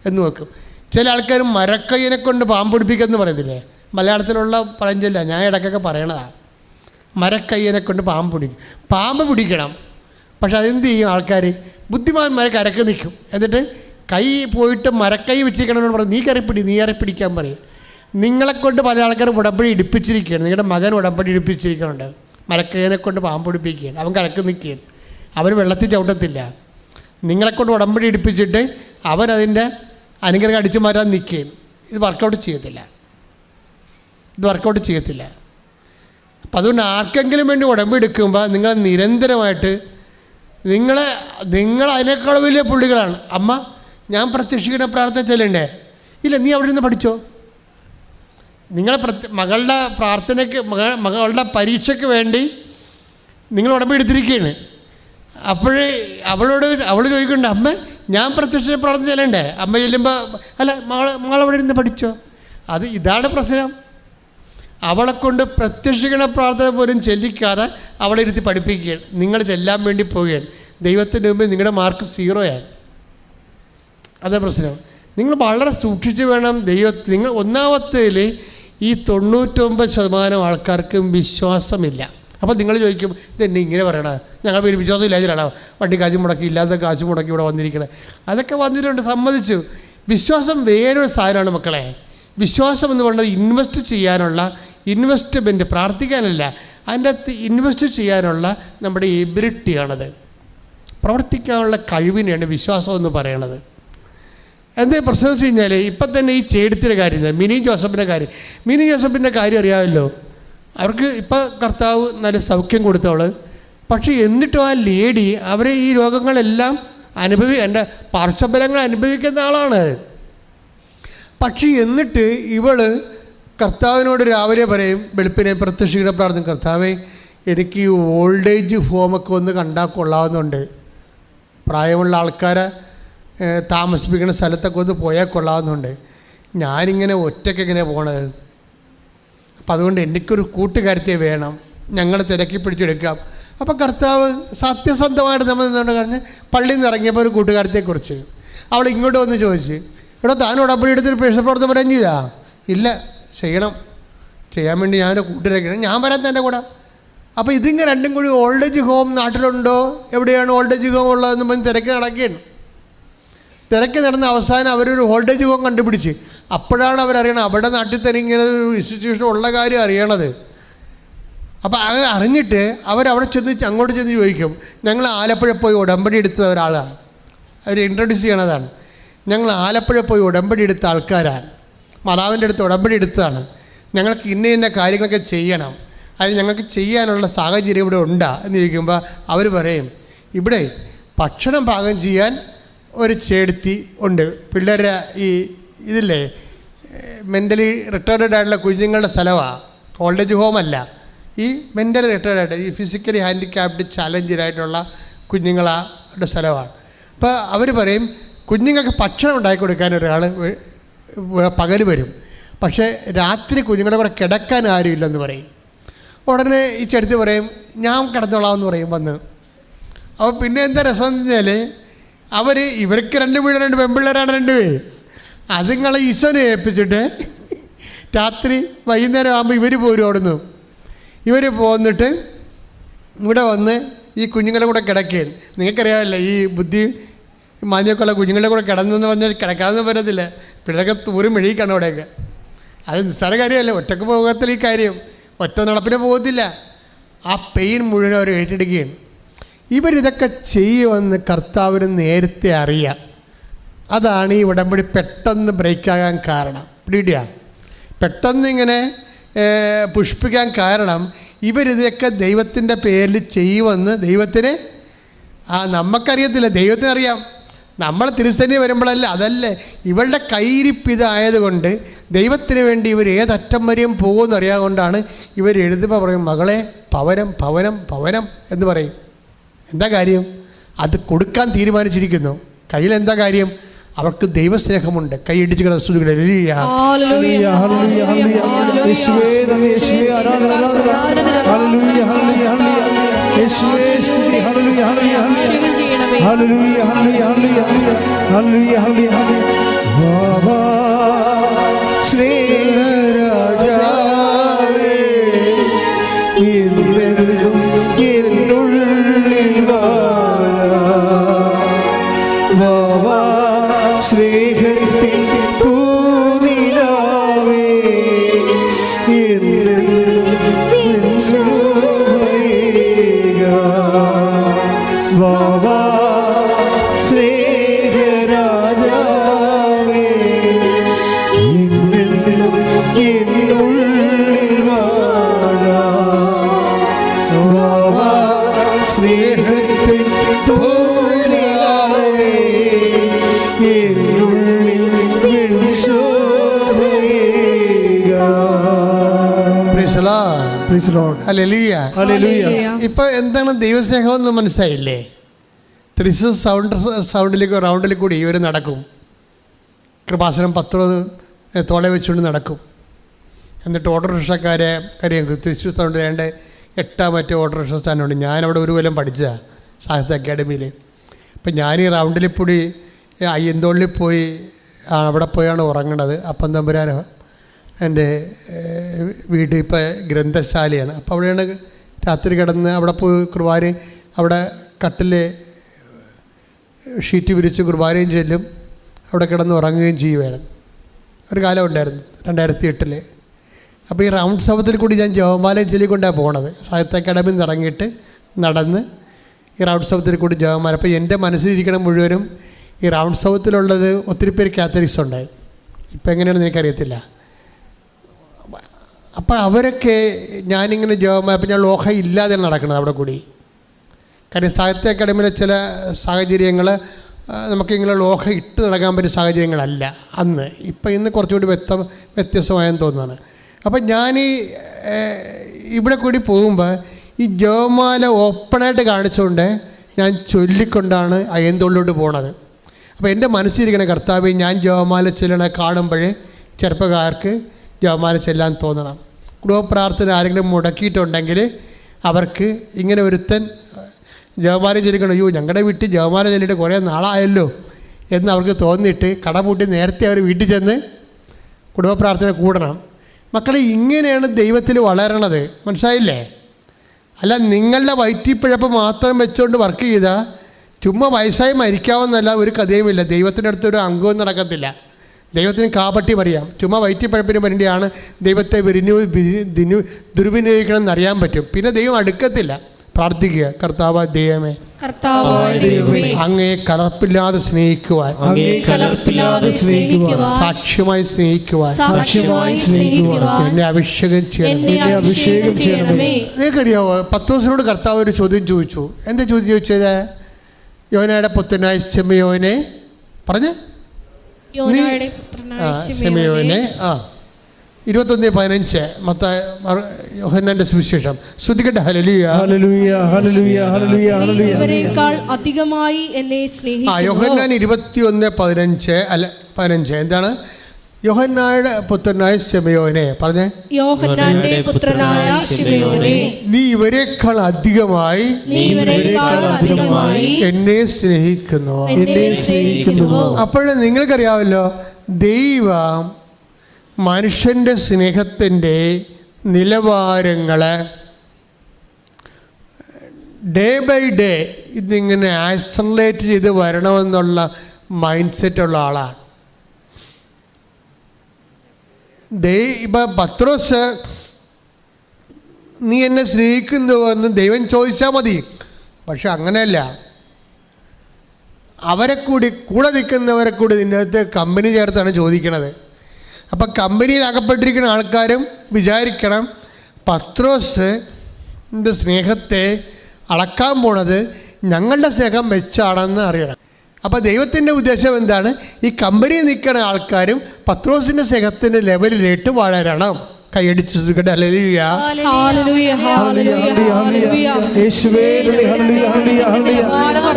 എന്ന് നോക്കും. ചില ആൾക്കാർ മരക്കയ്യനെ കൊണ്ട് പാമ്പ് പിടിപ്പിക്കുമെന്ന് പറയത്തില്ലേ, മലയാളത്തിലുള്ള പഴഞ്ചൊല്ല, ഞാൻ ഇടയ്ക്കൊക്കെ പറയണതാണ്. മരക്കയ്യനെ കൊണ്ട് പാമ്പ് പിടിക്കണം. പക്ഷെ അതെന്ത് ചെയ്യും ആൾക്കാർ? ബുദ്ധിമാന്മാരെ കരക്ക് നിൽക്കും. എന്നിട്ട് കൈ പോയിട്ട് മരക്കൈ വെച്ചിരിക്കണമെന്ന് പറയും, നീ കരപ്പിടിക്കാൻ പറയും. നിങ്ങളെക്കൊണ്ട് പല ആൾക്കാർ ഉടമ്പടി ഇടിപ്പിച്ചിരിക്കുകയാണ്. നിങ്ങളുടെ മകൻ ഉടമ്പടി ഇടിപ്പിച്ചിരിക്കുന്നുണ്ട്, മരക്കയ്യനെ കൊണ്ട് പാമ്പ് പിടിപ്പിക്കുകയാണ്. അവൻ കരക്ക് നിൽക്കുകയാണ്, അവൻ വെള്ളത്തിൽ ചവിട്ടത്തില്ല. നിങ്ങളെക്കൊണ്ട് ഉടമ്പടി ഇടിപ്പിച്ചിട്ട് അവനതിൻ്റെ അനുഗ്രഹം അടിച്ചു മാറ്റാൻ നിൽക്കുകയും ഇത് വർക്കൗട്ട് ചെയ്യത്തില്ല. അപ്പം അതുകൊണ്ട് ആർക്കെങ്കിലും വേണ്ടി ഉടമ്പടി എടുക്കുമ്പോൾ നിങ്ങൾ നിരന്തരമായിട്ട് നിങ്ങൾ അതിനേക്കാൾ വലിയ പുള്ളികളാണ്. അമ്മ ഞാൻ പ്രത്യക്ഷിക്കുന്ന പ്രാർത്ഥന ചെല്ലണ്ടേ? ഇല്ല, നീ അവിടെ നിന്ന് പഠിച്ചോ. നിങ്ങളെ മകളുടെ പ്രാർത്ഥനയ്ക്ക് മകളുടെ പരീക്ഷയ്ക്ക് വേണ്ടി നിങ്ങൾ ഉടമ്പടി എടുത്തിരിക്കുകയാണ്. അപ്പോഴേ അവൾ ചോദിക്കണ്ട, അമ്മ ഞാൻ പ്രത്യക്ഷ പ്രാർത്ഥന ചെല്ലണ്ടേ? അമ്മ ചെല്ലുമ്പോൾ അല്ല മകളവിടെ ഇരുന്ന് പഠിച്ചോ. ഇതാണ് പ്രശ്നം. അവളെ കൊണ്ട് പ്രത്യക്ഷിക്കണ പ്രാർത്ഥന പോലും ചെല്ലിക്കാതെ അവളെ ഇരുത്തി പഠിപ്പിക്കുകയാണ്. നിങ്ങൾ ചെല്ലാൻ വേണ്ടി പോവുകയാണ്. ദൈവത്തിൻ്റെ മുമ്പിൽ നിങ്ങളുടെ മാർക്ക് 0 അതേ പ്രശ്നം. നിങ്ങൾ വളരെ സൂക്ഷിച്ച് വേണം നിങ്ങൾ ഒന്നാമത്തേൽ ഈ 99% ആൾക്കാർക്കും വിശ്വാസമില്ല. അപ്പോൾ നിങ്ങൾ ചോദിക്കും, ഇതെന്നെ ഇങ്ങനെ പറയണ, ഞങ്ങൾ പേര് വിശ്വാസം ഇല്ലാതിരാണോ വണ്ടി കാശ് മുടക്കി, ഇല്ലാത്ത കാശ് മുടക്കി ഇവിടെ വന്നിരിക്കണേ? അതൊക്കെ വന്നിട്ടുണ്ട്, സമ്മതിച്ചു. വിശ്വാസം വേറൊരു സാധനമാണ് മക്കളെ. വിശ്വാസം എന്ന് പറയുന്നത് ഇൻവെസ്റ്റ് ചെയ്യാനുള്ള ഇൻവെസ്റ്റ്മെൻറ്റ്, പ്രാർത്ഥിക്കാനല്ല, അതിൻ്റെ അകത്ത് ഇൻവെസ്റ്റ് ചെയ്യാനുള്ള നമ്മുടെ എബിലിറ്റിയാണത്. പ്രവർത്തിക്കാനുള്ള കഴിവിനെയാണ് വിശ്വാസം എന്ന് പറയണത്. എന്താ പ്രശ്നം വെച്ച് കഴിഞ്ഞാൽ ഇപ്പം തന്നെ ഈ ചേടത്തിൻ്റെ കാര്യം, മിനി ജോസഫിൻ്റെ കാര്യം അറിയാമല്ലോ. അവർക്ക് ഇപ്പം കർത്താവ് നല്ല സൗഖ്യം കൊടുത്തവൾ. പക്ഷേ എന്നിട്ടും ആ ലേഡി അവരെ ഈ രോഗങ്ങളെല്ലാം എൻ്റെ പാർശ്വഫലങ്ങൾ അനുഭവിക്കുന്ന ആളാണ്. പക്ഷേ എന്നിട്ട് ഇവൾ കർത്താവിനോട് രാവിലെ പറയും, വെളുപ്പിനെ പ്രത്യക്ഷിക്കുന്ന പ്രാർത്ഥന, കർത്താവേ എനിക്ക് ഈ ഓൾഡ് ഏജ് ഹോമൊക്കെ ഒന്ന് കണ്ടാൽ കൊള്ളാവുന്നുണ്ട്, പ്രായമുള്ള ആൾക്കാരെ താമസിപ്പിക്കുന്ന സ്ഥലത്തൊക്കെ ഒന്ന് പോയാൽ കൊള്ളാവുന്നുണ്ട്, ഞാനിങ്ങനെ ഒറ്റയ്ക്ക് എങ്ങനെ പോണത്? അപ്പം അതുകൊണ്ട് എനിക്കൊരു കൂട്ടുകാരത്തെ വേണം, ഞങ്ങൾ തിരക്കി പിടിച്ചെടുക്കാം. അപ്പോൾ കർത്താവ് സത്യസന്ധമായിട്ട് നമ്മൾ നിന്നുകൊണ്ട് പറഞ്ഞ് പള്ളിയിൽ നിന്ന് ഇറങ്ങിയപ്പോൾ ഒരു കൂട്ടുകാരത്തെക്കുറിച്ച് അവൾ ഇങ്ങോട്ട് വന്ന് ചോദിച്ച്, എടോ താൻ ഉടമ്പടി എടുത്തൊരു പ്രേക്ഷപ്രവർത്തനം പറയാൻ ചെയ്താ? ഇല്ല, ചെയ്യാൻ വേണ്ടി ഞാൻ കൂട്ടുകാരൊക്കെയാണ്, ഞാൻ വരാൻ തന്നെ കൂടെ. അപ്പോൾ ഇതിങ്ങനെ രണ്ടും കൂടി ഓൾഡ് ഏജ് ഹോം നാട്ടിലുണ്ടോ, എവിടെയാണ് ഓൾഡ് ഏജ് ഹോം ഉള്ളതെന്ന് പറഞ്ഞ് തിരക്ക് നടക്കുകയാണ്. തിരക്ക് നടന്ന അവസാനം അവരൊരു ഓൾഡ് ഏജ് ഹോം കണ്ടുപിടിച്ച്. അപ്പോഴാണ് അവരറിയണത് അവിടെ നാട്ടിൽ തന്നെ ഇങ്ങനെ ഒരു ഇൻസ്റ്റിറ്റ്യൂഷൻ ഉള്ള കാര്യം അറിയണത്. അപ്പോൾ അങ്ങനെ അറിഞ്ഞിട്ട് അവരവിടെ അങ്ങോട്ട് ചെന്ന് ചോദിക്കും, ഞങ്ങൾ ആലപ്പുഴ പോയി ഉടമ്പടി എടുത്ത ഒരാളാണ്, അവർ ഇൻട്രൊഡ്യൂസ് ചെയ്യണതാണ്. ഞങ്ങൾ ആലപ്പുഴ പോയി ഉടമ്പടി എടുത്ത ആൾക്കാരാണ്, മാതാവിൻ്റെ അടുത്ത് ഉടമ്പടി എടുത്തതാണ്, ഞങ്ങൾക്ക് ഇന്ന കാര്യങ്ങളൊക്കെ ചെയ്യണം, അത് ഞങ്ങൾക്ക് ചെയ്യാനുള്ള സാഹചര്യം ഇവിടെ ഉണ്ടാ എന്ന് ചോദിക്കുമ്പോൾ അവർ പറയും, ഇവിടെ ഭക്ഷണം പാകം ചെയ്യാൻ ഒരു ചേടത്തി ഉണ്ട്, പിള്ളേരെ ഇതില്ലേ മെൻ്റലി റിട്ടയർഡ് ആയിട്ടുള്ള കുഞ്ഞുങ്ങളുടെ സ്ഥലമാണ്, ഓൾഡ് ഏജ് ഹോമല്ല, ഈ മെൻ്റലി റിട്ടയർഡ് ആയിട്ട് ഈ ഫിസിക്കലി ഹാൻഡിക്യാപ്ഡ് ചാലഞ്ചറായിട്ടുള്ള കുഞ്ഞുങ്ങളുടെ സ്ഥലമാണ്. അപ്പോൾ അവർ പറയും, കുഞ്ഞുങ്ങൾക്ക് ഭക്ഷണം ഉണ്ടാക്കി കൊടുക്കാൻ ഒരാൾ പകൽ വരും, പക്ഷേ രാത്രി കുഞ്ഞുങ്ങളുടെ കൂടെ കിടക്കാൻ ആരുമില്ലെന്ന് പറയും. ഉടനെ ഈ ചെടുത്ത് പറയും, ഞാൻ കിടന്നോളാമെന്ന് പറയും വന്ന്. അപ്പോൾ പിന്നെ എന്താ രസം എന്ന് വെച്ചാൽ ഇവർക്ക് 2 പെൺപിള്ളേരാണ് 2 പേര്, അതുങ്ങളെ ഈശോനെ ഏൽപ്പിച്ചിട്ട് രാത്രി വൈകുന്നേരം ആകുമ്പോൾ ഇവർ പോരും അവിടുന്ന്. ഇവർ പോന്നിട്ട് ഇവിടെ വന്ന് ഈ കുഞ്ഞുങ്ങളുടെ കൂടെ കിടക്കുകയാണ്. നിങ്ങൾക്കറിയാമല്ലോ ഈ ബുദ്ധി മാന്യമൊക്കെയുള്ള കുഞ്ഞുങ്ങളുടെ കൂടെ കിടന്നെന്ന് പറഞ്ഞാൽ കിടക്കാമെന്ന് പറ്റത്തില്ല, പിള്ളേരൊക്കെ തൂരും മെഴുകിക്കാണ് അവിടെയൊക്കെ. അത് നിസ്സാര കാര്യമല്ല, ഒറ്റക്ക് പോകത്തില്ല ഈ കാര്യം, ഒറ്റ നടപ്പിനെ പോകത്തില്ല. ആ പെയിൻ മുഴുവൻ അവർ ഏറ്റെടുക്കുകയാണ്. ഇവരിതൊക്കെ ചെയ്യുമെന്ന് കർത്താവിന് നേരത്തെ അറിയാം. അതാണ് ഈ ഉടമ്പടി പെട്ടെന്ന് ബ്രേക്കാകാൻ കാരണം. പിടികിട്ടിയ പെട്ടെന്ന് ഇങ്ങനെ പുഷ്പിക്കാൻ കാരണം ഇവരിതൊക്കെ ദൈവത്തിൻ്റെ പേരിൽ ചെയ്യുമെന്ന് ദൈവത്തിന് നമുക്കറിയത്തില്ല, ദൈവത്തിനറിയാം. നമ്മൾ തിരുസന്നിധി വരുമ്പോഴല്ല, അതല്ലേ ഇവളുടെ കയ്യിരിപ്പിതായതുകൊണ്ട് ദൈവത്തിന് വേണ്ടി ഇവർ ഏതറ്റം വരെയും പോകുമെന്ന് അറിയാതുകൊണ്ടാണ് ഇവർ എഴുതുമ്പോൾ പറയും മകളെ പവനം പവനം പവനം എന്ന് പറയും. എന്താ കാര്യം? അത് കൊടുക്കാൻ തീരുമാനിച്ചിരിക്കുന്നു. കയ്യിലെന്താ കാര്യം? അവർക്ക് ദൈവസ്നേഹമുണ്ട്. കൈയിടിച്ച് സ്നേഹത്തിൽ തൂനിലാവേ വാവാ സ്നേഹരാജാവേ എന്നെന്നും എന്നുള്ളിൽ വാഴാ വാവാ സ്നേഹത്തിൽ തൂനിലാവേ എന്നുള്ളിൽ ഇപ്പൊ എന്താണ് ദൈവസ്നേഹം എന്ന് മനസ്സിലായില്ലേ? ത്രിസ് റൗണ്ടിൽ കൂടി ഇവർ നടക്കും. കൃപാസനം 10 തോളെ വെച്ചുകൊണ്ട് നടക്കും. എന്നിട്ട് ഓട്ടോറിക്ഷക്കാരെ കാര്യം തൃശ്ശൂർ സൗണ്ടിൽ 8 ഓട്ടോറിക്ഷ സ്റ്റാൻഡുണ്ട്. ഞാനവിടെ ഒരു കൊല്ലം പഠിച്ചതാണ് സാഹിത്യ അക്കാഡമിയിൽ. അപ്പം ഞാൻ ഈ റൗണ്ടിൽ കൂടി അയ്യന്തോളിൽ പോയി അവിടെ പോയാണ് ഉറങ്ങണത്. അപ്പം തമ്പുരാനോ എൻ്റെ വീട്ടിൽ ഇപ്പോൾ ഗ്രന്ഥശാലയാണ്. അപ്പോൾ അവിടെയാണ് രാത്രി കിടന്ന് അവിടെ പോയി കുർബാന, അവിടെ കട്ടിൽ ഷീറ്റ് വിരിച്ച് കുർബാനയും ചെല്ലും, അവിടെ കിടന്ന് ഉറങ്ങുകയും ചെയ്യുമായിരുന്നു. ഒരു കാലം ഉണ്ടായിരുന്നു 2008. അപ്പോൾ ഈ റൗണ്ട് സൗത്തിൽ കൂടി ഞാൻ ജപമാലയും ചൊല്ലിക്കൊണ്ടാണ് പോണത്. സാഹിത്യ അക്കാഡമിയിൽ നിന്ന് ഇറങ്ങിയിട്ട് നടന്ന് ഈ റൗണ്ട് സൗത്തിൽ കൂടി ജപമാല. അപ്പോൾ എൻ്റെ മനസ്സിലിരിക്കണം മുഴുവനും ഈ റൗണ്ട് സൗത്തിലുള്ളത് ഒത്തിരി പേര് കാത്തലിക്സ് ഉണ്ടായി. ഇപ്പം എങ്ങനെയാണെന്ന് എനിക്കറിയത്തില്ല. അപ്പോൾ അവരൊക്കെ ഞാനിങ്ങനെ ജപമാല, അപ്പം ഞാൻ ലോഹ ഇല്ലാതെയാണ് നടക്കുന്നത് അവിടെ കൂടി. കാര്യം സാഹിത്യ അക്കാഡമിയിലെ ചില സാഹചര്യങ്ങൾ നമുക്കിങ്ങനെ ലോഹ ഇട്ട് നടക്കാൻ പറ്റിയ സാഹചര്യങ്ങളല്ല അന്ന്. ഇപ്പം ഇന്ന് കുറച്ചുകൂടി വ്യത്യസ്തമായെന്ന് തോന്നുന്നതാണ്. അപ്പം ഞാൻ ഇവിടെ കൂടി പോകുമ്പോൾ ഈ ജപമാല ഓപ്പണായിട്ട് കാണിച്ചുകൊണ്ട് ഞാൻ ചൊല്ലിക്കൊണ്ടാണ് അയ്യന്തോളിലോട്ട് പോണത്. അപ്പോൾ എൻ്റെ മനസ്സിലിരിക്കണ കർത്താവ്, ഞാൻ ജപമാല ചൊല്ലണ കാണുമ്പോഴേ ചെറുപ്പക്കാർക്ക് ജപമാല ചെല്ലാൻ തോന്നണം. കുടുംബപ്രാർത്ഥന ആരെങ്കിലും മുടക്കിയിട്ടുണ്ടെങ്കിൽ അവർക്ക് ഇങ്ങനെ ഒരുത്തൻ ജപമാല ചൊല്ലിക്കണം, അയ്യോ ഞങ്ങളുടെ വീട്ടിൽ ജപമാല ചൊല്ലിയിട്ട് കുറേ നാളായല്ലോ എന്ന് അവർക്ക് തോന്നിയിട്ട് കടപൂട്ടി നേരത്തെ അവർ വീട്ടിൽ ചെന്ന് കുടുംബപ്രാർത്ഥന കൂടണം. മക്കളെ, ഇങ്ങനെയാണ് ദൈവത്തിൽ വളരണത്. മനസ്സിലായില്ലേ? അല്ല നിങ്ങളുടെ വയറ്റിപ്പിഴപ്പ് മാത്രം വെച്ചുകൊണ്ട് വർക്ക് ചെയ്താൽ ചുമ്മാ വയസ്സായി മരിക്കാവുന്നല്ല ഒരു കഥയുമില്ല. ദൈവത്തിൻ്റെ അടുത്തൊരു അംഗവും നടക്കത്തില്ല. ദൈവത്തിന് കാപട്ടി പറയാം. ചുമ്മാ വയറ്റിപ്പഴപ്പിന് വേണ്ടിയാണ് ദൈവത്തെ ദുർവിനിയോഗിക്കണം എന്നറിയാൻ പറ്റും. പിന്നെ ദൈവം അടുക്കത്തില്ല. പ്രാർത്ഥിക്കുക, കർത്താവായ ദൈവമേ, അങ്ങയെ കലർപ്പില്ലാതെ സ്നേഹിക്കുവാൻ, സാക്ഷ്യമായി സ്നേഹിക്കുവാൻ എന്നെ അഭിഷേകം ചെയ്യണമേ. നിങ്ങൾക്കറിയാവോ, പത്രോസിനോട് കർത്താവ് ഒരു ചോദ്യം ചോദിച്ചു. എന്താ ചോദ്യം ചോദിച്ചത്? യോനയുടെ പുത്രനായ ശിമയോനെ പറഞ്ഞേ, ശിമയോനെ 21:15 യോഹന്നാന്റെ സുവിശേഷം. ശ്രദ്ധിക്കട്ടെ. Hallelujah hallelujah hallelujah hallelujah hallelujah. ഇവരെക്കാൾ അധികമായി എന്നെ സ്നേഹിക്കുന്നു. യോഹന്നാൻ 21:15 എന്താണ്? യോഹന്നായുടെ പുത്രനായ ശിമയോനെ പറഞ്ഞേ, യോഹന്നാന്റെ പുത്രനായ ശിമയോനെ, നീ ഇവരെക്കാൾ അധികമായി എന്നെ സ്നേഹിക്കുന്നു. അപ്പോഴേ നിങ്ങൾക്കറിയാമല്ലോ, ദൈവം മനുഷ്യൻ്റെ സ്നേഹത്തിൻ്റെ നിലവാരങ്ങൾ ഡേ ബൈ ഡേ ഇതിങ്ങനെ ആക്സലറേറ്റ് ചെയ്ത് വരണമെന്നുള്ള മൈൻഡ് സെറ്റുള്ള ആളാണ്. ഇപ്പം പത്രോസ്, നീ എന്നെ സ്നേഹിക്കുന്നുവെന്ന് ദൈവം ചോദിച്ചാൽ മതി. പക്ഷെ അങ്ങനെയല്ല, അവരെ കൂടി കൂടെ നിൽക്കുന്നവരെ കൂടി ഇതിനകത്ത് കമ്പനി ചേർത്താണ് ചോദിക്കണത്. അപ്പം കമ്പനിയിൽ അകപ്പെട്ടിരിക്കുന്ന ആൾക്കാരും വിചാരിക്കണം പത്രോസിൻ്റെ സ്നേഹത്തെ അളക്കാൻ പോണത് ഞങ്ങളുടെ സ്നേഹം വെച്ചാണെന്ന് അറിയണം. അപ്പോൾ ദൈവത്തിൻ്റെ ഉദ്ദേശം എന്താണ്? ഈ കമ്പനിയിൽ നിൽക്കുന്ന ആൾക്കാരും പത്രോസിൻ്റെ സ്നേഹത്തിൻ്റെ ലെവലിലേക്ക് വളരണം. കൈയടിച്ച് ശ്രദ്ധിക്കട്ടെ. Hallelujah, hallelujah, hallelujah, hallelujah. യേശുവേ hallelujah, hallelujah,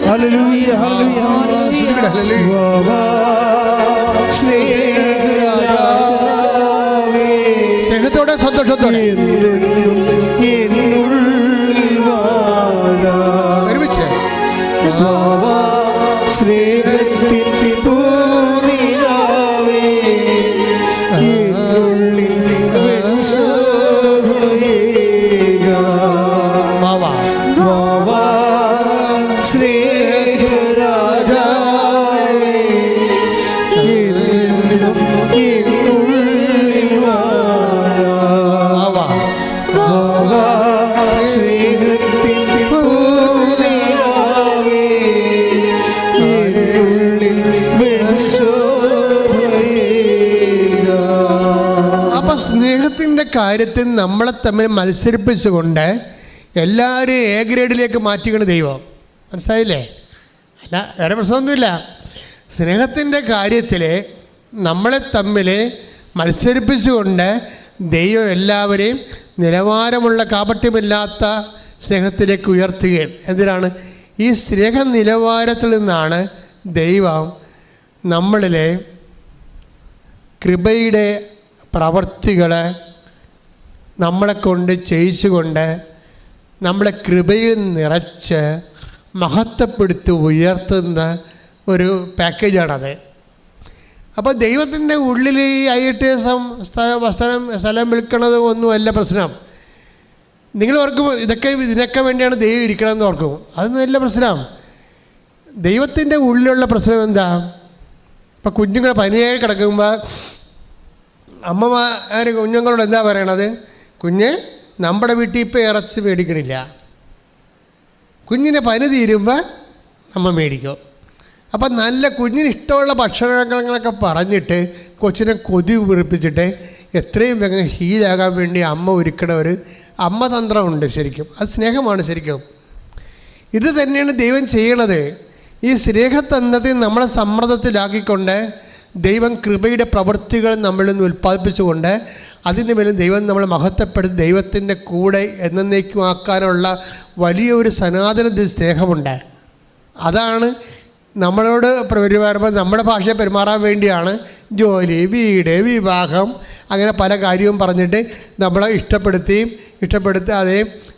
hallelujah, hallelujah, hallelujah. സ്നേഹത്തോടെ സന്തോഷത്തോടെ ഒരുമിച്ച് സ്നേഹത്തിൽ പൂനിലാവേ എന്നുള്ളിൽ വാവാ വാവാ സ്നേഹരാജാവേ എന്നും എന്നുള്ളിൽ വാവാ വാവാ സ്നേഹത്തിൽ പൂനിലാവേ എന്നുള്ളിൽ അപ്പം സ്നേഹത്തിൻ്റെ കാര്യത്തിൽ നമ്മളെ തമ്മിൽ മത്സരിപ്പിച്ചുകൊണ്ട് എല്ലാവരും എ ഗ്രേഡിലേക്ക് മാറ്റിക്കണ ദൈവം. മനസ്സിലായില്ലേ? അല്ല, വേറെ പ്രശ്നമൊന്നുമില്ല. സ്നേഹത്തിൻ്റെ കാര്യത്തിൽ നമ്മളെ തമ്മിൽ മത്സരിപ്പിച്ചുകൊണ്ട് ദൈവം എല്ലാവരെയും നിലവാരമുള്ള കാപട്യമില്ലാത്ത സ്നേഹത്തിലേക്ക് ഉയർത്തുകയാണ്. എന്തിനാണ്? ഈ സ്നേഹ നിലവാരത്തിൽ നിന്നാണ് ദൈവം നമ്മളിലെ കൃപയുടെ പ്രവർത്തികൾ നമ്മളെ കൊണ്ട് ചെയ്യിച്ചുകൊണ്ട് നമ്മളെ കൃപയിൽ നിറച്ച് മഹത്വപ്പെടുത്തി ഉയർത്തുന്ന ഒരു പാക്കേജാണത്. അപ്പോൾ ദൈവത്തിൻ്റെ ഉള്ളിൽ ഈ IITS സ്ഥലം വിൽക്കണത് ഒന്നുമല്ല പ്രശ്നം. നിങ്ങൾ ഓർക്കും ഇതിനൊക്കെ വേണ്ടിയാണ് ദൈവം ഇരിക്കണമെന്ന് ഓർക്കും. അതൊന്നുമല്ല പ്രശ്നം. ദൈവത്തിൻ്റെ ഉള്ളിലുള്ള പ്രശ്നം എന്താ? ഇപ്പം കുഞ്ഞുങ്ങൾ പനിയായി കിടക്കുമ്പോൾ അമ്മമാർ കുഞ്ഞുങ്ങളോട് എന്താ പറയണത്? കുഞ്ഞ്, നമ്മുടെ വീട്ടിൽ ഇപ്പോൾ ഇറച്ചി മേടിക്കണില്ല, കുഞ്ഞിനെ പനി തീരുമ്പോൾ അമ്മ മേടിക്കും. അപ്പം നല്ല കുഞ്ഞിന് ഇഷ്ടമുള്ള ഭക്ഷണങ്ങളൊക്കെ പറഞ്ഞിട്ട് കൊച്ചിനെ കൊതി ഉറപ്പിച്ചിട്ട് എത്രയും വേഗം ഹീലാകാൻ വേണ്ടി അമ്മ ഒരുക്കണ ഒരു അമ്മ തന്ത്രമുണ്ട്. ശരിക്കും അത് സ്നേഹമാണ്. ശരിക്കും ഇത് തന്നെയാണ് ദൈവം ചെയ്യണത്. ഈ സ്നേഹതന്ത്രത്തെ നമ്മളെ സമ്മർദ്ദത്തിലാക്കിക്കൊണ്ട് ദൈവം കൃപയുടെ പ്രവൃത്തികൾ നമ്മളിൽ നിന്ന് ഉൽപ്പാദിപ്പിച്ചുകൊണ്ട് അതിൻ്റെ മേലും ദൈവം നമ്മളെ മഹത്വപ്പെടുത്തി ദൈവത്തിൻ്റെ കൂടെ എന്നേക്കുമാക്കാനുള്ള വലിയൊരു സനാതന സ്നേഹമുണ്ട്. അതാണ് നമ്മളോട് പെരുമാറുമ്പോൾ നമ്മുടെ ഭാഷയെ പെരുമാറാൻ വേണ്ടിയാണ് ജോലി, വീട്, വിവാഹം, അങ്ങനെ പല കാര്യവും പറഞ്ഞിട്ട് നമ്മളെ ഇഷ്ടപ്പെടുത്തി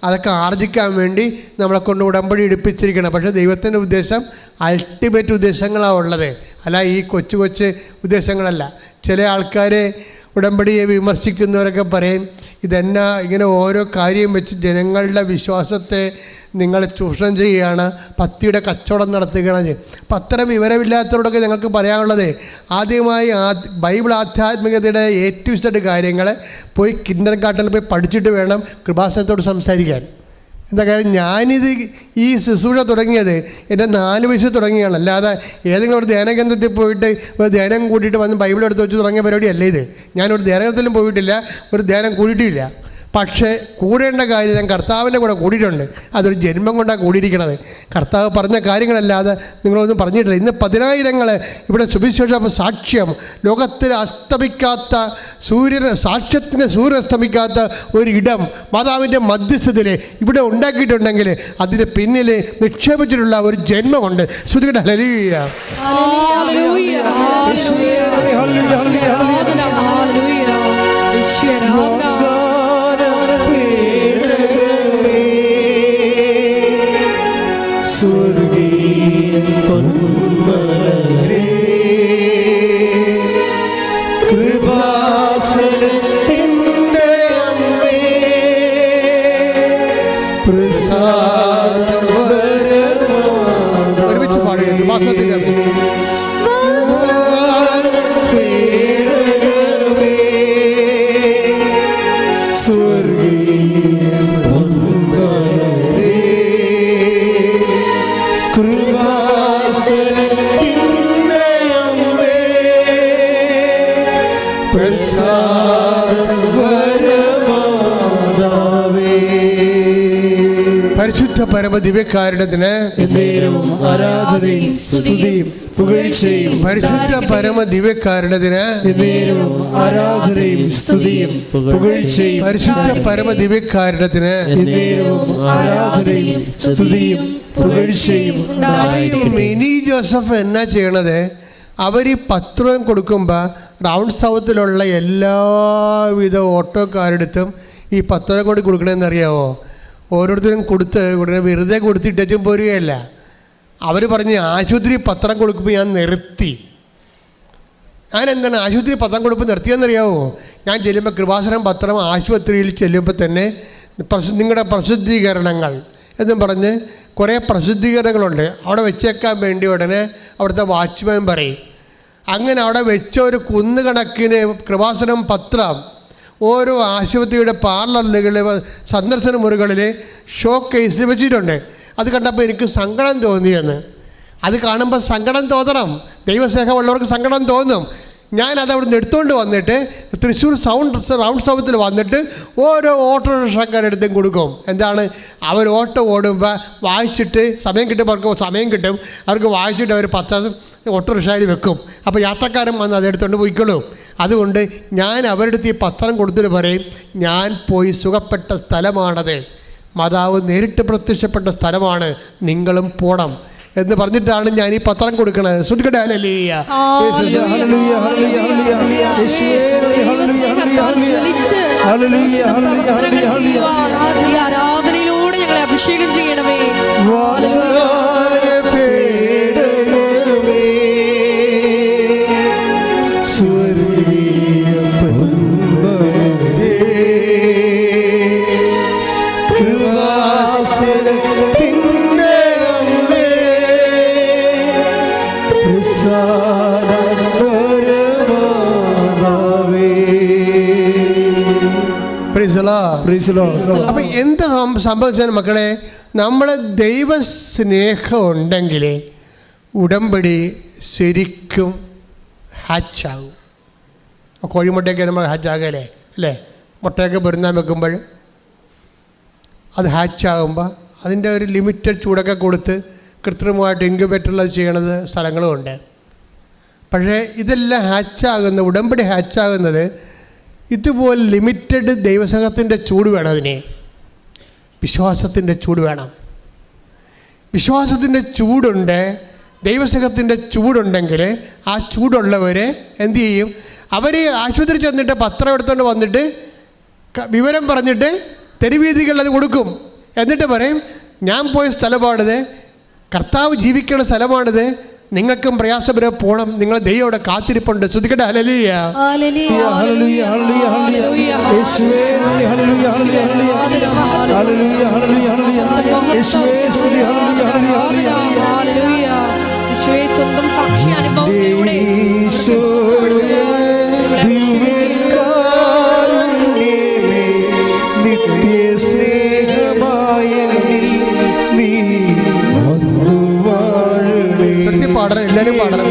അതൊക്കെ ആർജിക്കാൻ വേണ്ടി നമ്മളെ കൊണ്ട് ഉടമ്പടി എടുപ്പിച്ചിരിക്കണം. പക്ഷേ ദൈവത്തിൻ്റെ ഉദ്ദേശം അൾട്ടിമേറ്റ് ഉദ്ദേശങ്ങളാണ് ഉള്ളത്, അല്ല ഈ കൊച്ചു ഉദ്ദേശങ്ങളല്ല. ചില ആൾക്കാർ ഉടമ്പടിയെ വിമർശിക്കുന്നവരൊക്കെ പറയും ഇതെന്നാ ഇങ്ങനെ ഓരോ കാര്യം വെച്ച് ജനങ്ങളുടെ വിശ്വാസത്തെ നിങ്ങൾ ചൂഷണം ചെയ്യുകയാണ്, ഭക്തിയുടെ കച്ചവടം നടത്തുകയാണ്. അപ്പം അത്തരം വിവരമില്ലാത്തവരോടൊക്കെ ഞങ്ങൾക്ക് പറയാനുള്ളത്, ആദ്യമായി ബൈബിൾ ആധ്യാത്മികതയുടെ A to Z കാര്യങ്ങൾ പോയി കിൻഡർ ഗാർട്ടനിൽ പോയി പഠിച്ചിട്ട് വേണം കൃപാസനത്തോട് സംസാരിക്കാൻ. എന്താ കാര്യം? ഞാനിത് ഈ ശുശ്രൂഷ തുടങ്ങിയത് എൻ്റെ 4 വയസ്സിൽ തുടങ്ങിയാണ്. അല്ലാതെ ഏതെങ്കിലും ഒരു ധ്യാനകേന്ദ്രത്തിൽ പോയിട്ട് ഒരു ധ്യാനം കൂട്ടിയിട്ട് വന്ന് ബൈബിൾ എടുത്ത് വെച്ച് തുടങ്ങിയ പരിപാടിയല്ല ഇത്. ഞാനൊരു ധ്യാനത്തിലും പോയിട്ടില്ല, ഒരു ധ്യാനം കൂടിയിട്ടില്ല. പക്ഷേ കൂടേണ്ട കാര്യം ഞാൻ കർത്താവിൻ്റെ കൂടെ കൂടിയിട്ടുണ്ട്. അതൊരു ജന്മം കൊണ്ടാണ് കൂടിയിരിക്കണത്. കർത്താവ് പറഞ്ഞ കാര്യങ്ങളല്ലാതെ നിങ്ങളൊന്നും പറഞ്ഞിട്ടില്ല. ഇന്ന് 10,000 ഇവിടെ സുവിശേഷ സാക്ഷ്യം, ലോകത്തിൽ അസ്തമിക്കാത്ത സാക്ഷ്യത്തിന് സൂര്യൻ അസ്തമിക്കാത്ത ഒരിടം മാതാവിൻ്റെ മധ്യസ്ഥതയിൽ ഇവിടെ ഉണ്ടാക്കിയിട്ടുണ്ടെങ്കിൽ അതിന് പിന്നിൽ നിക്ഷേപിച്ചിട്ടുള്ള ഒരു ജന്മമുണ്ട്. ശ്രുതികട്ടെ. Hallelujah, hallelujah, hallelujah, hallelujah. സ്വർഗീയ പൊന്മലരേ കൃപാസനത്തിൻ്റെ അമ്മേ പ്രസാദവരമാതാവേ ഒരുമിച്ച് പാടുക. കൃപാസനത്തിൻ്റെ അമ്മേ സ്വർഗീയ പൊന്മലരേ പരിശുദ്ധ പരമ ദിവ്യകാരുണ്യത്തിന് എന്നേരവും ആരാധനയും സ്തുതിയും പുകഴ്ചയും. പരിശുദ്ധ പരമ ദിവ്യകാരുണ്യത്തിന് എന്നേരവും ആരാധനയും സ്തുതിയും പുകഴ്ചയും. പരിശുദ്ധ പരമ ദിവ്യകാരുണ്യത്തിന് എന്നേരവും ആരാധനയും സ്തുതിയും പുകഴ്ചയും. മിനി ജോസഫ് എന്നാ ചെയ്യണത്? അവർ ഈ 10 രൂപ കൊടുക്കുമ്പോൾ റൗണ്ട് സൗത്തിലുള്ള എല്ലാവിധ ഓട്ടോക്കാരെടുത്തും ഈ 10 രൂപ കൂടി കൊടുക്കണമെന്ന് അറിയാമോ? ഓരോരുത്തരും കൊടുത്ത് ഉടനെ വെറുതെ കൊടുത്തിട്ടും പോരുകയല്ല. അവർ പറഞ്ഞ് ആശുപത്രി പത്രം കൊടുക്കുമ്പോൾ ഞാൻ നിർത്തി. ഞാൻ എന്താണ് ആശുപത്രി പത്രം കൊടുക്കുമ്പോൾ നിർത്തിയെന്നറിയാമോ? ഞാൻ ചെല്ലുമ്പോൾ കൃപാസനം പത്രം ആശുപത്രിയിൽ ചെല്ലുമ്പോൾ തന്നെ നിങ്ങളുടെ പ്രസിദ്ധീകരണങ്ങൾ എന്നും പറഞ്ഞ് കുറേ പ്രസിദ്ധീകരണങ്ങളുണ്ട്, അവിടെ വെച്ചേക്കാൻ വേണ്ടി ഉടനെ അവിടുത്തെ വാച്ച്മാൻ പറയും. അങ്ങനെ അവിടെ വെച്ച ഒരു കുന്നുകണക്കിന് കൃപാസനം പത്രം ഓരോ ആശുപത്രിയുടെ പാർലറുകളിൽ സന്ദർശന മുറികളിൽ ഷോ കേസിൽ വെച്ചിട്ടുണ്ട്. അത് കണ്ടപ്പോൾ എനിക്ക് സങ്കടം തോന്നിയെന്ന്. അത് കാണുമ്പോൾ സങ്കടം തോന്നണം, ദൈവസ്നേഹമുള്ളവർക്ക് സങ്കടം തോന്നും. ഞാനത് അവിടെ നിന്ന് എടുത്തുകൊണ്ട് വന്നിട്ട് തൃശ്ശൂർ റൗണ്ട് സൗത്തിൽ വന്നിട്ട് ഓരോ ഓട്ടോറിക്ഷക്കാരെടുത്തും കൊടുക്കും. എന്താണ്, അവർ ഓട്ടോ ഓടുമ്പോൾ വായിച്ചിട്ട് സമയം കിട്ടുമ്പോൾ അവർക്ക് സമയം കിട്ടും, അവർക്ക് വായിച്ചിട്ട് അവർ 10 ഓട്ടോറിക്ഷയിൽ വെക്കും. അപ്പോൾ യാത്രക്കാരൻ വന്ന് അതെടുത്തുകൊണ്ട് പോയിക്കോളും. അതുകൊണ്ട് ഞാൻ അവരുടെ അടുത്ത് ഈ പത്രം കൊടുത്തിട്ട് പറയും, ഞാൻ പോയി സുഖപ്പെട്ട സ്ഥലമാണത്, മാതാവ് നേരിട്ട് പ്രത്യക്ഷപ്പെട്ട സ്ഥലമാണ്, നിങ്ങളും പോണം എന്ന് പറഞ്ഞിട്ടാണ് ഞാൻ ഈ പത്രം കൊടുക്കണത്. ശ്രദ്ധിക്കട്ടെ. ഹല്ലേലൂയ. ആരാധനയിലൂടെ ഞങ്ങളെ അഭിഷേകം ചെയ്യണമേ. അപ്പം എന്താ സംഭവിച്ചാൽ മക്കളെ, നമ്മളെ ദൈവസ്നേഹം ഉണ്ടെങ്കിൽ ഉടമ്പടി ശരിക്കും ഹാച്ചാകും. കോഴിമുട്ടയൊക്കെ നമ്മൾ ഹാച്ചാകല്ലേ അല്ലേ? മുട്ടയൊക്കെ പെരുന്നാൻ വെക്കുമ്പോൾ അത് ഹാച്ചാകുമ്പോൾ അതിൻ്റെ ഒരു ലിമിറ്റഡ് ചൂടൊക്കെ കൊടുത്ത് കൃത്രിമമായിട്ട് ഇൻക്യുബേറ്ററിൽ ചെയ്യണത് സ്ഥലങ്ങളുമുണ്ട്. പക്ഷേ ഇതെല്ലാം ഹാച്ചാകുന്ന, ഉടമ്പടി ഹാച്ചാകുന്നത് ഇതുപോലെ ലിമിറ്റഡ് ദൈവസ്നേഹത്തിൻ്റെ ചൂട് വേണം. അതിന് വിശ്വാസത്തിൻ്റെ ചൂട് വേണം. വിശ്വാസത്തിൻ്റെ ചൂടുണ്ട്, ദൈവസ്നേഹത്തിൻ്റെ ചൂടുണ്ടെങ്കിൽ ആ ചൂടുള്ളവർ എന്തു ചെയ്യും? അവർ ആശുപത്രി ചെന്നിട്ട് പത്രം എടുത്തുകൊണ്ട് വന്നിട്ട് വിവരം പറഞ്ഞിട്ട് തെരുവീതികളിൽ അത് കൊടുക്കും. എന്നിട്ട് പറയും, ഞാൻ പോയ സ്ഥലമാണിത്, കർത്താവ് ജീവിക്കുന്ന സ്ഥലമാണിത്, നിങ്ങൾക്കും പ്രയാസപര പോകണം, നിങ്ങൾ ദൈവം അവിടെ കാത്തിരിപ്പുണ്ട്. ശ്രദ്ധിക്കട്ടെ. ഹല്ലേലൂയ. സ്വന്തം സാക്ഷി അനുഭവത്തിലൂടെ പാടണം, എല്ലാവരും പാടണം.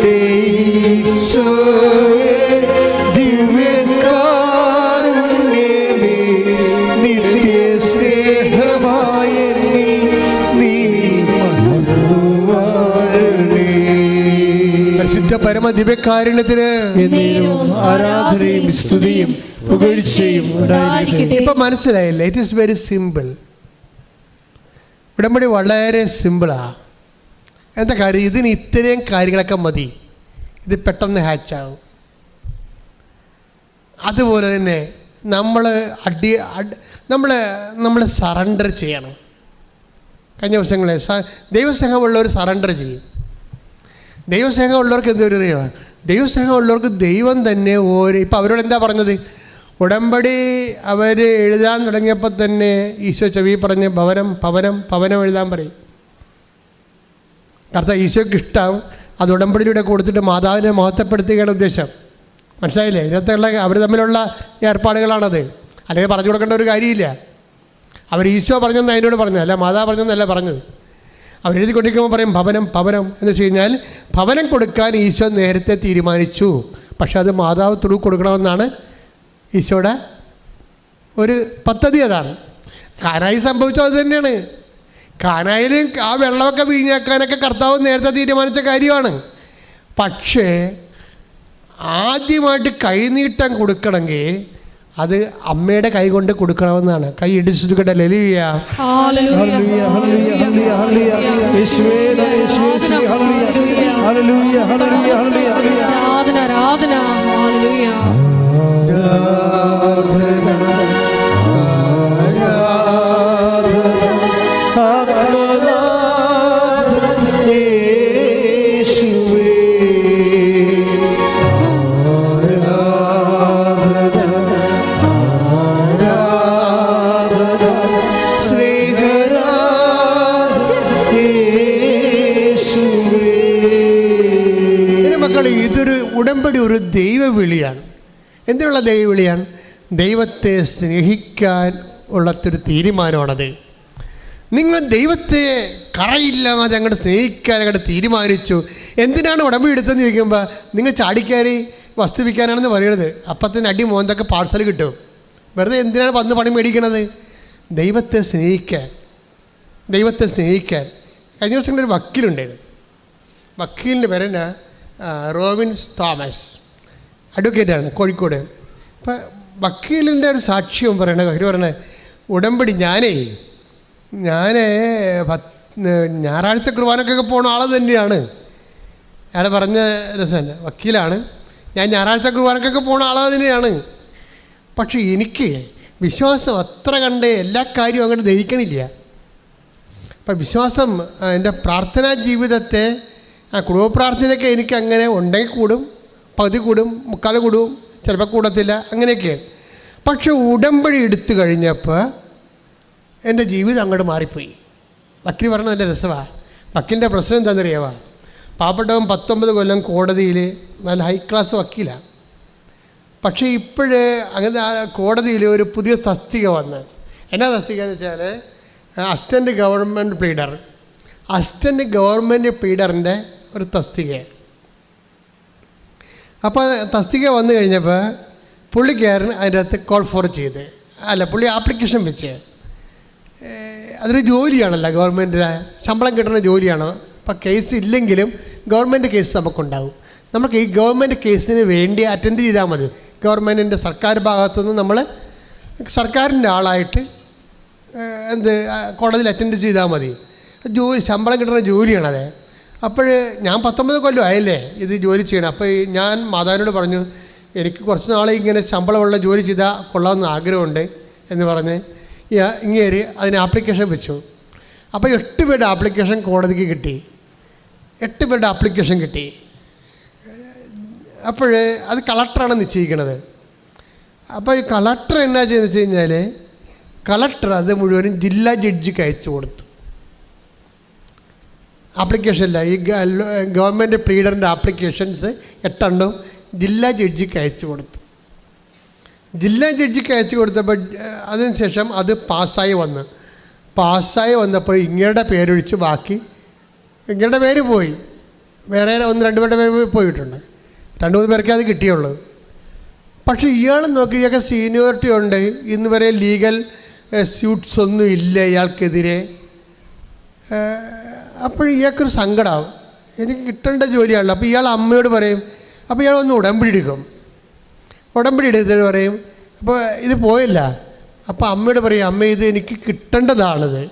പരിശുദ്ധ പരമ ദിവ്യകാരുണ്യത്തിന് ആരാധനയും സ്തുതിയും പുകഴ്ചയും ഉണ്ടായിരിക്കട്ടെ. ഇപ്പൊ മനസ്സിലായില്ലേ? It is very simple. ഉടമ്പടി വളരെ സിമ്പിളാ. എന്താ കാര്യം? ഇതിന് ഇത്രയും കാര്യങ്ങളൊക്കെ മതി, ഇത് പെട്ടെന്ന് ഹാച്ചാവും. അതുപോലെ തന്നെ നമ്മൾ സറണ്ടർ ചെയ്യണം. കഴിഞ്ഞ ദിവസങ്ങളെ ദൈവസ്നേഹമുള്ളവർ സറണ്ടർ ചെയ്യും. ദൈവസ്നേഹമുള്ളവർക്ക് എന്തൊരു അറിയാം? ദൈവസ്നേഹമുള്ളവർക്ക് ദൈവം തന്നെ ഇപ്പം അവരോട് എന്താ പറഞ്ഞത്? ഉടമ്പടി അവർ എഴുതാൻ തുടങ്ങിയപ്പോൾ തന്നെ ഈശോ ചെവി പറഞ്ഞ് ഭവനം എഴുതാൻ പറയും. കർത്താവ് ഈശോയ്ക്ക് ഇഷ്ടം അത് ഉടമ്പടിയിലൂടെ കൊടുത്തിട്ട് മാതാവിനെ മഹത്വപ്പെടുത്തുകയാണ് ഉദ്ദേശം. മനസ്സിലായില്ലേ? ഇതിനകത്തുള്ള അവർ തമ്മിലുള്ള ഏർപ്പാടുകളാണത്. അല്ലെങ്കിൽ പറഞ്ഞു കൊടുക്കേണ്ട ഒരു കാര്യമില്ല. അവർ ഈശോ പറഞ്ഞെന്ന് അതിനോട് പറഞ്ഞു, അല്ല മാതാവ് പറഞ്ഞെന്നല്ല പറഞ്ഞത്. അവരെഴുതി കൊണ്ടിരിക്കുമ്പോൾ പറയും ഭവനം എന്ന് വെച്ച് കഴിഞ്ഞാൽ ഭവനം കൊടുക്കാൻ ഈശോ നേരത്തെ തീരുമാനിച്ചു. പക്ഷെ അത് മാതാവ് ത്രൂ കൊടുക്കണമെന്നാണ് ഈശോയുടെ ഒരു പദ്ധതി. അതാണ് കാനായി സംഭവിച്ചത്. അത് തന്നെയാണ്. കാനായിലും ആ വെള്ളമൊക്കെ വീഞ്ഞാക്കാനൊക്കെ കർത്താവ് നേരത്തെ തീരുമാനിച്ച കാര്യമാണ്. പക്ഷേ ആദ്യമായിട്ട് കൈനീട്ടം കൊടുക്കണമെങ്കിൽ അത് അമ്മയുടെ കൈ കൊണ്ട് കൊടുക്കണമെന്നാണ്. കൈ ഇടിച്ചിട്ട് ലലിയ ഇതൊരു ഉടമ്പടി, ഒരു ദൈവവിളിയാണ്. എന്തിനുള്ള ദൈവവിളിയാണ്? ദൈവത്തെ സ്നേഹിക്കാൻ ഉള്ളൊരു തീരുമാനമാണത്. നിങ്ങൾ ദൈവത്തെ കറയില്ലാതെ അങ്ങോട്ട് സ്നേഹിക്കാൻ അങ്ങോട്ട് തീരുമാനിച്ചു. എന്തിനാണ് ഉടമ്പടി എടുത്തതെന്ന് ചോദിക്കുമ്പോൾ നിങ്ങൾ ചാടിക്കയറി വസ്തു വിൽക്കാനാണെന്ന് പറയണത്. അപ്പത്തിന് അടി മോന്തൊക്കെ പാഴ്സൽ കിട്ടും. വെറുതെ എന്തിനാണ് വന്ന് പണി മേടിക്കണത്? ദൈവത്തെ സ്നേഹിക്കാൻ, ദൈവത്തെ സ്നേഹിക്കാൻ. കഴിഞ്ഞ ദിവസം ഒരു വക്കീലുണ്ടായിരുന്നു. വക്കീലിൻ്റെ പേരെന്നാ റോബിൻസ് തോമസ്, അഡ്വക്കേറ്റാണ്, കോഴിക്കോട്. അപ്പം വക്കീലിൻ്റെ ഒരു സാക്ഷ്യം പറയണത് ഉടമ്പടി ഞാൻ ഞായറാഴ്ച കുർബാനക്കൊക്കെ പോകുന്ന ആൾ തന്നെയാണ്. അയാൾ പറഞ്ഞ രസമല്ല, വക്കീലാണ്, ഞാൻ ഞായറാഴ്ച കുർബാനക്കൊക്കെ പോകുന്ന ആൾ തന്നെയാണ്. പക്ഷെ എനിക്ക് വിശ്വാസം അത്ര കണ്ട് എല്ലാ കാര്യവും അങ്ങോട്ട് ദഹിക്കണില്ല. അപ്പം വിശ്വാസം എൻ്റെ പ്രാർത്ഥനാ ജീവിതത്തെ, കുടുംബ പ്രാർത്ഥനയൊക്കെ എനിക്ക് അങ്ങനെ ഉണ്ടെങ്കിൽ കൂടും, പകുതി കൂടും, മുക്കാൽ കൂടും, ചിലപ്പോൾ കൂടത്തില്ല, അങ്ങനെയൊക്കെയാണ്. പക്ഷെ ഉടമ്പടി എടുത്തു കഴിഞ്ഞപ്പോൾ എൻ്റെ ജീവിതം അങ്ങോട്ട് മാറിപ്പോയി. വക്കീൽ പറഞ്ഞത് നല്ല രസമാണ്. വക്കീലിൻ്റെ പ്രശ്നം എന്താണെന്നറിയാവാ? പാവപ്പെട്ടവൻ 19 കൊല്ലം കോടതിയിൽ നല്ല ഹൈ ക്ലാസ് വക്കീലാണ്. പക്ഷേ ഇപ്പോഴേ അങ്ങനെ കോടതിയിൽ ഒരു പുതിയ തസ്തിക വന്ന്, എന്നാ തസ്തിക എന്ന് വെച്ചാൽ assistant government pleader. Assistant government പ്ലീഡറിൻ്റെ ഒരു തസ്തിക. അപ്പോൾ തസ്തിക വന്നു കഴിഞ്ഞപ്പോൾ പുള്ളിക്കാരൻ അതിൻ്റെ അകത്ത് കോൾ ഫോർ ചെയ്ത്, പുള്ളി ആപ്ലിക്കേഷൻ വെച്ച്. അതൊരു ജോലിയാണല്ലോ, ഗവൺമെൻറ്റിന് ശമ്പളം കിട്ടുന്ന ജോലിയാണ്. അപ്പോൾ കേസ് ഇല്ലെങ്കിലും ഗവൺമെൻറ് കേസ് നമുക്കുണ്ടാവും. നമുക്ക് ഈ ഗവൺമെൻറ് കേസിന് വേണ്ടി അറ്റൻഡ് ചെയ്താൽ മതി. ഗവൺമെൻറ്റിൻ്റെ സർക്കാർ ഭാഗത്തുനിന്ന് നമ്മൾ സർക്കാരിൻ്റെ ആളായിട്ട് കോടതിയിൽ അറ്റൻഡ് ചെയ്താൽ മതി. ശമ്പളം കിട്ടുന്ന ജോലിയാണത്. അപ്പോൾ ഞാൻ 19 കൊല്ലം ആയല്ലേ ഇത് ജോലി ചെയ്യണം. അപ്പോൾ ഞാൻ മാതാവിനോട് പറഞ്ഞു, എനിക്ക് കുറച്ച് നാൾ ഇങ്ങനെ ശമ്പളമുള്ള ജോലി ചെയ്താൽ കൊള്ളാമെന്ന് ആഗ്രഹമുണ്ട് എന്ന് പറഞ്ഞ് ഇങ്ങേര് അതിന് ആപ്ലിക്കേഷൻ വെച്ചു. അപ്പോൾ 8 പേരുടെ ആപ്ലിക്കേഷൻ കോടതിക്ക് കിട്ടി. 8 പേരുടെ ആപ്ലിക്കേഷൻ കിട്ടി. അപ്പോൾ അത് കളക്ടറാണ് നിശ്ചയിക്കുന്നത്. അപ്പോൾ ഈ കളക്ടർ എന്നാ ചെയ്തെന്ന് വെച്ച് കഴിഞ്ഞാൽ, കളക്ടർ അത് മുഴുവനും ജില്ലാ ജഡ്ജിക്ക് അയച്ചു കൊടുത്തു. ആപ്ലിക്കേഷനില്ല, ഈ ഗവൺമെൻറ് പ്ലീഡറിൻ്റെ ആപ്ലിക്കേഷൻസ് 8 ജില്ലാ ജഡ്ജിക്ക് അയച്ചു കൊടുത്തു. ജില്ലാ ജഡ്ജിക്ക് അയച്ചു കൊടുത്തപ്പോൾ അതിനുശേഷം അത് പാസ്സായി വന്നപ്പോൾ ഇങ്ങയുടെ പേരൊഴിച്ച് ബാക്കി ഇങ്ങയുടെ പേര് പോയി. വേറെ 1-2 പേരുടെ പേര് പോയിട്ടുണ്ട്. 2-3 പേർക്കേ അത് കിട്ടിയുള്ളൂ. പക്ഷേ ഇയാൾ നോക്കി, ഇയാൾക്ക് സീനിയോറിറ്റി ഉണ്ട്, ഇന്ന് വരെ ലീഗൽ സ്യൂട്ട്സ് ഒന്നും ഇല്ല ഇയാൾക്കെതിരെ. അപ്പോൾ ഇയാൾക്കൊരു സങ്കടമാവും, എനിക്ക് കിട്ടേണ്ട ജോലിയാണല്ലോ. അപ്പോൾ ഇയാൾ അമ്മയോട് പറയും. അപ്പോൾ ഇയാൾ ഒന്ന് ഉടമ്പടി എടുക്കും. ഉടമ്പടി എടുത്തിട്ട് പറയും, അപ്പോൾ ഇത് പോയില്ല. അപ്പോൾ അമ്മയോട് പറയും, അമ്മ ഇത് എനിക്ക് കിട്ടേണ്ടതാണിത്.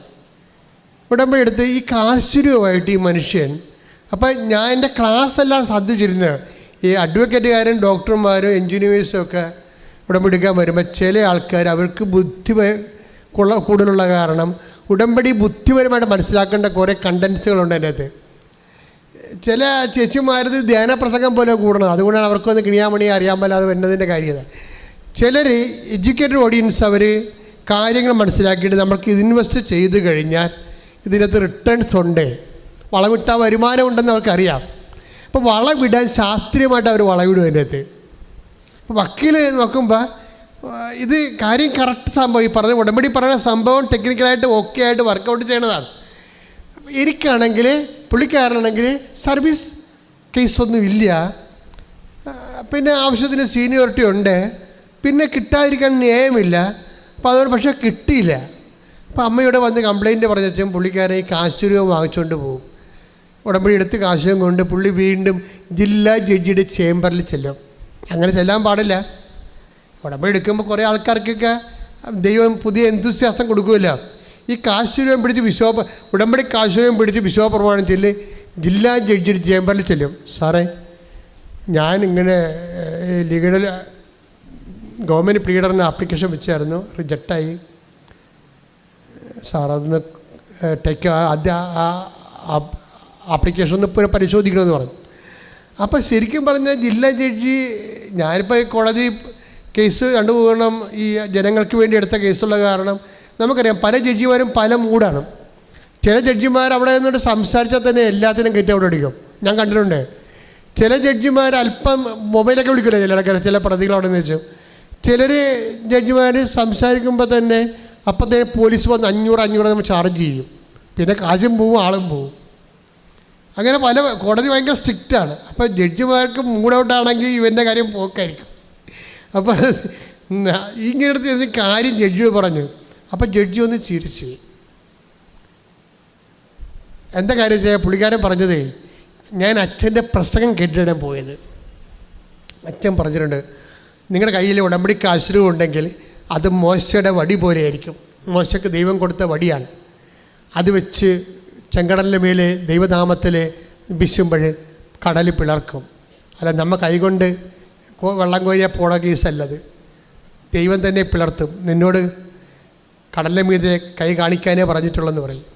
ഉടമ്പടി എടുത്ത് ഈ കാശുരൂപമായിട്ട് ഈ മനുഷ്യൻ, അപ്പോൾ ഞാൻ എൻ്റെ ക്ലാസ്സെല്ലാം ശ്രദ്ധിച്ചിരുന്നത്, ഈ അഡ്വക്കേറ്റുകാരും ഡോക്ടർമാരും എൻജിനീയേഴ്സും ഒക്കെ ഉടമ്പടി എടുക്കാൻ വരുമ്പോൾ ചില ആൾക്കാർ അവർക്ക് ബുദ്ധി കൂടുതലുള്ള കാരണം ഉടമ്പടി ബുദ്ധിപരമായിട്ട് മനസ്സിലാക്കേണ്ട കുറേ കണ്ടൻസുകളുണ്ട് അതിൻ്റെ അകത്ത്. ചില ചേച്ചിമാരത് ധ്യാന പ്രസംഗം പോലെ കൂടണം, അതുകൊണ്ടാണ് അവർക്കൊന്ന് കിണിയാമണി അറിയാൻ പറ്റാതെ വരുന്നതിൻ്റെ കാര്യത. ചിലർ എഡ്യൂക്കേറ്റഡ് ഓഡിയൻസ്, അവർ കാര്യങ്ങൾ മനസ്സിലാക്കിയിട്ട് നമുക്ക് ഇൻവെസ്റ്റ് ചെയ്ത് കഴിഞ്ഞാൽ ഇതിനകത്ത് റിട്ടേൺസ് ഉണ്ട്, വളമിട്ടാൽ വരുമാനം ഉണ്ടെന്ന് അവർക്കറിയാം. അപ്പോൾ വളമിടാൻ ശാസ്ത്രീയമായിട്ട് അവർ വളമിടും അതിൻ്റെ അകത്ത്. അപ്പോൾ വക്കീൽ നോക്കുമ്പോൾ ഇത് കാര്യം കറക്റ്റ് സംഭവം, ഈ പറഞ്ഞ ഉടമ്പടി പറയുന്ന സംഭവം ടെക്നിക്കലായിട്ട് ഓക്കെ ആയിട്ട് വർക്കൗട്ട് ചെയ്യണതാണ്. എനിക്കാണെങ്കിൽ പുള്ളിക്കാരനാണെങ്കിൽ സർവീസ് കേസൊന്നും ഇല്ല, പിന്നെ ആവശ്യത്തിന് സീനിയോറിറ്റി ഉണ്ട്, പിന്നെ കിട്ടാതിരിക്കാൻ ന്യായമില്ല. അപ്പോൾ അതുകൊണ്ട് പക്ഷേ കിട്ടിയില്ല. അപ്പോൾ അമ്മയോട് വന്ന് കംപ്ലയിൻറ്റ് പറഞ്ഞാൽ പുള്ളിക്കാരൻ ഈ കാശ് രൂപ വാങ്ങിച്ചുകൊണ്ട് പോകും. ഉടമ്പടി എടുത്ത് കാശും കൊണ്ട് പുള്ളി വീണ്ടും ജില്ലാ ജഡ്ജിയുടെ ചേംബറിൽ ചെല്ലും. അങ്ങനെ ചെല്ലാൻ പാടില്ല. ഉടമ്പടി എടുക്കുമ്പോൾ കുറേ ആൾക്കാർക്കൊക്കെ ദൈവം പുതിയ എന്തുസ്യാസം കൊടുക്കുമല്ലോ. ഈ കാശ് രൂപം പിടിച്ച് ഉടമ്പടി കാശ് രൂപം പിടിച്ച് വിശ്വാസപ്രമാണം ചെല്ല് ജില്ലാ ജഡ്ജിയുടെ ചേംബറിൽ ചെല്ലും. സാറേ, ഞാനിങ്ങനെ ലീഗൽ ഗവൺമെൻറ് പ്ലീഡറിന് ആപ്ലിക്കേഷൻ വെച്ചായിരുന്നു, റിജക്റ്റായി. സാർ അതൊന്ന് ടേക്ക് ആപ്ലിക്കേഷൻ ഒന്ന് പരിശോധിക്കണമെന്ന് പറഞ്ഞു. അപ്പോൾ ശരിക്കും പറഞ്ഞാൽ ജില്ലാ ജഡ്ജി, ഞാനിപ്പോൾ കോടതി കേസ് കണ്ടുപോകണം, ഈ ജനങ്ങൾക്ക് വേണ്ടി എടുത്ത കേസുള്ള കാരണം നമുക്കറിയാം പല ജഡ്ജിമാരും പല മൂടാണ്. ചില ജഡ്ജിമാർ അവിടെ നിന്നിട്ട് സംസാരിച്ചാൽ തന്നെ എല്ലാത്തിനും കയറ്റി അവിടെ അടിക്കും. ഞാൻ കണ്ടിട്ടുണ്ട്. ചില ജഡ്ജിമാർ അല്പം മൊബൈലൊക്കെ വിളിക്കില്ല ചില ചില പ്രതികൾ അവിടെ നിന്ന് വെച്ചു. ചിലർ ജഡ്ജിമാർ സംസാരിക്കുമ്പോൾ തന്നെ അപ്പോഴത്തേന് പോലീസ് വന്ന് 500 നമ്മൾ ചാർജ് ചെയ്യും. പിന്നെ കാശും പോവും, ആളും പോവും. അങ്ങനെ പല കോടതി ഭയങ്കര സ്ട്രിക്റ്റാണ്. അപ്പോൾ ജഡ്ജിമാർക്ക് മൂഡൗട്ടാണെങ്കിൽ ഇവൻ്റെ കാര്യം പോക്കായിരിക്കും. അപ്പോൾ ഇങ്ങനത്തെ കാര്യം ജഡ്ജിയോട് പറഞ്ഞു. അപ്പോൾ ജഡ്ജി ഒന്ന് ചിരിച്ച്, എന്താ കാര്യം ചെയ്യാൻ പുള്ളിക്കാരൻ പറഞ്ഞത്, ഞാൻ അച്ഛൻ്റെ പ്രസംഗം കേട്ടിട്ടാണ് പോയത്. അച്ഛൻ പറഞ്ഞിട്ടുണ്ട്, നിങ്ങളുടെ കയ്യിൽ ഉടമ്പടി കാശ് ഉണ്ടെങ്കിൽ അത് മോശയുടെ വടി പോലെയായിരിക്കും. മോശയ്ക്ക് ദൈവം കൊടുത്ത വടിയാണ്. അത് വെച്ച് ചെങ്കടലിൻ്റെ മേലെ ദൈവനാമത്തിൽ വിശുമ്പോൾ കടൽ പിളർക്കും. അല്ല, നമ്മ കൈകൊണ്ട് വെള്ളം കോരിയാൽ പോണ കേസല്ലത്. ദൈവം തന്നെ പിളർത്തും. നിന്നോട് കടലിൻ്റെ മീതെ കൈ കാണിക്കാനേ പറഞ്ഞിട്ടുള്ളെന്ന് പറയും.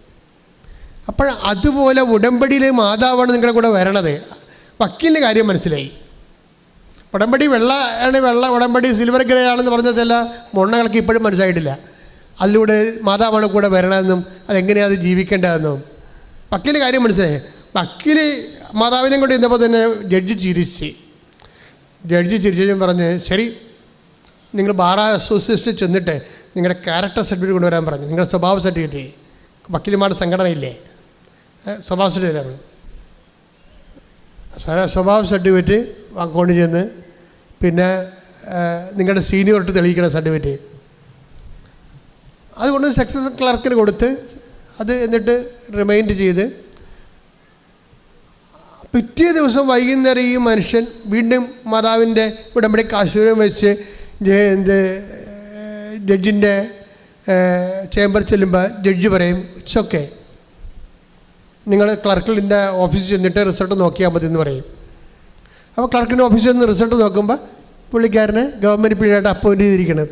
അപ്പോൾ അതുപോലെ ഉടമ്പടിയിൽ മാതാവാണ് നിങ്ങളുടെ കൂടെ വരണത്. വക്കീലിൻ്റെ കാര്യം മനസ്സിലായി. ഉടമ്പടി വെള്ള ഉടമ്പടി സിൽവർ ഗ്രേ ആണെന്ന് പറഞ്ഞ ചില മൊണ്ണകൾക്ക് ഇപ്പോഴും മനസ്സിലായിട്ടില്ല. അതിലൂടെ മാതാവാണ് കൂടെ വരണമെന്നും അതെങ്ങനെയാണ് അത് ജീവിക്കേണ്ടതെന്നും വക്കീലിൻ്റെ കാര്യം മനസ്സിലായി. വക്കീൽ മാതാവിനെ കൊണ്ട് ഇരുന്നപ്പോൾ തന്നെ ജഡ്ജി ചിരിച്ചും പറഞ്ഞ്, ശരി, നിങ്ങൾ ബാർ അസോസിയേഷനിൽ ചെന്നിട്ട് നിങ്ങളുടെ ക്യാരക്ടർ സർട്ടിഫിക്കറ്റ് കൊണ്ടുവരാൻ പറഞ്ഞു. നിങ്ങളുടെ സ്വഭാവ സർട്ടിഫിക്കറ്റ്, വക്കീലുമാരുടെ സംഘടനയില്ലേ, സ്വഭാവ സർട്ടിഫിക്കറ്റ്. സ്വഭാവ സർട്ടിഫിക്കറ്റ് കൊണ്ട് ചെന്ന് പിന്നെ നിങ്ങളുടെ സീനിയോറിറ്റി തെളിയിക്കുന്ന സർട്ടിഫിക്കറ്റ് അതുകൊണ്ട് സക്സസ് ക്ലർക്കിന് കൊടുത്ത് അത് എന്നിട്ട് റിമൈൻഡ് ചെയ്ത് പിറ്റേ ദിവസം വൈകുന്നേരം ഈ മനുഷ്യൻ വീണ്ടും മാതാവിൻ്റെ ഉടമ്പടി കാശൂരം വെച്ച് ജഡ്ജിൻ്റെ ചേംബർ ചെല്ലുമ്പോൾ ജഡ്ജി പറയും, ഇറ്റ്സ് ഓക്കെ, നിങ്ങൾ ക്ലർക്കിൻ്റെ ഓഫീസിൽ ചെന്നിട്ട് റിസൾട്ട് നോക്കിയാൽ മതി എന്ന് പറയും. അപ്പോൾ ക്ലർക്കിൻ്റെ ഓഫീസിൽ നിന്ന് റിസൾട്ട് നോക്കുമ്പോൾ പുള്ളിക്കാരനെ ഗവൺമെൻറ് പീരീഡ് അപ്പോയിൻറ്റ് ചെയ്തിരിക്കണം.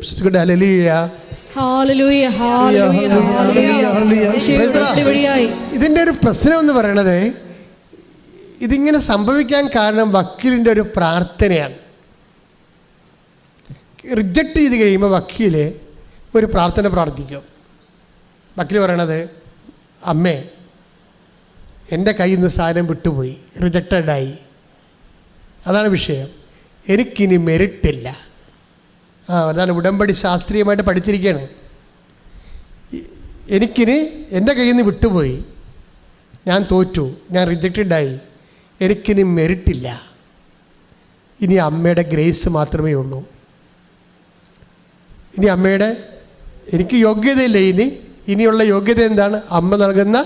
ഇതിൻ്റെ ഒരു പ്രശ്നം എന്ന് പറയണത്, ഇതിങ്ങനെ സംഭവിക്കാൻ കാരണം വക്കീലിൻ്റെ ഒരു പ്രാർത്ഥനയാണ്. റിജക്റ്റ് ചെയ്ത് കഴിയുമ്പോൾ വക്കീൽ ഒരു പ്രാർത്ഥന പ്രാർത്ഥിക്കും. വക്കീൽ പറയണത്, അമ്മേ, എൻ്റെ കയ്യിൽ നിന്ന് സാധനം വിട്ടുപോയി, റിജക്റ്റഡായി, അതാണ് വിഷയം, എനിക്കിനി മെറിറ്റില്ല. അതാണ് ഉടമ്പടി ശാസ്ത്രീയമായിട്ട് പഠിച്ചിരിക്കുകയാണ്. എനിക്കിനി എൻ്റെ കയ്യിൽ നിന്ന് വിട്ടുപോയി, ഞാൻ തോറ്റു, ഞാൻ റിജക്റ്റഡായി, എനിക്കിനി മെറിറ്റില്ല, ഇനി അമ്മയുടെ ഗ്രേസ് മാത്രമേ ഉള്ളൂ. ഇനി എനിക്ക് യോഗ്യതയില്ല. ഇനിയുള്ള യോഗ്യത എന്താണ്? അമ്മ നൽകുന്ന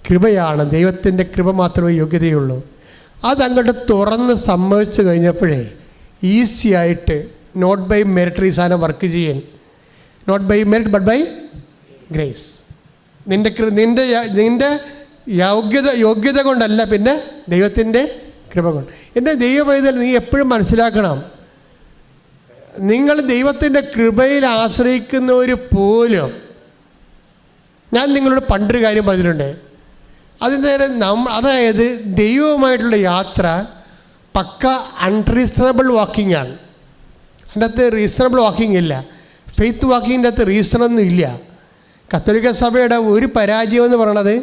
കൃപയാണ്. ദൈവത്തിൻ്റെ കൃപ മാത്രമേ യോഗ്യതയുള്ളൂ. അതങ്ങോട്ട് തുറന്ന് സമ്മതിച്ചു കഴിഞ്ഞപ്പോഴേ ഈസി ആയിട്ട് നോട്ട് ബൈ മെറിറ്റ് ഈ സാധനം വർക്ക് ചെയ്യാൻ. Not by merit but by grace. നിൻ്റെ യോഗ്യത കൊണ്ടല്ല, പിന്നെ ദൈവത്തിൻ്റെ കൃപ കൊണ്ട്. എൻ്റെ ദൈവപൈതൽ, നീ എപ്പോഴും മനസ്സിലാക്കണം, നിങ്ങൾ ദൈവത്തിൻ്റെ കൃപയിൽ ആശ്രയിക്കുന്നവർ പോലും, ഞാൻ നിങ്ങളോട് പണ്ടൊരു കാര്യം പറഞ്ഞിട്ടുണ്ട്, അതായത് ദൈവവുമായിട്ടുള്ള യാത്ര പക്ക അൺറീസണബിൾ വാക്കിംഗ് ആണ്. അതിൻ്റെ അകത്ത് റീസണബിൾ വാക്കിംഗ് ഇല്ല. ഫെയ്ത്ത് വാക്കിങ്ങിൻ്റെ അകത്ത് റീസണൊന്നും ഇല്ല. കത്തോലിക്ക സഭയുടെ ഒരു പരാജയം എന്ന് പറയണത്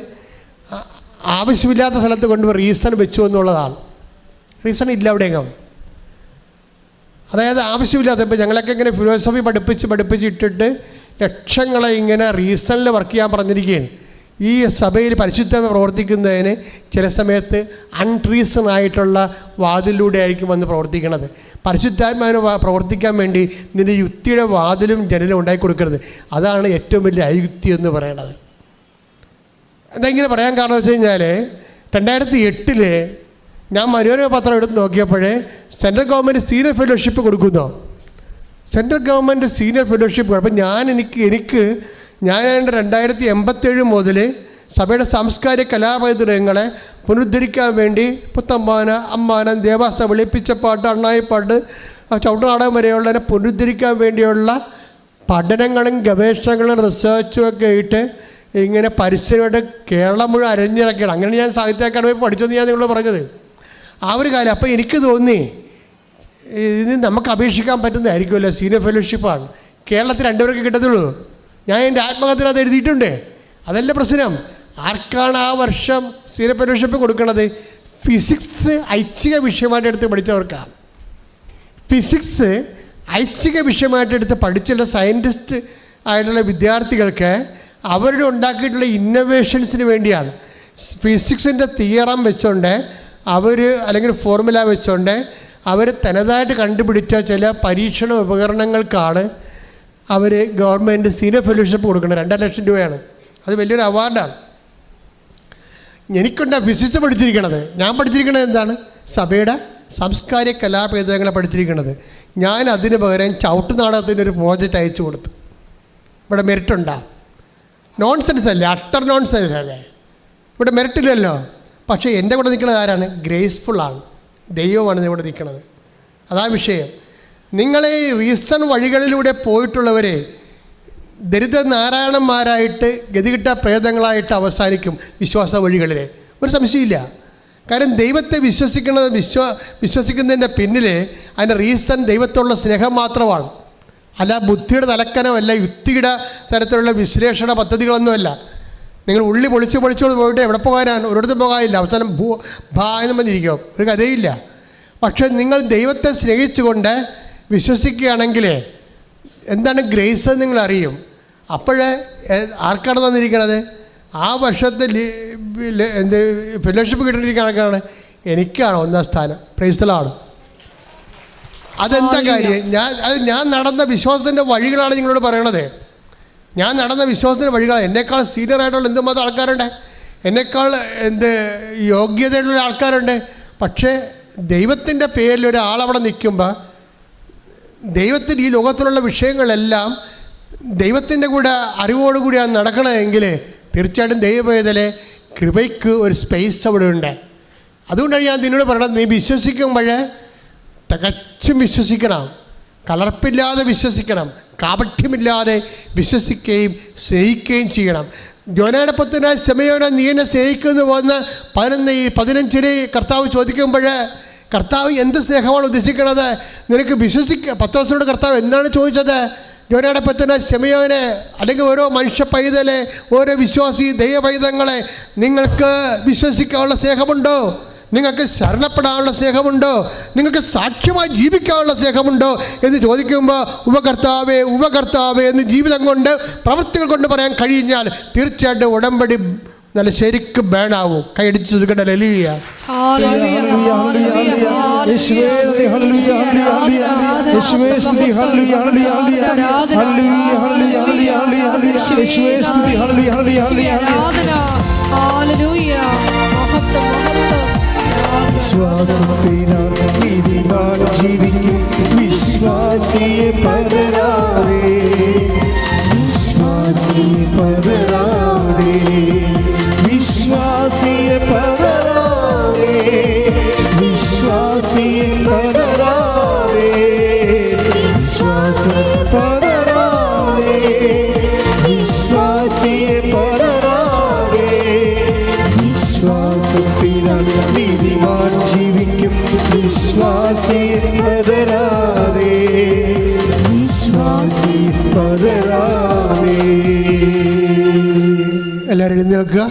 ആവശ്യമില്ലാത്ത സ്ഥലത്ത് കൊണ്ടുപോയി റീസൺ വെച്ചു എന്നുള്ളതാണ്. റീസൺ ഇല്ല അവിടെയെങ്കിലും. അതായത് ആവശ്യമില്ലാത്ത, ഇപ്പോൾ ഞങ്ങളൊക്കെ ഇങ്ങനെ ഫിലോസഫി പഠിപ്പിച്ച് ഇട്ടിട്ട് ലക്ഷങ്ങളെ ഇങ്ങനെ റീസണിൽ വർക്ക് ചെയ്യാൻ പറഞ്ഞിരിക്കുകയാണ്. ഈ സഭയിൽ പരിശുദ്ധമായി പ്രവർത്തിക്കുന്നതിന് ചില സമയത്ത് അൺറീസൺ ആയിട്ടുള്ള വാതിലൂടെ ആയിരിക്കും വന്ന് പ്രവർത്തിക്കുന്നത്. പരിശുദ്ധാത്മാവിന് പ്രവർത്തിക്കാൻ വേണ്ടി നിൻ്റെ യുക്തിയുടെ വാതിലും ജനലും ഉണ്ടാക്കി കൊടുക്കരുത്. അതാണ് ഏറ്റവും വലിയ അയുക്തി എന്ന് പറയണത്. എന്തെങ്കിലും പറയാൻ കാരണം വെച്ച് കഴിഞ്ഞാൽ 2008 ഞാൻ മനോരമ പത്രം എടുത്ത് നോക്കിയപ്പോൾ സെൻട്രൽ ഗവൺമെൻറ് സീനിയർ ഫെലോഷിപ്പ് കൊടുക്കുന്നോ, സെൻട്രൽ ഗവൺമെൻറ് സീനിയർ ഫെലോഷിപ്പ്. അപ്പം ഞാൻ 2087 മുതൽ സഭയുടെ സാംസ്കാരിക കലാപൈതൃകങ്ങളെ പുനരുദ്ധരിക്കാൻ വേണ്ടി പുത്തമ്പാന, അമ്മാനം, ദേവാസ്ത, വെളിപ്പിച്ചപ്പാട്ട്, അണ്ണായിപ്പാട്ട്, ചവിട്ടുനാടകം വരെയുള്ളതിനെ പുനരുദ്ധരിക്കാൻ വേണ്ടിയുള്ള പഠനങ്ങളും ഗവേഷണങ്ങളും റിസർച്ചും ഒക്കെ ആയിട്ട് ഇങ്ങനെ പരിസരമായിട്ട് കേരളം മുഴുവൻ അരഞ്ഞിറക്കണം. അങ്ങനെ ഞാൻ സാഹിത്യ അക്കാദമി പഠിച്ചെന്ന് ഞാൻ നിങ്ങളോട് പറഞ്ഞത് ആ ഒരു കാലം. അപ്പോൾ എനിക്ക് തോന്നി ഇത് നമുക്ക് അപേക്ഷിക്കാൻ പറ്റുന്നതായിരിക്കുമല്ലോ, സീനിയർ ഫെലോഷിപ്പാണ്. കേരളത്തിൽ 2 പേർക്ക് കിട്ടത്തുള്ളൂ. ഞാൻ എൻ്റെ ആത്മകഥയിൽ അത് എഴുതിയിട്ടുണ്ട്. അതല്ല പ്രശ്നം. ആർക്കാണ് ആ വർഷം സീനിയർ ഫെലോഷിപ്പ് കൊടുക്കുന്നത്? ഫിസിക്സ് ഐച്ഛിക വിഷയമായിട്ട് എടുത്ത് പഠിച്ചവർക്കാണ്. ഫിസിക്സ് ഐച്ഛിക വിഷയമായിട്ട് എടുത്ത് പഠിച്ചുള്ള സയൻറ്റിസ്റ്റ് ആയിട്ടുള്ള വിദ്യാർത്ഥികൾക്ക് അവരുടെ ഉണ്ടാക്കിയിട്ടുള്ള ഇന്നൊവേഷൻസിന് വേണ്ടിയാണ്. ഫിസിക്സിൻ്റെ തിയറം വെച്ചുകൊണ്ട് അവർ, അല്ലെങ്കിൽ ഫോർമുല വെച്ചുകൊണ്ട് അവർ തനതായിട്ട് കണ്ടുപിടിച്ച ചില പരീക്ഷണ ഉപകരണങ്ങൾക്കാണ് അവർ ഗവൺമെൻറ് സീനിയർ ഫെലോഷിപ്പ് കൊടുക്കുന്നത്. 2.5 ലക്ഷം രൂപയാണ്. അത് വലിയൊരു അവാർഡാണ്. എനിക്കുണ്ടാ ഫിസിക്സ് പഠിച്ചിരിക്കണത്. ഞാൻ പഠിച്ചിരിക്കണത് എന്താണ്? സഭയുടെ സാംസ്കാരിക കലാപേദങ്ങളെ പഠിച്ചിരിക്കുന്നത്. ഞാൻ അതിന് പകരം ചവിട്ടുനാടകത്തിൻ്റെ ഒരു പ്രോജക്റ്റ് അയച്ചു കൊടുത്തു. ഇവിടെ മെറിറ്റുണ്ടാ? നോൺസെൻസ് അല്ലേ, അട്ടർ നോൺസെൻസ് അല്ലേ, ഇവിടെ മെറിറ്റില്ലല്ലോ. പക്ഷേ എൻ്റെ കൂടെ നിൽക്കുന്നത് ആരാണ്? ഗ്രേസ്ഫുള്ളാണ്, ദൈവമാണ് ഇവിടെ നിൽക്കുന്നത്. അതാ വിഷയം. നിങ്ങളെ റീസൺ വഴികളിലൂടെ പോയിട്ടുള്ളവരെ ദരിദ്രനാരായണന്മാരായിട്ട് ഗതികിട്ട പ്രേതങ്ങളായിട്ട് അവസാനിക്കും വിശ്വാസ വഴികളിൽ. ഒരു സംശയമില്ല. കാരണം ദൈവത്തെ വിശ്വസിക്കുന്നതിൻ്റെ പിന്നിൽ അതിൻ്റെ റീസൺ ദൈവത്തോടുള്ള സ്നേഹം മാത്രമാണ്. അല്ല ബുദ്ധിയുടെ തലക്കനമല്ല, യുക്തിയുടെ തരത്തിലുള്ള വിശ്ലേഷണ പദ്ധതികളൊന്നുമല്ല. നിങ്ങൾ ഉള്ളി പൊളിച്ചോട് പോയിട്ട് എവിടെ പോകാനാണ്? ഒരിടത്തും പോകാനില്ല. അവസാനം എന്ന് പറഞ്ഞിരിക്കും, ഒരു കഥയില്ല. പക്ഷെ നിങ്ങൾ ദൈവത്തെ സ്നേഹിച്ചുകൊണ്ട് വിശ്വസിക്കുകയാണെങ്കിൽ എന്താണ് ഗ്രേസ് നിങ്ങൾ അറിയും. അപ്പോഴേ ആർക്കാണ് തന്നിരിക്കണത്? ആ വർഷത്തെ ഫെലോഷിപ്പ് കിട്ടിയിരിക്കുന്ന ആൾക്കാണ്. എനിക്കാണ് 1ാം സ്ഥാനം. Price the Lord. അതെന്താ കാര്യം? ഞാൻ നടന്ന വിശ്വാസത്തിൻ്റെ വഴികളാണ് നിങ്ങളോട് പറയണത്. ഞാൻ നടന്ന വിശ്വാസത്തിൻ്റെ വഴികളാണ്. എന്നേക്കാൾ സീനിയറായിട്ടുള്ള എന്തുമാത്രം ആൾക്കാരുണ്ട്, എന്നേക്കാൾ യോഗ്യതയുള്ള ആൾക്കാരുണ്ട്. പക്ഷേ ദൈവത്തിൻ്റെ പേരിൽ ഒരാളവിടെ നിൽക്കുമ്പോൾ, ദൈവത്തിന് ഈ ലോകത്തിലുള്ള വിഷയങ്ങളെല്ലാം ദൈവത്തിൻ്റെ കൂടെ അറിവോടുകൂടിയാണ് നടക്കണമെങ്കിൽ തീർച്ചയായിട്ടും ദൈവവേദലെ കൃപയ്ക്ക് ഒരു സ്പേസ് അവിടെ ഉണ്ട്. അതുകൊണ്ടാണ് ഞാൻ നിന്നോട് പറയണത്, നീ വിശ്വസിക്കുമ്പോൾ തികച്ചും വിശ്വസിക്കണം, കലർപ്പില്ലാതെ വിശ്വസിക്കണം, കാപഠ്യമില്ലാതെ വിശ്വസിക്കുകയും സ്നേഹിക്കുകയും ചെയ്യണം. ജോനാടപ്പത്തിനാ ശമയോന നീ എന്നെ സ്നേഹിക്കുന്നു വന്ന് 15 കർത്താവ് ചോദിക്കുമ്പോൾ കർത്താവ് എന്ത് സ്നേഹമാണ് ഉദ്ദേശിക്കുന്നത്? നിനക്ക് പത്രോസിനോട് കർത്താവ് എന്താണ് ചോദിച്ചത്? ജോനാടപ്പത്തിനാ ശമയോനെ, അല്ലെങ്കിൽ ഓരോ മനുഷ്യ പൈതലെ, ഓരോ വിശ്വാസി ദൈവ പൈതങ്ങളെ, നിങ്ങൾക്ക് വിശ്വസിക്കാനുള്ള സ്നേഹമുണ്ടോ? നിങ്ങൾക്ക് ശരണപ്പെടാനുള്ള സ്നേഹമുണ്ടോ? നിങ്ങൾക്ക് സാക്ഷ്യമായി ജീവിക്കാനുള്ള സ്നേഹമുണ്ടോ എന്ന് ചോദിക്കുമ്പോൾ ഉപകർത്താവേ എന്ന് ജീവിതം കൊണ്ട്, പ്രവൃത്തികൾ കൊണ്ട് പറയാൻ കഴിഞ്ഞാൽ തീർച്ചയായിട്ടും ഉടമ്പടി നല്ല ശരിക്കും ബേണാവും. കൈയടിച്ചു കൊടുക്കട്ടെ. ഹല്ലേലൂയ. വിശ്വാസത്തിനാൽ നീതിമാൻ ജീവിക്കും, വിശ്വാസിയെ പതരാതെ, വിശ്വാസിയെ പതരാതെ, വിശ്വാസിയെ പതരാതെ, വിശ്വാസിയെ പതരാതെ, വിശ്വാസം പതരാതെ, വിശ്വാസിയെ പതരാതെ, വിശ്വാസത്തിനാൽ നീതിമാൻ ജീവിക്കും, വിശ്വാസിയെ പതരാതെ, വിശ്വാസിയെ പതരാതെ. എല്ലാവരും എഴുന്നേൽക്കുക.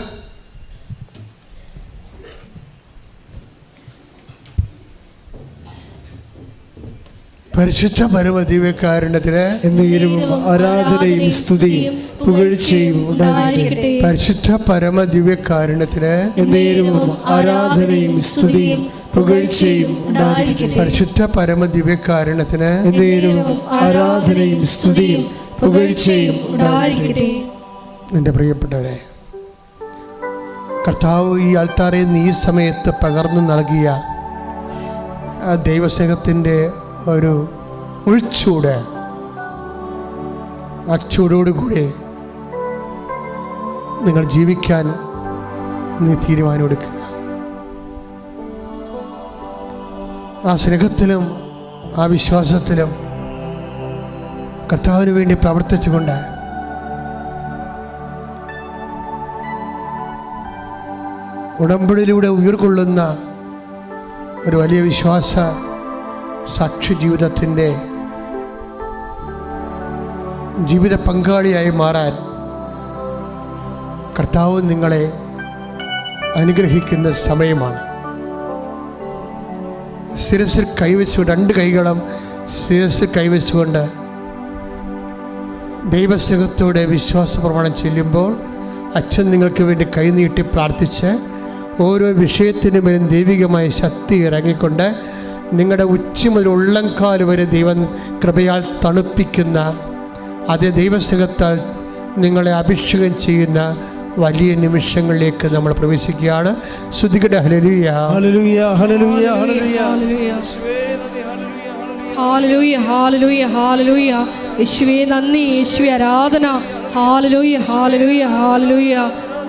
പരിശുദ്ധ പരമദിവ്യകാരുണ്യത്തിന് ആരാധനയും സ്തുതിയും പുകഴ്ചയും ഉണ്ടായിരിക്കട്ടെ. പരിശുദ്ധ പരമദിവ്യകാരുണ്യത്തിന് ആരാധനയും സ്തുതിയും പുകഴ്ചയും ഉണ്ടായിരിക്കട്ടെ. പരിശുദ്ധ പരമദിവ്യകാരുണ്യത്തിന് ആരാധനയും സ്തുതിയും പുകഴ്ചയും ഉണ്ടായിരിക്കട്ടെ. എൻ്റെ പ്രിയപ്പെട്ടവരെ, കർത്താവ് ഈ ആൾത്താരെ ഈ സമയത്ത് പകർന്നു നൽകിയ ആ ദൈവസ്നേഹത്തിൻ്റെ ഒരു ഉൾച്ചൂട്, ആ ചൂടോടുകൂടി നിങ്ങൾ ജീവിക്കാൻ നീ തീരുമാനമെടുക്കുക. ആ സ്നേഹത്തിലും ആ വിശ്വാസത്തിലും കർത്താവിന് വേണ്ടി പ്രവർത്തിച്ചുകൊണ്ട് ഉടമ്പടിയിലൂടെ ഉയർകൊള്ളുന്ന ഒരു വലിയ വിശ്വാസ സാക്ഷി ജീവിതത്തിൻ്റെ ജീവിത പങ്കാളിയായി മാറാൻ കർത്താവ് നിങ്ങളെ അനുഗ്രഹിക്കുന്ന സമയമാണ്. ശിരസിൽ കൈവച്ചു, രണ്ട് കൈകളും ശിരസിൽ കൈവച്ചുകൊണ്ട് ദൈവസ്നേഹത്തോടെ വിശ്വാസ പ്രമാണം ചെല്ലുമ്പോൾ അച്ഛൻ നിങ്ങൾക്ക് വേണ്ടി കൈനീട്ടി പ്രാർത്ഥിച്ച് ഓരോ വിഷയത്തിനു മേലും ദൈവികമായ ശക്തി ഇറങ്ങിക്കൊണ്ട് നിങ്ങളുടെ ഉച്ചി മുതൽ ഉള്ളംകാൽ വരെ ദൈവം കൃപയാൽ തണുപ്പിക്കുന്ന അതേ ദൈവസ്നേഹത്താൽ നിങ്ങളെ അഭിഷേകം ചെയ്യുന്ന വലിയ നിമിഷങ്ങളിലേക്ക് നമ്മൾ പ്രവേശിക്കുകയാണ്. സ്തുതിക്കട്ടെ. Hallelujah, hallelujah, hallelujah, hallelujah, hallelujah, hallelujah, hallelujah. യേശുവേ നന്ദി, യേശുവേ ആരാധന. Hallelujah, hallelujah, hallelujah.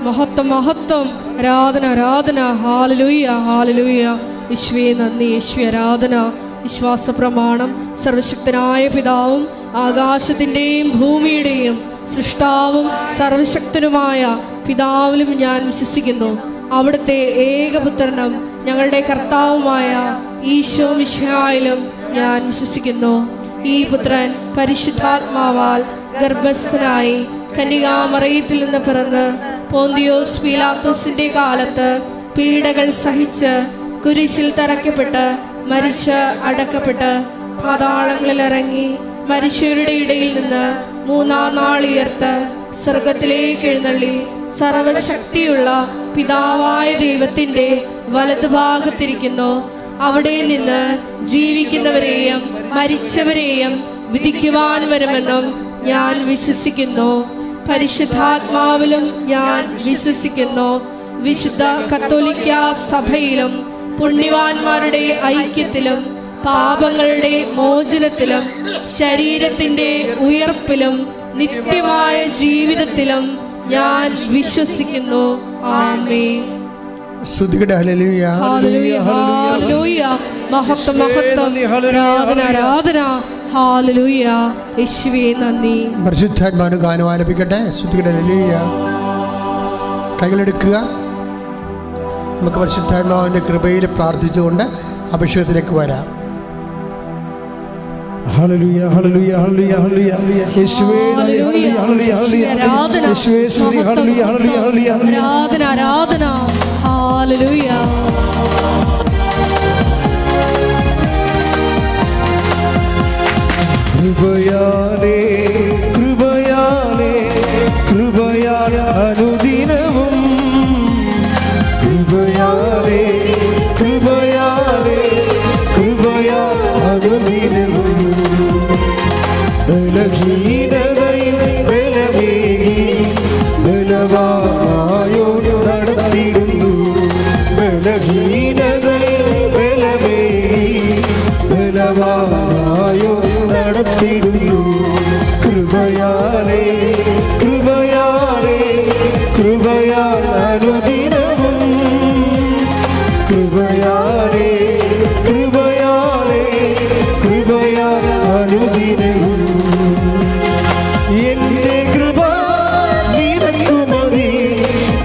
മഹത്വം, മഹത്വം, ആരാധന, ആരാധന. Hallelujah, hallelujah. യേശുവേ നന്ദി, യേശുവേ ആരാധന. വിശ്വാസ പ്രമാണം. സർവശക്തനായ പിതാവും ആകാശത്തിൻ്റെയും ഭൂമിയുടെയും സൃഷ്ടാവും സർവശക്തനുമായ പിതാവിലും ഞാൻ വിശ്വസിക്കുന്നു. അവിടുത്തെ ഏകപുത്രനും ഞങ്ങളുടെ കർത്താവുമായ ഈശോ മിശിഹായിലും ഞാൻ വിശ്വസിക്കുന്നു. ഈ പുത്രൻ പരിശുദ്ധാത്മാവാൽ ഗർഭസ്ഥനായി കന്യകാമറിയത്തിൽ നിന്ന് പിറന്ന് പോന്തിയോസ് പീലാത്തോസിന്റെ കാലത്ത് പീഡകൾ സഹിച്ച് കുരിശിൽ തറയ്ക്കപ്പെട്ട് മരിച്ച് അടക്കപ്പെട്ട് പാതാളങ്ങളിലിറങ്ങി മരിച്ചവരുടെ ഇടയിൽ നിന്ന് മൂന്നാം നാൾ ഉയർത്ത് സ്വർഗത്തിലേക്ക് എഴുന്നള്ളി സർവശക്തിയുള്ള പിതാവായ ദൈവത്തിന്റെ വലതുഭാഗത്തിരിക്കുന്നു. അവിടെ നിന്ന് ജീവിക്കുന്നവരെയും മരിച്ചവരെയും വിധിക്കുവാൻ വരുമെന്നും ഞാൻ വിശ്വസിക്കുന്നു. പരിശുദ്ധാത്മാവിലും ഞാൻ വിശ്വസിക്കുന്നു. വിശുദ്ധ കത്തോലിക്ക സഭയിലും പുണ്യവാന്മാരുടെ ഐക്യത്തിലും പാപങ്ങളുടെ മോചനത്തിലും ശരീരത്തിന്റെ ഉയർപ്പിലും നിത്യമായ ജീവിതത്തിലും ഞാൻ വിശ്വസിക്കുന്നു. ആമേൻ. Hallelujah, hallelujah, hallelujah. മഹത്വം, മഹത്വം, ആരാധന, ആരാധന. ഹല്ലേലൂയ. യേശുവേ നന്ദി. പരിശുദ്ധാത്മാവിന് ഗാനം ആലപിക്കട്ടെ. സ്തുതിക്കട്ടെ. ഹല്ലേലൂയ. കൈകളെടുക്കുക. നമുക്ക് പരിശുദ്ധാത്മാവിൻ്റെ കൃപയിൽ പ്രാർത്ഥിച്ചുകൊണ്ട് അഭിഷേകത്തിലേക്ക് വരാം. Hallelujah, hallelujah, hallelujah, hallelujah. യേശുവേ നന്ദി, ഹല്ലേലൂയ, ഹല്ലേലൂയ, ഹല്ലേലൂയ. യേശുവേ സ്തുതി, ഹല്ലേലൂയ, ഹല്ലേലൂയ, ഹല്ലേലൂയ. ആരാധന, ആരാധന. ഹല്ലേലൂയ. കൃപയാലേ, കൃപയാലേ, കൃപയാൽ അനുദിനവും കൃപയാലേ, കൃപയാലേ, കൃപയാൽ അനുദിനവും ബലഹീനതയിൽ ബലമേകി ബലവാനായോട് നടത്തിയിടുന്നു. ബലഹീനതയിൽ ബലമേകി ബലവാനായോട് നടത്തിയിടുന്നു. കൃപയാലേ, കൃപയാലേ, കൃപയാൽ അനുദിനവും കൃപയാലേ, കൃപയാലേ, കൃപയാൽ അനുദിനവും എന്റെ കൃപ നിനക്കു മതി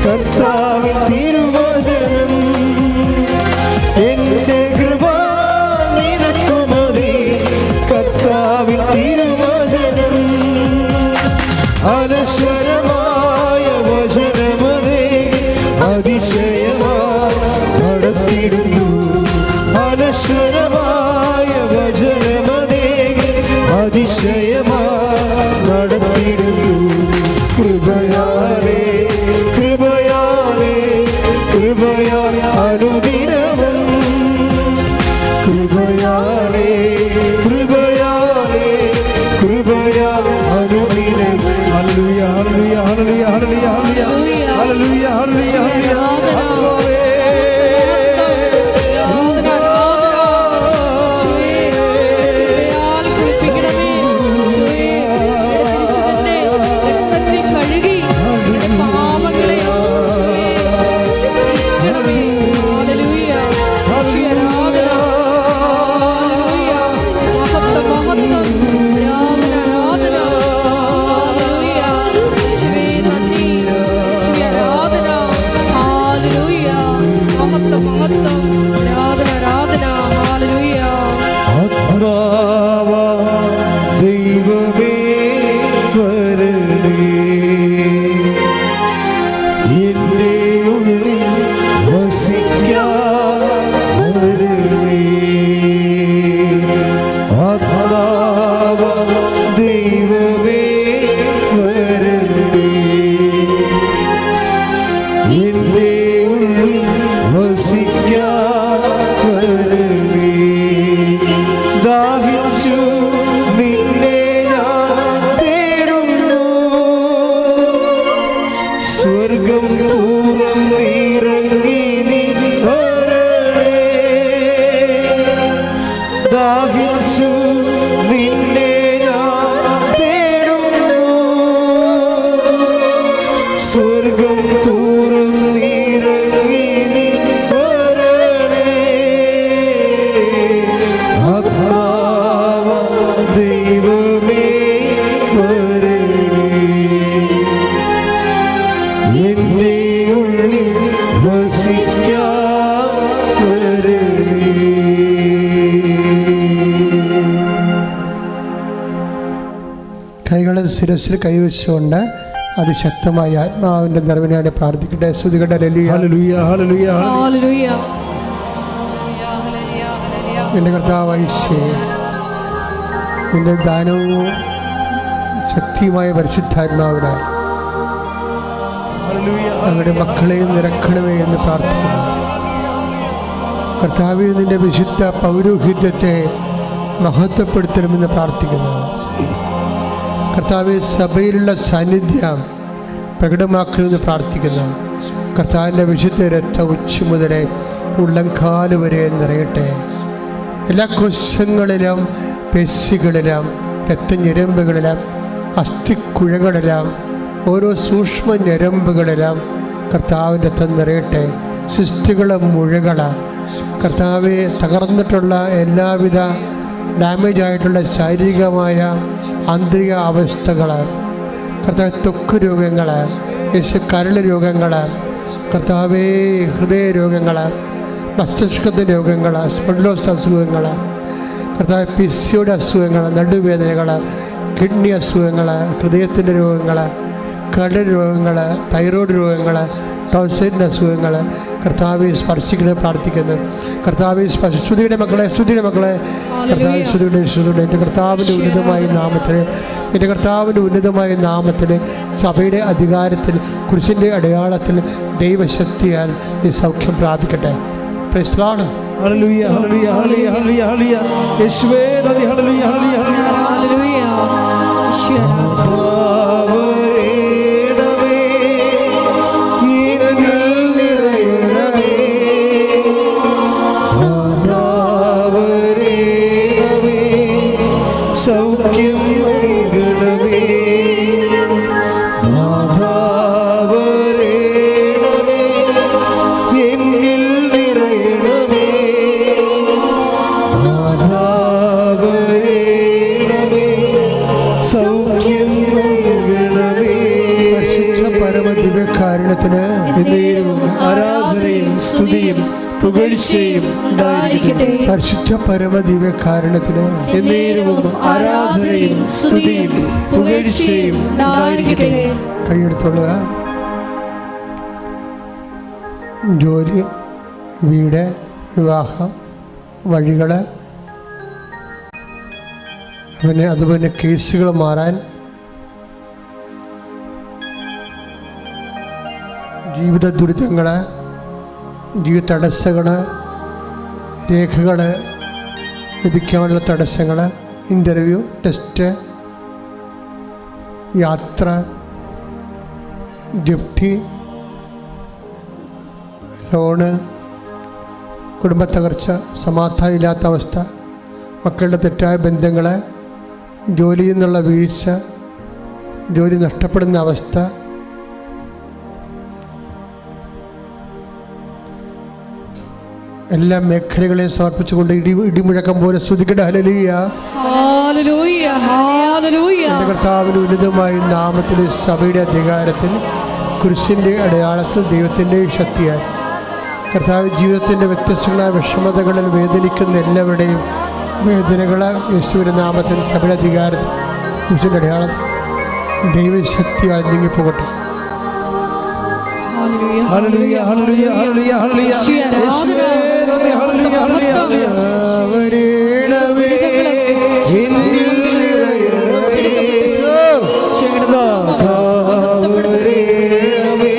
കർത്താവിൻ തിരുവചനം. എന്റെ കൃപ നിനക്കു മതി കർത്താവിൻ തിരുവചനം. അനശ്വരമായ വചനമതേ അതിശയമായി നടത്തിയിടുന്നു. അനശ്വരമായ വചനമതേ കൃപയാലേ കൃപയാലേ കൃപയാൽ അനുദിനവും കൃപയാലേ കൃപയാലേ കൃപയാൽ അനുദിനം. Hallelujah hallelujah hallelujah hallelujah hallelujah hallelujah hallelujah. ആത്മാവേ ശിരസിൽ കൈവച്ചുകൊണ്ട് അതിശക്തമായ ആത്മാവിന്റെ നിറവിനായി പ്രാർത്ഥിക്കട്ടെ. സ്തുതികട്ടെ. Hallelujah hallelujah hallelujah. എൻ്റെ കർത്താവായ യേശുവേ, നിന്റെ ദാനവും ശക്തിയുമായ പരിശുദ്ധാത്മാവിനാൽ അങ്ങയുടെ മക്കളെയും നിറക്കണമേ എന്ന് പ്രാർത്ഥിക്കുന്നു. കർത്താവേ, നിന്റെ വിശുദ്ധ പൗരോഹിത്യത്തെ മഹത്വപ്പെടുത്തണമെന്ന് പ്രാർത്ഥിക്കുന്നു. കർത്താവെ, സഭയിലുള്ള സാന്നിധ്യം പ്രകടമാക്കണമെന്ന് പ്രാർത്ഥിക്കുന്നു. കർത്താവിൻ്റെ വിശുദ്ധ രക്തം ഉച്ച മുതലേ ഉള്ളംകാല് വരെ നിറയട്ടെ. എല്ലാ കോശങ്ങളിലും പേശികളിലും രക്തഞരമ്പുകളിലും അസ്ഥിക്കുഴകളിലും ഓരോ സൂക്ഷ്മ ഞരമ്പുകളിലും കർത്താവിൻ്റെ രക്തം നിറയട്ടെ. സിസ്റ്റുകളെ മുഴകൾ കർത്താവെ, തകർന്നിട്ടുള്ള എല്ലാവിധ ഡാമേജ് ആയിട്ടുള്ള ശാരീരികമായ ആന്തരിക അവസ്ഥകൾ, കർത്താവ് ത്വക്ക് രോഗങ്ങൾ, യേശു കരൾ രോഗങ്ങൾ, കർത്താവേ ഹൃദയ രോഗങ്ങൾ, മസ്തിഷ്കത്തിൻ്റെ രോഗങ്ങൾ, സ്പോണ്ടിലോസിസ് അസുഖങ്ങൾ, കർത്താവ് PCOD അസുഖങ്ങൾ, നടുവേദനകൾ, കിഡ്നി അസുഖങ്ങൾ, ഹൃദയത്തിൻ്റെ രോഗങ്ങൾ, കരൾ രോഗങ്ങൾ, തൈറോയ്ഡ് രോഗങ്ങൾ, ടോൺസിലിൻ്റെ അസുഖങ്ങൾ കർത്താവെ സ്പർശിക്കുന്നത് പ്രാർത്ഥിക്കുന്നു. കർത്താവെ സ്തുതിയുടെ മക്കളെ, സ്തുതിയുടെ മക്കളെ, കർത്താവ് സ്തുതിയുടെ സ്തുതിയുടെ എൻ്റെ കർത്താവിൻ്റെ ഉന്നതമായ നാമത്തിൽ, എൻ്റെ കർത്താവിൻ്റെ ഉന്നതമായ നാമത്തിൽ, സഭയുടെ അധികാരത്തിൽ, കുരിശിൻ്റെ അടയാളത്തിൽ, ദൈവശക്തിയാൽ ഈ സൗഖ്യം പ്രാപിക്കട്ടെ. Praise the lord. Hallelujah hallelujah hallelujah hallelujah. യേശുവേ നന്ദി. Hallelujah hallelujah hallelujah. സൗഖ്യം നൽകണമേ നാഥാവരേണമേ, എന്നിൽ നിറയണമേ നാഥാവരേണമേ, സൗഖ്യം നൽകണമേ. പരമദിവ്യകാരുണ്യത്തിന് ആരാധനയും സ്തുതിയും പുകഴ്ചയും ഉണ്ടായിരിക്കട്ടെ. പരിശുദ്ധ പരമദിവ്യകാരുണ്യത്തിന് എന്നേരവും ആരാധനയും സ്തുതിയും പുകഴ്ചയും ഉണ്ടായിരിക്കട്ടെ. കൈയെടുത്തുള്ള ജോലി, വീട്, വിവാഹം, വഴികൾ, അതുപോലെ കേസുകൾ മാറാൻ, ജീവിത ദുരിതങ്ങൾ, ജീവിത തടസ്സങ്ങൾ, രേഖകൾ ലഭിക്കാനുള്ള തടസ്സങ്ങൾ, ഇൻ്റർവ്യൂ, ടെസ്റ്റ്, യാത്ര, ജപ്തി, ലോണ്, കുടുംബത്തകർച്ച, സമാധാനമില്ലാത്ത അവസ്ഥ, മക്കളുടെ തെറ്റായ ബന്ധങ്ങൾ, ജോലിയിൽ നിന്നുള്ള വീഴ്ച, ജോലി നഷ്ടപ്പെടുന്ന അവസ്ഥ, എല്ലാ മേഖലകളെയും സമർപ്പിച്ചുകൊണ്ട് ഇടിമുഴക്കം പോലെ സ്തുതിക്കട്ടെ. Hallelujah, hallelujah, hallelujah. എൻ്റെ കർത്താവിൻ്റെ ഉന്നതമായ നാമത്തിൽ, സഭയുടെ അധികാരത്തിൽ, കുരിശിൻ്റെ അടയാളത്തിൽ, ദൈവത്തിൻ്റെ ശക്തിയാൽ കർത്താവ് ജീവിതത്തിൻ്റെ വ്യത്യസ്തങ്ങളായ വിഷമതകളിൽ വേദനിക്കുന്ന എല്ലാവരുടെയും വേദനകൾ യേശുവിൻ്റെ നാമത്തിൽ, സഭയുടെ അധികാരത്തിൽ, കുരിശിൻ്റെ അടയാളത്തിൽ ദൈവശക്തിയാൽ നീങ്ങിപ്പോകട്ടെ. Hallelujah, hallelujah, hallelujah, hallelujah, hallelujah. യേശുവേ നന്ദി, ഹല്ലേലൂയ, ഹല്ലേലൂയ, ഹല്ലേലൂയ. വരേണമേ എന്നിൽ നിറയണമേ, നാഥാ വരേണമേ,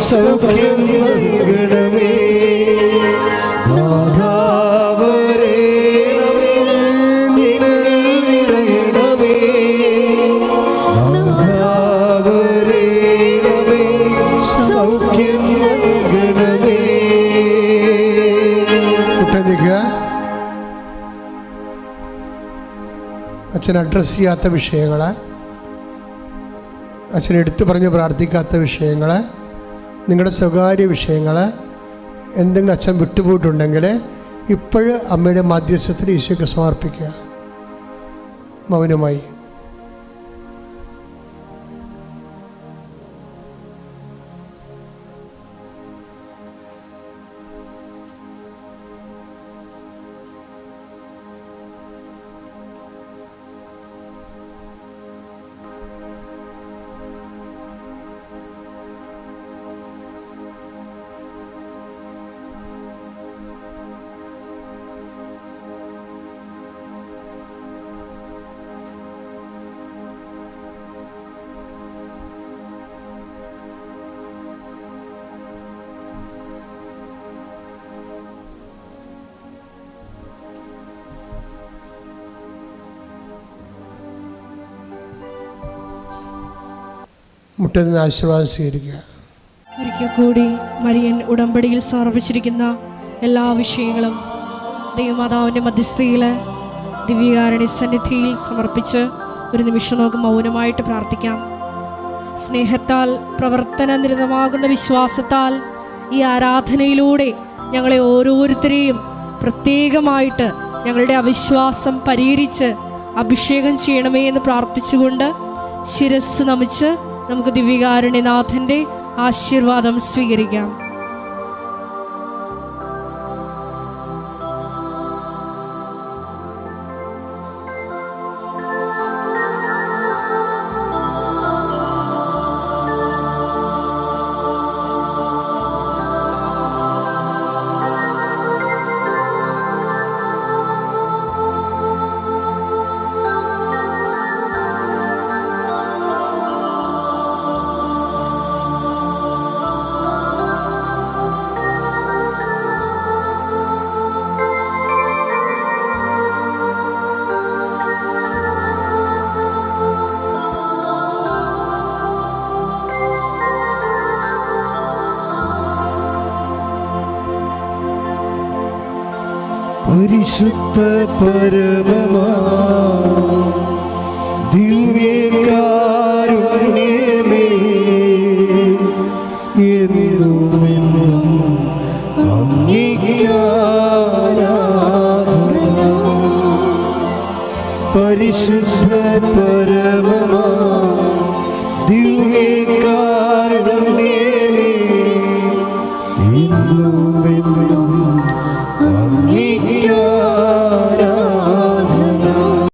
സൗഖ്യം നൽകണമേ, നാഥാ വരേണമേ, എന്നിൽ നിറയണമേ, നാഥാ വരേണമേ, സൗഖ്യം നൽകണമേ. കുട്ടനിക്കുക, അച്ഛൻ അഡ്രസ്സ് ചെയ്യാത്ത വിഷയങ്ങൾ, അച്ഛൻ എടുത്തു പറഞ്ഞ് പ്രാർത്ഥിക്കാത്ത വിഷയങ്ങൾ, നിങ്ങളുടെ സ്വകാര്യ വിഷയങ്ങൾ, എന്തെങ്കിലും അച്ഛൻ വിട്ടുപോയിട്ടുണ്ടെങ്കിൽ ഇപ്പോഴും അമ്മയുടെ മധ്യസ്ഥത്തിൽ ഈശോയ്ക്ക് സമർപ്പിക്കുക മൗനമായി. മുട്ടുന്ന ആശീർവാദം സ്വീകരിക്കുക. ഒരിക്കൽ കൂടി മരിയൻ ഉടമ്പടിയിൽ സമർപ്പിച്ചിരിക്കുന്ന എല്ലാ വിഷയങ്ങളും ദൈവമാതാവിൻ്റെ മധ്യസ്ഥയിൽ ദിവ്യകാരുണ്യ സന്നിധിയിൽ സമർപ്പിച്ച് ഒരു നിമിഷം നമുക്ക് മൗനമായിട്ട് പ്രാർത്ഥിക്കാം. സ്നേഹത്താൽ പ്രവർത്തന നിരതമാകുന്ന വിശ്വാസത്താൽ ഈ ആരാധനയിലൂടെ ഞങ്ങളെ ഓരോരുത്തരെയും പ്രത്യേകമായിട്ട് ഞങ്ങളുടെ അവിശ്വാസം പരിഹരിച്ച് അഭിഷേകം ചെയ്യണമേ എന്ന് പ്രാർത്ഥിച്ചുകൊണ്ട് ശിരസ് നമിച്ച് നമുക്ക് ദിവ്യകാരുണ്യനാഥൻ്റെ ആശീർവാദം സ്വീകരിക്കാം. പരിശുദ്ധ പരമമാ ദിവ്യകാരുണ്യമേ, എന്നുമെന്നും അംഗീകാരാധന. പരിശുദ്ധ